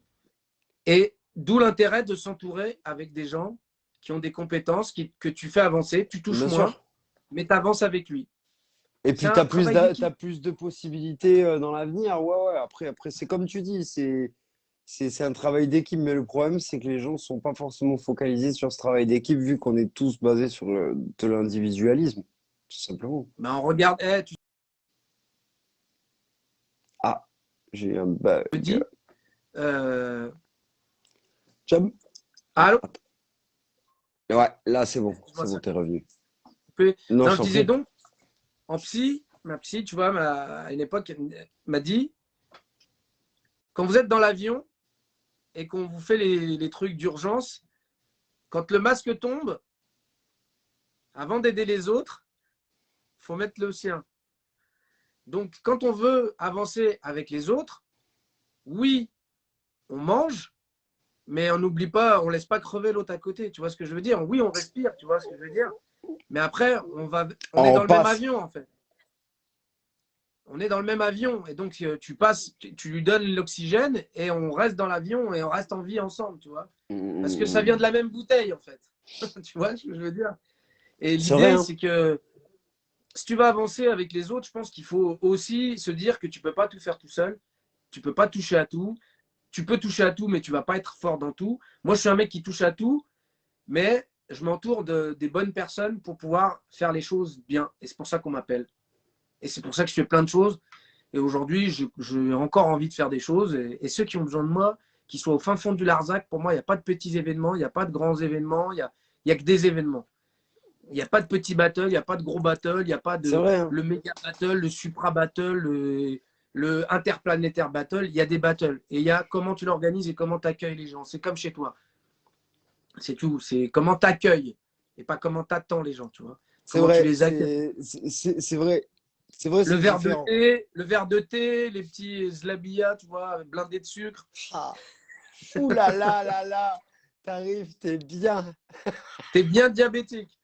Et d'où l'intérêt de s'entourer avec des gens qui ont des compétences, que tu fais avancer, tu touches Bien moins, sûr. mais tu avances avec lui. Et C'est puis, tu un as travail d'équipe. t'as plus de possibilités dans l'avenir. Ouais, ouais. Après c'est comme tu dis, c'est un travail d'équipe. Mais le problème, c'est que les gens ne sont pas forcément focalisés sur ce travail d'équipe, vu qu'on est tous basés sur de l'individualisme, tout simplement. Ben, on regarde, tu Ah, j'ai un te bug. dis, euh, Jam. Ah, allô? attends. Ouais, là, c'est bon. Excuse-moi, C'est bon, ça t'es revenu. coupé. Non, Non, je je t'en disais prie. donc, en psy, ma psy, tu vois, à une époque, elle m'a dit, quand vous êtes dans l'avion et qu'on vous fait les trucs d'urgence, quand le masque tombe, avant d'aider les autres, il faut mettre le sien. Donc, quand on veut avancer avec les autres, oui, on mange, mais on n'oublie pas, on ne laisse pas crever l'autre à côté. Tu vois ce que je veux dire? Oui, on respire, tu vois ce que je veux dire? Mais après, on est On dans le même passe. avion, en fait. On est dans le même avion. Et donc, tu passes, tu lui donnes l'oxygène et on reste dans l'avion et on reste en vie ensemble, tu vois? Parce que ça vient de Mm. la même bouteille, en fait. Tu vois ce que je veux dire? Et C'est vrai, l'idée, hein? c'est que si tu vas avancer avec les autres, je pense qu'il faut aussi se dire que tu ne peux pas tout faire tout seul. Tu ne peux pas toucher à tout. Tu peux toucher à tout, mais tu ne vas pas être fort dans tout. Moi, je suis un mec qui touche à tout, mais je m'entoure des bonnes personnes pour pouvoir faire les choses bien. Et c'est pour ça qu'on m'appelle. Et c'est pour ça que je fais plein de choses. Et aujourd'hui, j'ai encore envie de faire des choses. Et ceux qui ont besoin de moi, qui soient au fin fond du Larzac, pour moi, il n'y a pas de petits événements, il n'y a pas de grands événements, il y a que des événements. Il n'y a pas de petit battle, il n'y a pas de gros battle, il n'y a pas C'est de vrai, hein? le méga battle, le supra battle, le interplanétaire battle. Il y a des battles. Et il y a comment tu l'organises et comment tu accueilles les gens. C'est comme chez toi. C'est tout. C'est comment tu accueilles et pas comment tu attends les gens, tu vois. C'est Comment tu vrai, les accueilles. c'est vrai. C'est vrai, c'est différent. Le verre de thé, les petits zlabia, tu vois, blindés de sucre. Ah. Ouh là là là là, t'arrives, t'es bien. T'es bien diabétique.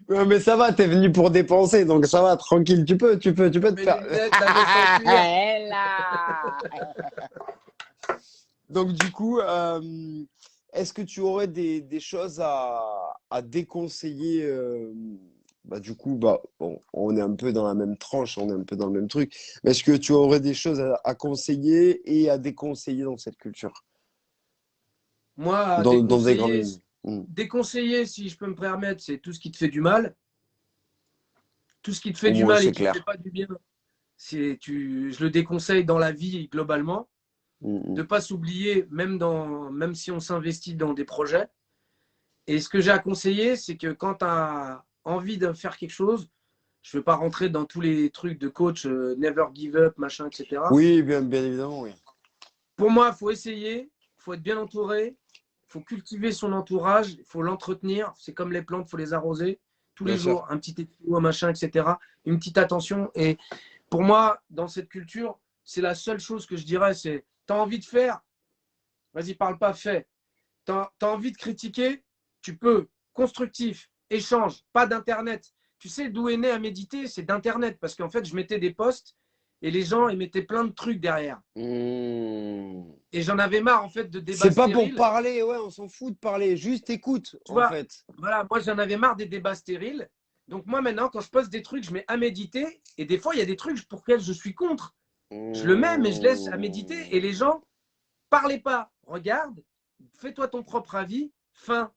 Ouais, mais ça va, t'es venu pour dépenser, donc ça va, tranquille, tu peux te Mets les faire. lunettes, la veste en cuir. Donc du coup, est-ce que tu aurais des choses à déconseiller, bah, du coup, bah, on est un peu dans la même tranche, on est un peu dans le même truc. Mais est-ce que tu aurais des choses à conseiller et à déconseiller dans cette culture? Moi, Dans des grandes lignes. Mm. déconseiller, si je peux me permettre, c'est tout ce qui te fait du mal. Tout ce qui te fait Au du moins, mal et c'est qui te fait clair. pas du bien, je le déconseille dans la vie globalement. Mm, De mm. pas s'oublier, même si on s'investit dans des projets. Et ce que j'ai à conseiller, c'est que quand tu as envie de faire quelque chose, je ne vais pas rentrer dans tous les trucs de coach, never give up, machin, etc. Oui, bien évidemment, oui. Pour moi, il faut essayer, il faut être bien entouré, il faut cultiver son entourage, il faut l'entretenir. C'est comme les plantes, il faut les arroser tous Bien les sûr. jours, un petit étau, un machin, etc. Une petite attention. Et pour moi, dans cette culture, c'est la seule chose que je dirais, c'est tu as envie de faire, vas-y, parle pas, fais. Tu as envie de critiquer, tu peux. Constructif, échange, pas d'Internet. Tu sais d'où est né à méditer, c'est d'Internet. Parce qu'en fait, je mettais des posts et les gens, ils mettaient plein de trucs derrière. Mm. Et j'en avais marre, en fait, de débats C'est pas pour stériles. parler, ouais, on s'en fout de parler. Juste écoute, Tu en vois, fait. voilà, moi, j'en avais marre des débats stériles. Donc, moi, maintenant, quand je poste des trucs, je mets à méditer. Et des fois, il y a des trucs pour lesquels je suis contre. Je le mets, mais je laisse à méditer. Et Mm. les gens, parlez pas. Regarde, fais-toi ton propre avis. Fin.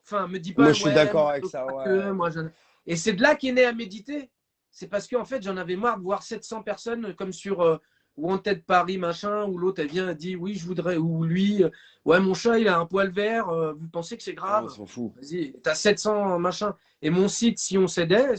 Enfin, me dis Moi, pas, je suis ouais, d'accord moi, je avec veux ça, pas ouais. que, moi, je... Et c'est de là qu'est né à méditer. C'est parce qu'en fait, j'en avais marre de voir 700 personnes comme sur Wanted Paris, machin, où l'autre, elle vient, elle dit, oui, je voudrais, ou lui, ouais, mon chat, il a un poil vert, vous pensez que c'est Ah, on grave? s'en fout. Vas-y, t'as 700 machin. Et mon site, si on cédait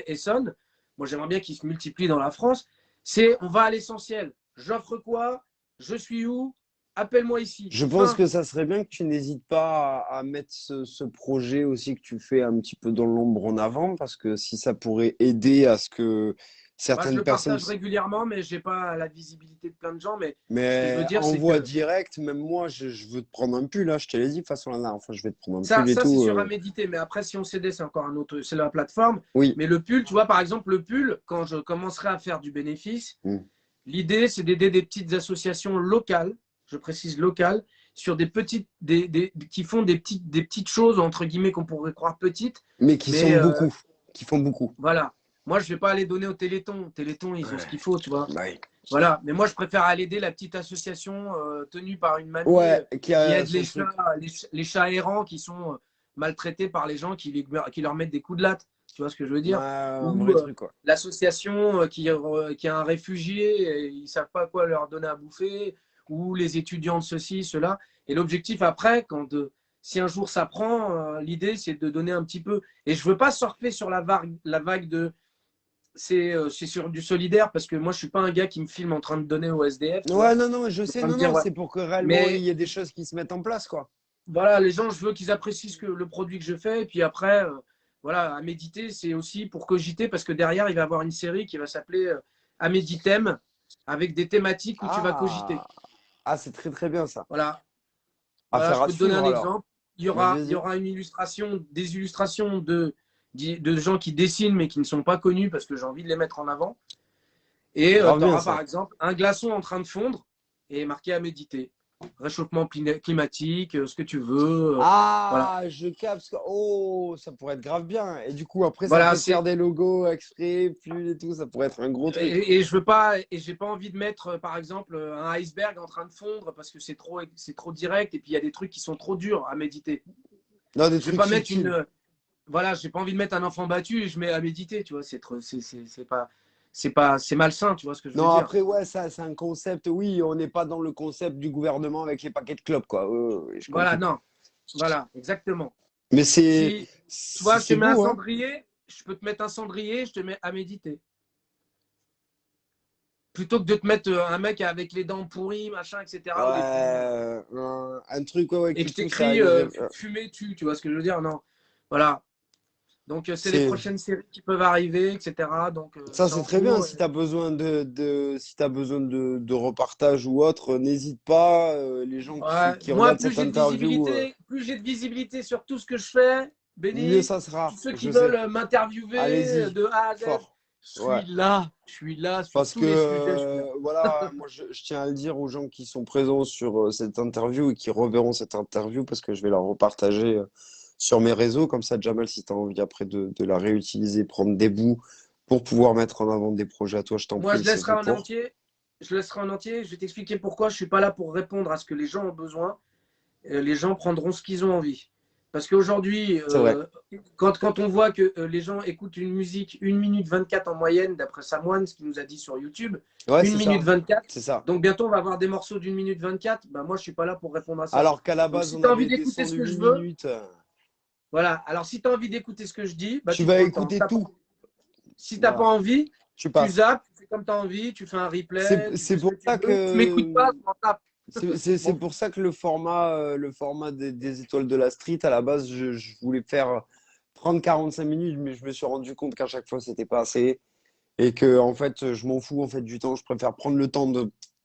Essonne, moi, j'aimerais bien qu'il se multiplie dans la France, c'est, on va à l'essentiel. J'offre quoi? Je suis où? Appelle-moi ici. Je pense Fin. que ça serait bien que tu n'hésites pas à mettre ce projet aussi que tu fais un petit peu dans l'ombre en avant, parce que si ça pourrait aider à ce que Bah, je certaines le personnes, partage régulièrement, mais j'ai pas la visibilité de plein de gens. Mais ce que je veux mais dire, en c'est voix que directe, même moi, je veux te prendre un pull, là, je te l'ai dit, de toute façon, là, enfin, je vais te prendre un ça, pull et ça c'est tout. sûr à méditer. Mais après, si on cédait, c'est encore un autre, c'est la plateforme. Oui. Mais le pull, tu vois, par exemple, le pull, quand je commencerai à faire du bénéfice, Mm. l'idée, c'est d'aider des petites associations locales, je précise locales, sur des petites, qui font des petites choses, entre guillemets, qu'on pourrait croire petites. Mais qui sont Mais beaucoup, qui font beaucoup. voilà. Moi, je vais pas aller donner au Téléthon. Téléthon, ils ont ce Ouais. qu'il faut, tu vois. Bah oui. Voilà, mais moi je préfère aller aider la petite association tenue par une mamie Ouais, qui qui a aide son truc. les chats errants qui sont maltraités par les gens qui leur mettent des coups de latte. Tu vois ce que je veux Ouais, dire? un Ou vrai truc, quoi. l'association qui a un réfugié et ils ne savent pas quoi leur donner à bouffer, ou les étudiants de ceci, cela. Et l'objectif après, si un jour ça prend, l'idée c'est de donner un petit peu. Et je ne veux pas surfer sur la vague de c'est sur du solidaire parce que moi je suis pas un gars qui me filme en train de donner au SDF, tu Ouais, vois. non, non, je En sais, train de non, dire, non, ouais. c'est pour que réellement il Mais y ait des choses qui se mettent en place, quoi. voilà, les gens, je veux qu'ils apprécient le produit que je fais. Et puis après, voilà, à méditer, c'est aussi pour cogiter parce que derrière, il va y avoir une série qui va s'appeler À méditem avec des thématiques où tu vas cogiter. Ah, ah, c'est très très bien ça. Voilà, À voilà, faire je à peux te donner suivre un alors. exemple. Il y Vas-y, aura, il y vas-y. aura des illustrations de gens qui dessinent mais qui ne sont pas connus parce que j'ai envie de les mettre en avant. Et Grave tu bien auras par ça. exemple un glaçon en train de fondre et marqué à méditer. Réchauffement climatique, ce que tu veux. Voilà. Ah, je capte. Oh, ça pourrait être grave bien. Et du coup, après, ça Voilà, fait te faire c'est. des logos exprès, plus et tout. Ça pourrait être un gros truc. Et je veux pas, et j'ai pas envie de mettre, par exemple, un iceberg en train de fondre parce que c'est trop direct et puis il y a des trucs qui sont trop durs à méditer. Non, des Je vais trucs pas mettre subtils. voilà, j'ai pas envie de mettre un enfant battu et je mets à méditer, tu vois, c'est malsain, tu vois ce que je veux Non, dire. après, ouais, ça, c'est un concept. Oui, on n'est pas dans le concept du gouvernement avec les paquets de clopes, quoi. Oui, j'ai Voilà, compris. non, voilà, exactement. Mais Si, tu vois, je te c'est mets un beau, hein. cendrier, je peux te mettre un cendrier, je te mets à méditer. Plutôt que de te mettre un mec avec les dents pourries, machin, etc., ou les poumons. Ouais, un truc ouais, ouais, Et qui que je pousse à t'écris une fumer tu vois ce que je veux dire? Non. Voilà. Donc, c'est les c'est prochaines séries qui peuvent arriver, etc. Donc, ça, c'est c'est en très bien. cours. Si tu as besoin si t'as besoin de repartage ou autre, n'hésite pas. Les gens Ouais. qui Moi, regardent cette interview, plus j'ai de visibilité sur tout ce que je fais, mieux Béni, ça tous sera. ceux qui Je veulent sais. m'interviewer Allez-y, de A à Z, fort. Ouais. je suis là sur Parce tous que, les sujets. Je suis là. voilà, moi, je tiens à le dire aux gens qui sont présents sur cette interview et qui reverront cette interview parce que je vais la repartager sur mes réseaux. Comme ça, Jamal, si tu as envie après de la réutiliser, prendre des bouts pour pouvoir mettre en avant des projets à toi, je t'en Moi, prie, je c'est laisserai fait en pour. entier. Je laisserai en entier. Je vais t'expliquer pourquoi. Je ne suis pas là pour répondre à ce que les gens ont besoin. Les gens prendront ce qu'ils ont envie. Parce qu'aujourd'hui, C'est vrai. quand on voit que les gens écoutent une musique 1 minute 24 en moyenne, d'après Samoine, ce qu'il nous a dit sur YouTube, Ouais, 1 c'est minute ça. 24, C'est ça. donc bientôt on va avoir des morceaux d'1 minute 24, bah moi je ne suis pas là pour répondre à ça. Alors qu'à la Donc base, si on tu as envie avait d'écouter ce descendu que je 8 veux, minutes. voilà. Alors si tu as envie d'écouter ce que je dis, bah Tu tu vas prends le temps. écouter tout. Si tu n'as pas Voilà. envie, Tu tu passes. zappes, tu fais comme tu as envie, tu fais un replay, tu fais C'est ce que pour tu ça veux. Tu m'écoutes pas, que je m'en tape. c'est Bon, pour ça que le format des étoiles de la street, à la base, je voulais faire 30-45 minutes, mais je me suis rendu compte qu'à chaque fois, c'était pas assez. Et que, en fait, je m'en fous en fait, du temps. Je préfère prendre le temps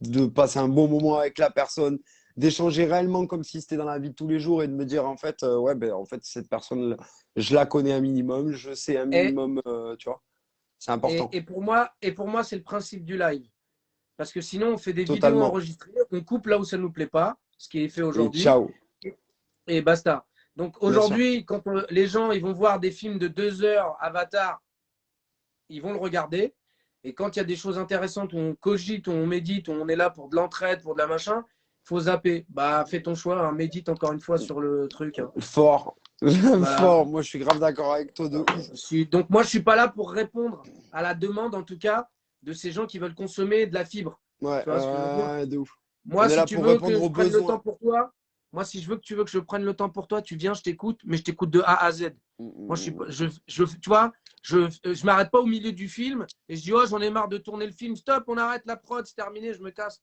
de passer un bon moment avec la personne, d'échanger réellement comme si c'était dans la vie de tous les jours et de me dire, en fait, ouais, ben, en fait, cette personne, je la connais un minimum, je sais un et, minimum, tu vois, c'est important. et pour moi c'est le principe du live. Parce que sinon, on fait des vidéos Totalement. enregistrées, on coupe là où ça ne nous plaît pas, ce qui est fait Et aujourd'hui, ciao. et basta. Donc Bien sûr. aujourd'hui, quand les gens ils vont voir des films de 2 heures, Avatar, ils vont le regarder. Et quand il y a des choses intéressantes où on cogite, où on médite, où on est là pour de l'entraide, pour de la machin, il faut zapper. Bah, fais ton choix, hein, médite encore une fois sur le truc. Hein. Fort. Voilà. Fort. Moi, je suis grave d'accord avec toi de ouf. Donc moi, je ne suis pas là pour répondre à la demande, en tout cas, de ces gens qui veulent consommer de la fibre. Ouais, Tu vois ce que je veux dire? de ouf. Moi, On est si là tu pour veux que répondre je aux prenne le temps besoins. pour toi, moi, si tu veux que je prenne le temps pour toi, tu viens, je t'écoute, mais je t'écoute de A à Z. Moi, je suis pas, tu vois, je m'arrête pas au milieu du film et je dis, oh, j'en ai marre de tourner le film, stop, on arrête la prod, c'est terminé, je me casse.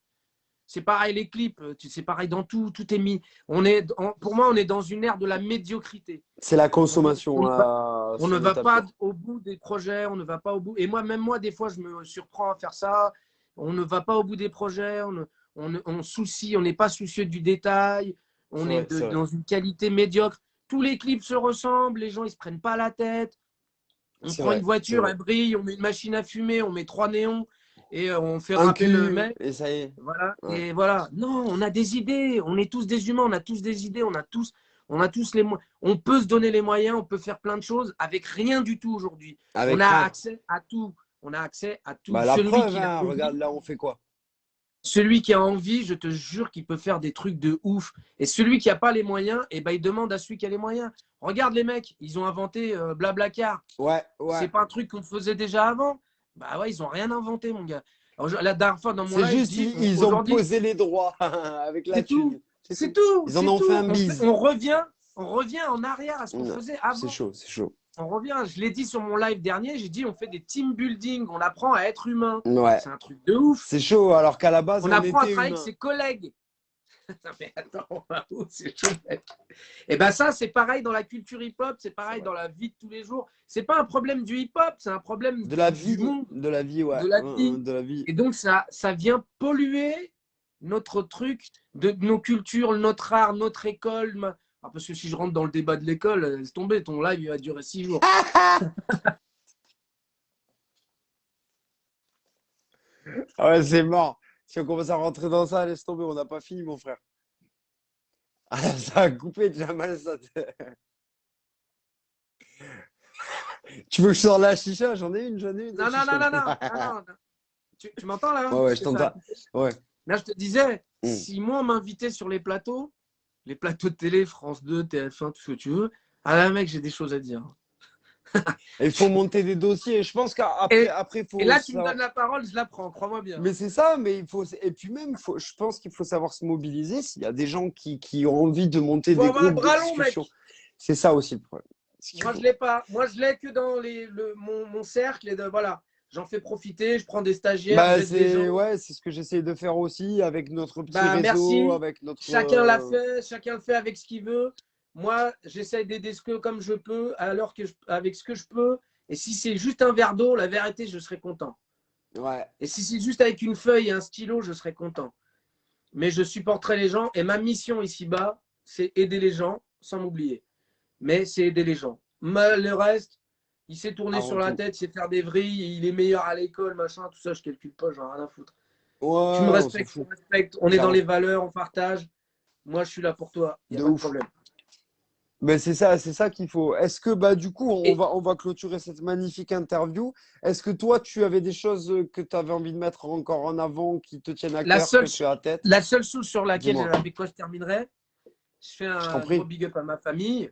C'est pareil les clips, c'est pareil dans tout, tout est mis. Pour moi, on est dans une ère de la médiocrité. C'est la On, consommation à on ne son va état pas pur. au bout des projets, on ne va pas au bout. Et moi, même moi, des fois, je me surprends à faire ça. On ne va pas au bout des projets, on soucie, on n'est pas soucieux du détail, C'est on est vrai, c'est vrai. dans une qualité médiocre. Tous les clips se ressemblent, les gens ils se prennent pas la tête. On C'est prend une vrai, c'est voiture, vrai. elle brille, on met une machine à fumer, on met 3 néons et on fait Un rapper le cul, mec. et ça y est. Voilà. Ouais. Et voilà. Non, on a des idées. On est tous des humains. On a tous des idées. On a tous les moyens. On peut se donner les moyens. On peut faire plein de choses avec rien du tout aujourd'hui. On Avec a rien. accès à tout. On a accès à tout. Bah, la preuve, hein. Regarde là, on fait quoi? Celui qui a envie, je te jure qu'il peut faire des trucs de ouf. Et celui qui n'a pas les moyens, eh ben, il demande à celui qui a les moyens. Regarde les mecs, ils ont inventé Blablacar. Ouais, ouais. C'est pas un truc qu'on faisait déjà avant. Bah ouais, ils ont rien inventé, mon gars. Alors, la dernière fois dans mon C'est live, je juste, dis ils ont aujourd'hui, posé les droits avec la c'est tout. thune. C'est C'est tout. tout. Ils en C'est ont fait tout. un bise. On revient en arrière à ce qu'on Non, faisait c'est avant. chaud, c'est chaud. On revient. Je l'ai dit sur mon live dernier, j'ai dit on fait des team building, on apprend à être humain. Ouais. C'est un truc de ouf. C'est chaud, alors qu'à la base, On on apprend à était travailler avec humain. ses collègues. Mais attends, c'est chaud, mec. Et ben ça, c'est pareil dans la culture hip-hop, c'est C'est pareil vrai. dans la vie de tous les jours. C'est pas un problème du hip-hop, c'est un problème De la du vie, monde, de la vie, ouais. de la vie. De la vie. Et donc, ça vient polluer notre truc, de nos cultures, notre art, notre école. Ah, parce que si je rentre dans le débat de l'école, laisse tomber, ton live il va durer 6 jours. Ah ouais, c'est mort. Si on commence à rentrer dans ça, laisse tomber, on n'a pas fini, mon frère. Ah, ça a coupé déjà mal, ça. Tu veux que je sorte la chicha? J'en ai une de Non, non, chicha. non, non, non, non, non. Tu m'entends là Ouais, hein, ouais, parce je que ça a t'entends. coupé. Ouais. Là, je te disais, Mm. si moi on m'invitait sur les plateaux de télé, France 2, TF1, tout ce que tu veux, ah là, mec, j'ai des choses à dire. Il faut monter des dossiers. Je pense qu'après, Et, après, et faut là, tu me savoir. donnes la parole, je la prends, crois-moi bien. Mais c'est ça, mais il faut. Et puis même, je pense qu'il faut savoir se mobiliser s'il y a des gens qui ont envie de monter Faut des avoir un groupes de bras long, discussion. mec. C'est ça aussi le problème. C'est qu'il Moi, je faut. l'ai pas. Moi, je l'ai que dans mon cercle. Voilà, j'en fais profiter. Je prends des stagiaires, Bah, j'aide des gens. c'est ouais, c'est ce que j'essaie de faire aussi avec notre petit Bah, réseau, merci. avec notre. Chacun l'a fait. Chacun le fait avec ce qu'il veut. Moi, j'essaie d'aider ce que comme je peux, avec ce que je peux. Et si c'est juste un verre d'eau, la vérité, je serai content. Ouais. Et si c'est juste avec une feuille et un stylo, je serai content. Mais je supporterai les gens. Et ma mission ici-bas, c'est aider les gens sans m'oublier. Mais c'est aider les gens. Mais le reste, il s'est tourné Avant sur la tout. tête, il sait faire des vrilles, il est meilleur à l'école, machin, tout ça, je calcule pas, j'en ai rien à foutre. Ouais, Tu me on s'en respectes, je fout. te respecte, on est dans les Clairement. valeurs, on partage. Moi, je suis là pour toi, il n'y De a pas de ouf. problème. Mais c'est ça qu'il faut. Est-ce que bah du coup Et on va clôturer cette magnifique interview. Est-ce que toi tu avais des choses que tu avais envie de mettre encore en avant qui te tiennent à la cœur, que seule, tu as à tête? la seule chose sur laquelle, Dis-moi. avec quoi je terminerai, je fais Je t'en un gros prie. big up à ma famille,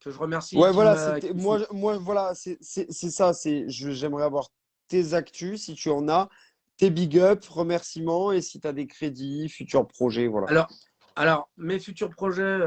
que je remercie, Ouais, qui voilà, m'a. c'était moi voilà, c'est ça, j'aimerais avoir tes actus si tu en as, tes big up, remerciements et si tu as des crédits, futurs projets, voilà. Alors, alors, mes futurs projets,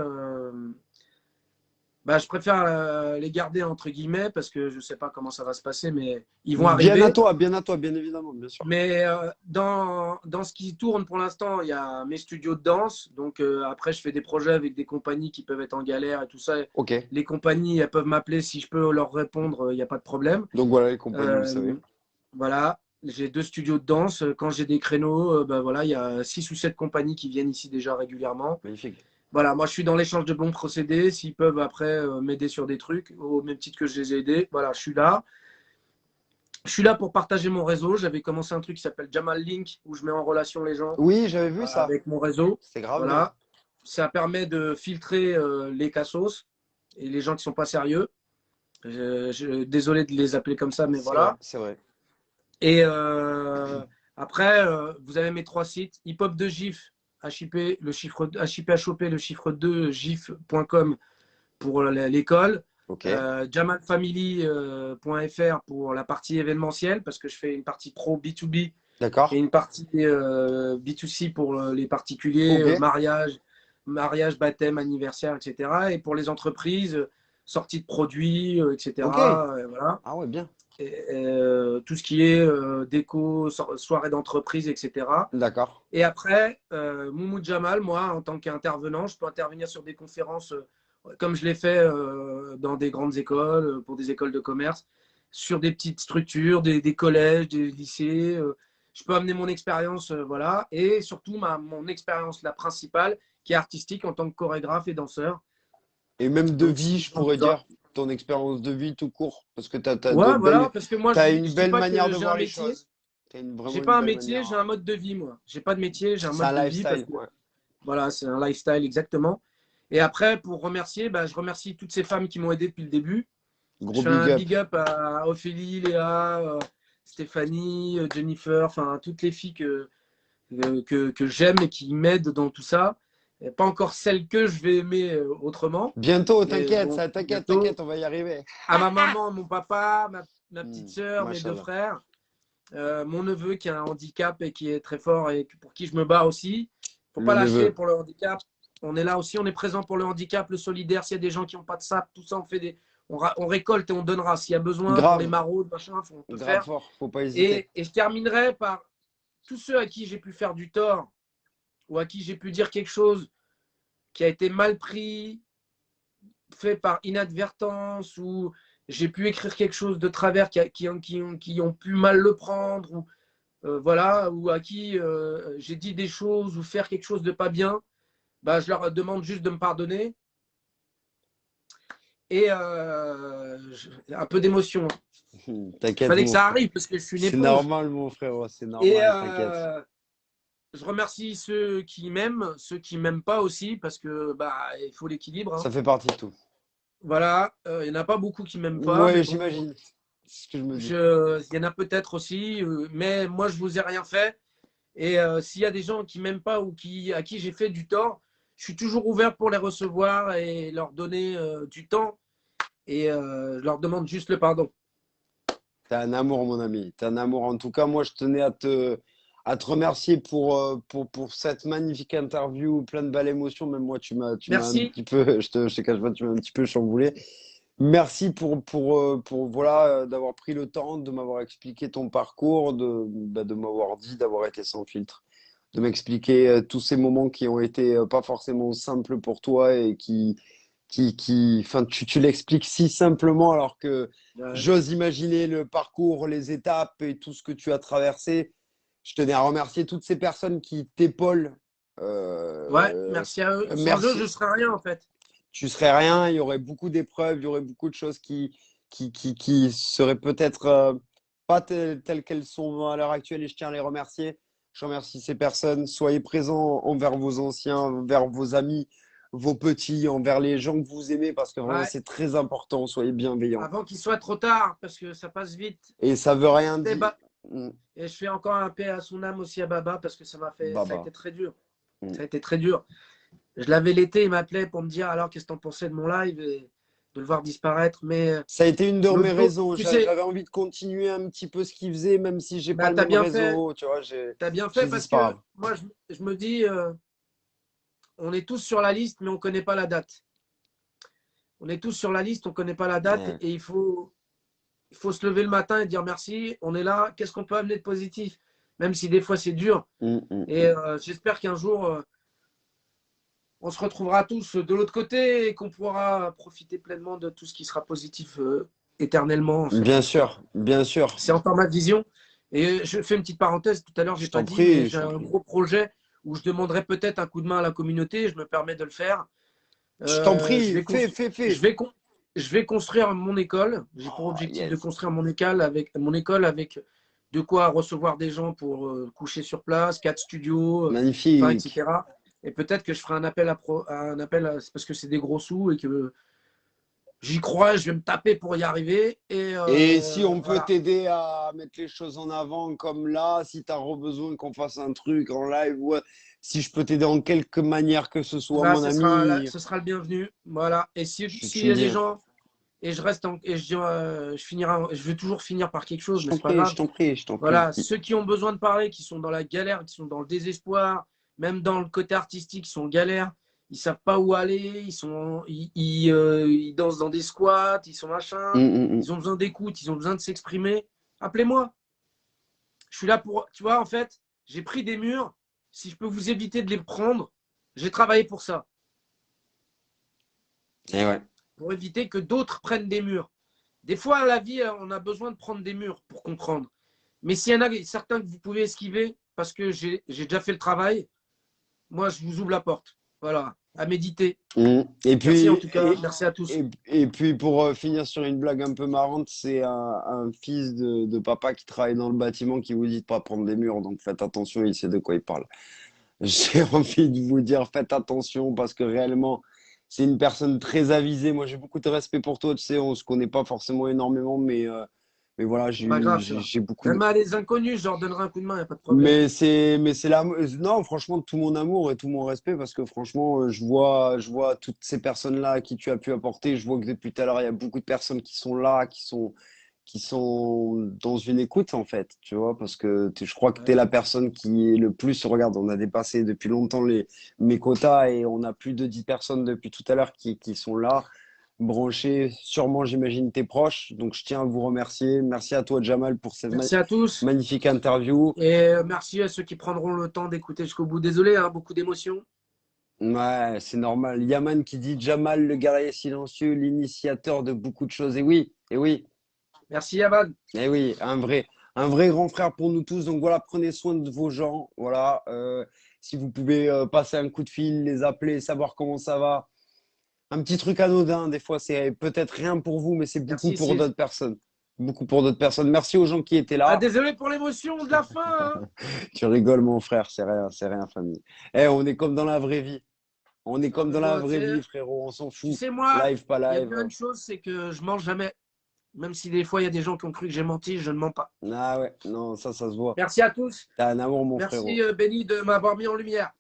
bah, je préfère les garder entre guillemets parce que je ne sais pas comment ça va se passer, mais ils vont arriver. Bien à toi, bien évidemment, bien sûr. Mais dans ce qui tourne pour l'instant, il y a mes studios de danse. Donc après, je fais des projets avec des compagnies qui peuvent être en galère et tout ça. Ok. Les compagnies, elles peuvent m'appeler si je peux leur répondre, il n'y a pas de problème. Donc voilà les compagnies, vous savez. Euh, voilà, j'ai 2 studios de danse. Quand j'ai des créneaux, bah, voilà, il y a 6 ou 7 compagnies qui viennent ici déjà régulièrement. Magnifique. Voilà, moi je suis dans l'échange de bons procédés. S'ils peuvent après m'aider sur des trucs, au même titre que je les ai aidés, voilà, je suis là. Je suis là pour partager mon réseau. J'avais commencé un truc qui s'appelle Jamal Link, où je mets en relation les gens Oui, j'avais vu ça. avec mon réseau. C'est grave bien. Voilà. Ça permet de filtrer les cassos et les gens qui sont pas sérieux. Désolé de les appeler comme ça, mais C'est vrai, voilà. c'est vrai. Et après, vous avez mes 3 sites. Hip-hop de GIF, HIP, le chiffre, HIP HOP, le chiffre 2, gif.com pour l'école. Ok. Jamalfamily.fr pour la partie événementielle, parce que je fais une partie pro B2B et D'accord. une partie B2C pour les particuliers, Ok. mariage, baptême, anniversaire, etc. Et pour les entreprises, sortie de produits, Ok. etc. Voilà. Ah ouais, bien. Tout ce qui est déco, soirée d'entreprise, etc. D'accord. Et après, Moumoud Jamal, moi, en tant qu'intervenant, je peux intervenir sur des conférences comme je l'ai fait dans des grandes écoles, pour des écoles de commerce, sur des petites structures, des collèges, des lycées. Je peux amener mon expérience, voilà, et surtout mon expérience, la principale, qui est artistique en tant que chorégraphe et danseur. Et même de Donc, c'est vie, je tout pourrais ça. dire, ton expérience de vie tout court. Parce que Ouais, voilà, parce que moi, t'as je une dis belle pas manière que de j'ai un voir les métier. choses. T'as J'ai vraiment une pas un belle métier, manière. j'ai un mode de vie, moi. J'ai pas de métier, j'ai un C'est mode un de vie parce lifestyle, que ouais. voilà, c'est un lifestyle exactement. Et après, pour remercier, bah, je remercie toutes ces femmes qui m'ont aidé depuis le début. Je Gros fais big un up. big up à Ophélie, Léa, Stéphanie, Jennifer, enfin toutes les filles que j'aime et qui m'aident dans tout ça. Et pas encore celles que je vais aimer autrement, Bientôt, mais t'inquiète, bon, ça, t'inquiète, bientôt. t'inquiète, on va y arriver. À ma maman, mon papa, ma petite sœur, mes 2 Machallah. frères, mon neveu qui a un handicap et qui est très fort et pour qui je me bats aussi. Faut Le pas lâcher neveu. pour le handicap. On est là aussi, on est présent pour le handicap, le solidaire. S'il y a des gens qui n'ont pas de sap, tout ça, on récolte et on donnera. S'il y a besoin pour les Grave, maraudes, machin, on peut grave faire. fort, faut pas hésiter. Et je terminerai par tous ceux à qui j'ai pu faire du tort ou à qui j'ai pu dire quelque chose qui a été mal pris, fait par inadvertance ou j'ai pu écrire quelque chose de travers qui ont pu mal le prendre ou voilà, ou à qui j'ai dit des choses ou faire quelque chose de pas bien, bah, je leur demande juste de me pardonner. Et un peu d'émotion. Il T'inquiète, fallait que mon ça frère. arrive parce que je suis une C'est éponge. normal, mon frère, c'est Et normal, t'inquiète. je remercie ceux qui m'aiment, ceux qui m'aiment pas aussi, parce que bah il faut l'équilibre. Hein. Ça fait partie de tout. Voilà, il n'y en a pas beaucoup qui m'aiment pas, mais Ouais, bon, j'imagine. C'est ce que je me dis. il y en a peut-être aussi, mais moi je vous ai rien fait. Et s'il y a des gens qui m'aiment pas ou à qui j'ai fait du tort, je suis toujours ouvert pour les recevoir et leur donner du temps. Et je leur demande juste le pardon. T'es un amour, mon ami. T'es un amour. En tout cas, moi, je tenais à te remercier pour cette magnifique interview, plein de belles émotions. Même moi, tu m'as un Merci. petit peu, je te cache pas, tu m'as un petit peu chamboulé. Merci pour voilà, d'avoir pris le temps de m'avoir expliqué ton parcours, de m'avoir dit d'avoir été sans filtre, de m'expliquer tous ces moments qui ont été pas forcément simples pour toi et enfin, tu l'expliques si simplement alors que Ouais, j'ose imaginer le parcours, les étapes et tout ce que tu as traversé. Je tenais à remercier toutes ces personnes qui t'épaulent. ouais, Euh, merci à eux. Sans eux, je merci. ne serais rien en fait. Tu serais rien, il y aurait beaucoup d'épreuves, il y aurait beaucoup de choses qui seraient peut-être pas telles qu'elles sont à l'heure actuelle et je tiens à les remercier. Je remercie ces personnes. Soyez présents envers vos anciens, envers vos amis, vos petits, envers les gens que vous aimez, parce que vraiment, Ouais, c'est très important. Soyez bienveillants. avant qu'il soit trop tard, parce que ça passe vite. Et ça veut rien Et, dire. bah, et je fais encore un paix à son âme aussi à Baba, parce que ça a Baba. été très dur. Mm. Ça a été très dur. Je l'avais l'été, il m'appelait pour me dire alors qu'est-ce que t'en pensais de mon live et de le voir disparaître. Mais Ça a été une de mes l'autre jour, raisons. tu sais, J'avais envie de continuer un petit peu ce qu'il faisait, même si j'ai pas bah, le même réseau. Tu vois, t'as bien j'ai fait dit, parce c'est pas que grave. moi, je me dis, on est tous sur la liste, mais on ne connaît pas la date. On est tous sur la liste, on ne connaît pas la date Ouais. et il faut se lever le matin et dire merci, on est là, qu'est-ce qu'on peut amener de positif? Même si des fois c'est dur. Et j'espère qu'un jour, on se retrouvera tous de l'autre côté et qu'on pourra profiter pleinement de tout ce qui sera positif éternellement. En fait. Bien sûr, bien sûr. C'est encore ma vision. Et je fais une petite parenthèse, tout à l'heure, je Je n'ai pas t'en dit, mais prie, je j'ai t'en un prie. gros projet où je demanderai peut-être un coup de main à la communauté. Je me permets de le faire. Je t'en Je prie, vais, fais, constru- fais, je fais. vais, con- je vais construire mon école. J'ai pour Oh, objectif de yes. construire mon école avec de quoi recevoir des gens pour coucher sur place, 4 studios, enfin, Magnifique. etc. Et peut-être que je ferai c'est parce que c'est des gros sous et que j'y crois, je vais me taper pour y arriver. Et Et si on peut voilà. t'aider à mettre les choses en avant, comme là, si tu as besoin qu'on fasse un truc en live, ouais, si je peux t'aider en quelque manière que ce soit, Bah, mon ami, ce sera le bienvenu. Voilà. Et s'il tu y me a des dis. gens, et je reste et je vais toujours finir par quelque chose, Je mais t'en c'est pas prie, je grave. t'en prie, je t'en prie. Voilà, ceux qui ont besoin de parler, qui sont dans la galère, qui sont dans le désespoir, même dans le côté artistique, ils sont en galère, ils savent pas où aller, ils dansent dans des squats, ils sont machin, Mm. ils ont besoin d'écoute, ils ont besoin de s'exprimer. Appelez-moi. Je suis là pour, tu vois, en fait, j'ai pris des murs. Si je peux vous éviter de les prendre, j'ai travaillé pour ça, Et ouais. pour éviter que d'autres prennent des murs. Des fois, à la vie, on a besoin de prendre des murs pour comprendre. Mais s'il y en a certains que vous pouvez esquiver, parce que j'ai déjà fait le travail, moi, je vous ouvre la porte. Voilà, à méditer. Mm. Et Merci en puis, tout cas, merci à tous. et puis pour finir sur une blague un peu marrante, c'est un fils de papa qui travaille dans le bâtiment qui vous dit de pas prendre des murs, donc faites attention, il sait de quoi il parle. J'ai envie de vous dire, faites attention parce que réellement, c'est une personne très avisée. Moi, j'ai beaucoup de respect pour toi, tu sais, on se connaît pas forcément énormément, mais voilà, C'est pas grave, ça. j'ai beaucoup de. Même à les inconnus, je leur donnerai un coup de main, il n'y a pas de problème. Mais c'est l'amour. Non, franchement, tout mon amour et tout mon respect parce que franchement, je vois toutes ces personnes-là à qui tu as pu apporter. Je vois que depuis tout à l'heure, il y a beaucoup de personnes qui sont là, qui sont dans une écoute en fait, tu vois, parce que je crois que tu es Ouais. la personne qui est le plus. Regarde, on a dépassé depuis longtemps mes quotas et on a plus de 10 personnes depuis tout à l'heure qui sont là, branchées. Sûrement, j'imagine, tes proches. Donc, je tiens à vous remercier. Merci à toi, Jamal, pour cette Merci à tous. magnifique interview. Et merci à ceux qui prendront le temps d'écouter jusqu'au bout. Désolé, hein, beaucoup d'émotions. Ouais, c'est normal. Yaman qui dit Jamal, le guerrier silencieux, l'initiateur de beaucoup de choses. Et oui, et oui. Merci, Yaman. Eh oui, un vrai grand frère pour nous tous. Donc voilà, prenez soin de vos gens. Voilà, si vous pouvez passer un coup de fil, les appeler, savoir comment ça va. Un petit truc anodin, des fois, c'est peut-être rien pour vous, mais c'est beaucoup Merci, pour Sid. d'autres personnes. Beaucoup pour d'autres personnes. Merci aux gens qui étaient Ah, là. désolé pour l'émotion de la fin. Hein. Tu rigoles, mon frère, c'est rien, famille. Eh, on est comme dans la vraie vie. On est Non, comme mais dans la bon, vraie vie, frérot. On s'en tu fout. sais, moi, Live, pas il y a live. bien une chose, c'est que je mens jamais. Même si des fois, il y a des gens qui ont cru que j'ai menti, je ne mens pas. Ah ouais, non, ça se voit. Merci à tous. T'as un amour, mon Merci, frérot. Benny, de m'avoir mis en lumière.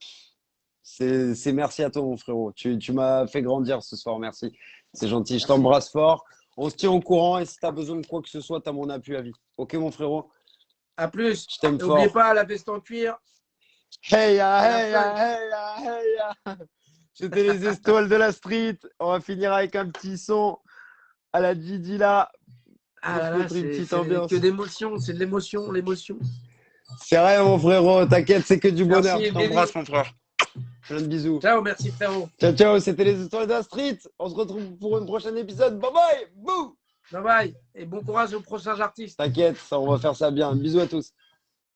C'est merci à toi, mon frérot. Tu m'as fait grandir ce soir, merci. C'est gentil, je Merci. t'embrasse fort. On se tient au courant et si tu as besoin de quoi que ce soit, tu as mon appui à vie. Ok, mon frérot? À plus. Je t'aime N'oubliez fort. pas la veste en cuir Hey ya, et la hey ya, flingue. hey ya, hey ya. C'était les étoiles de la street. On va finir avec un petit son à la Didi là Ah pour se là là, mettre une c'est petite que ambiance. d'émotion, c'est de l'émotion, l'émotion. C'est rien, mon frérot. T'inquiète, c'est que du bonheur. Merci, Je Benny. t'embrasse, mon frère. Plein de bisous. Ciao, merci, frérot. Ciao, ciao. C'était les étoiles de la street. On se retrouve pour un prochain épisode. Bye bye. Bouh. Bye bye. Et bon courage aux prochains artistes. T'inquiète, ça, on va faire ça bien. Bisous à tous.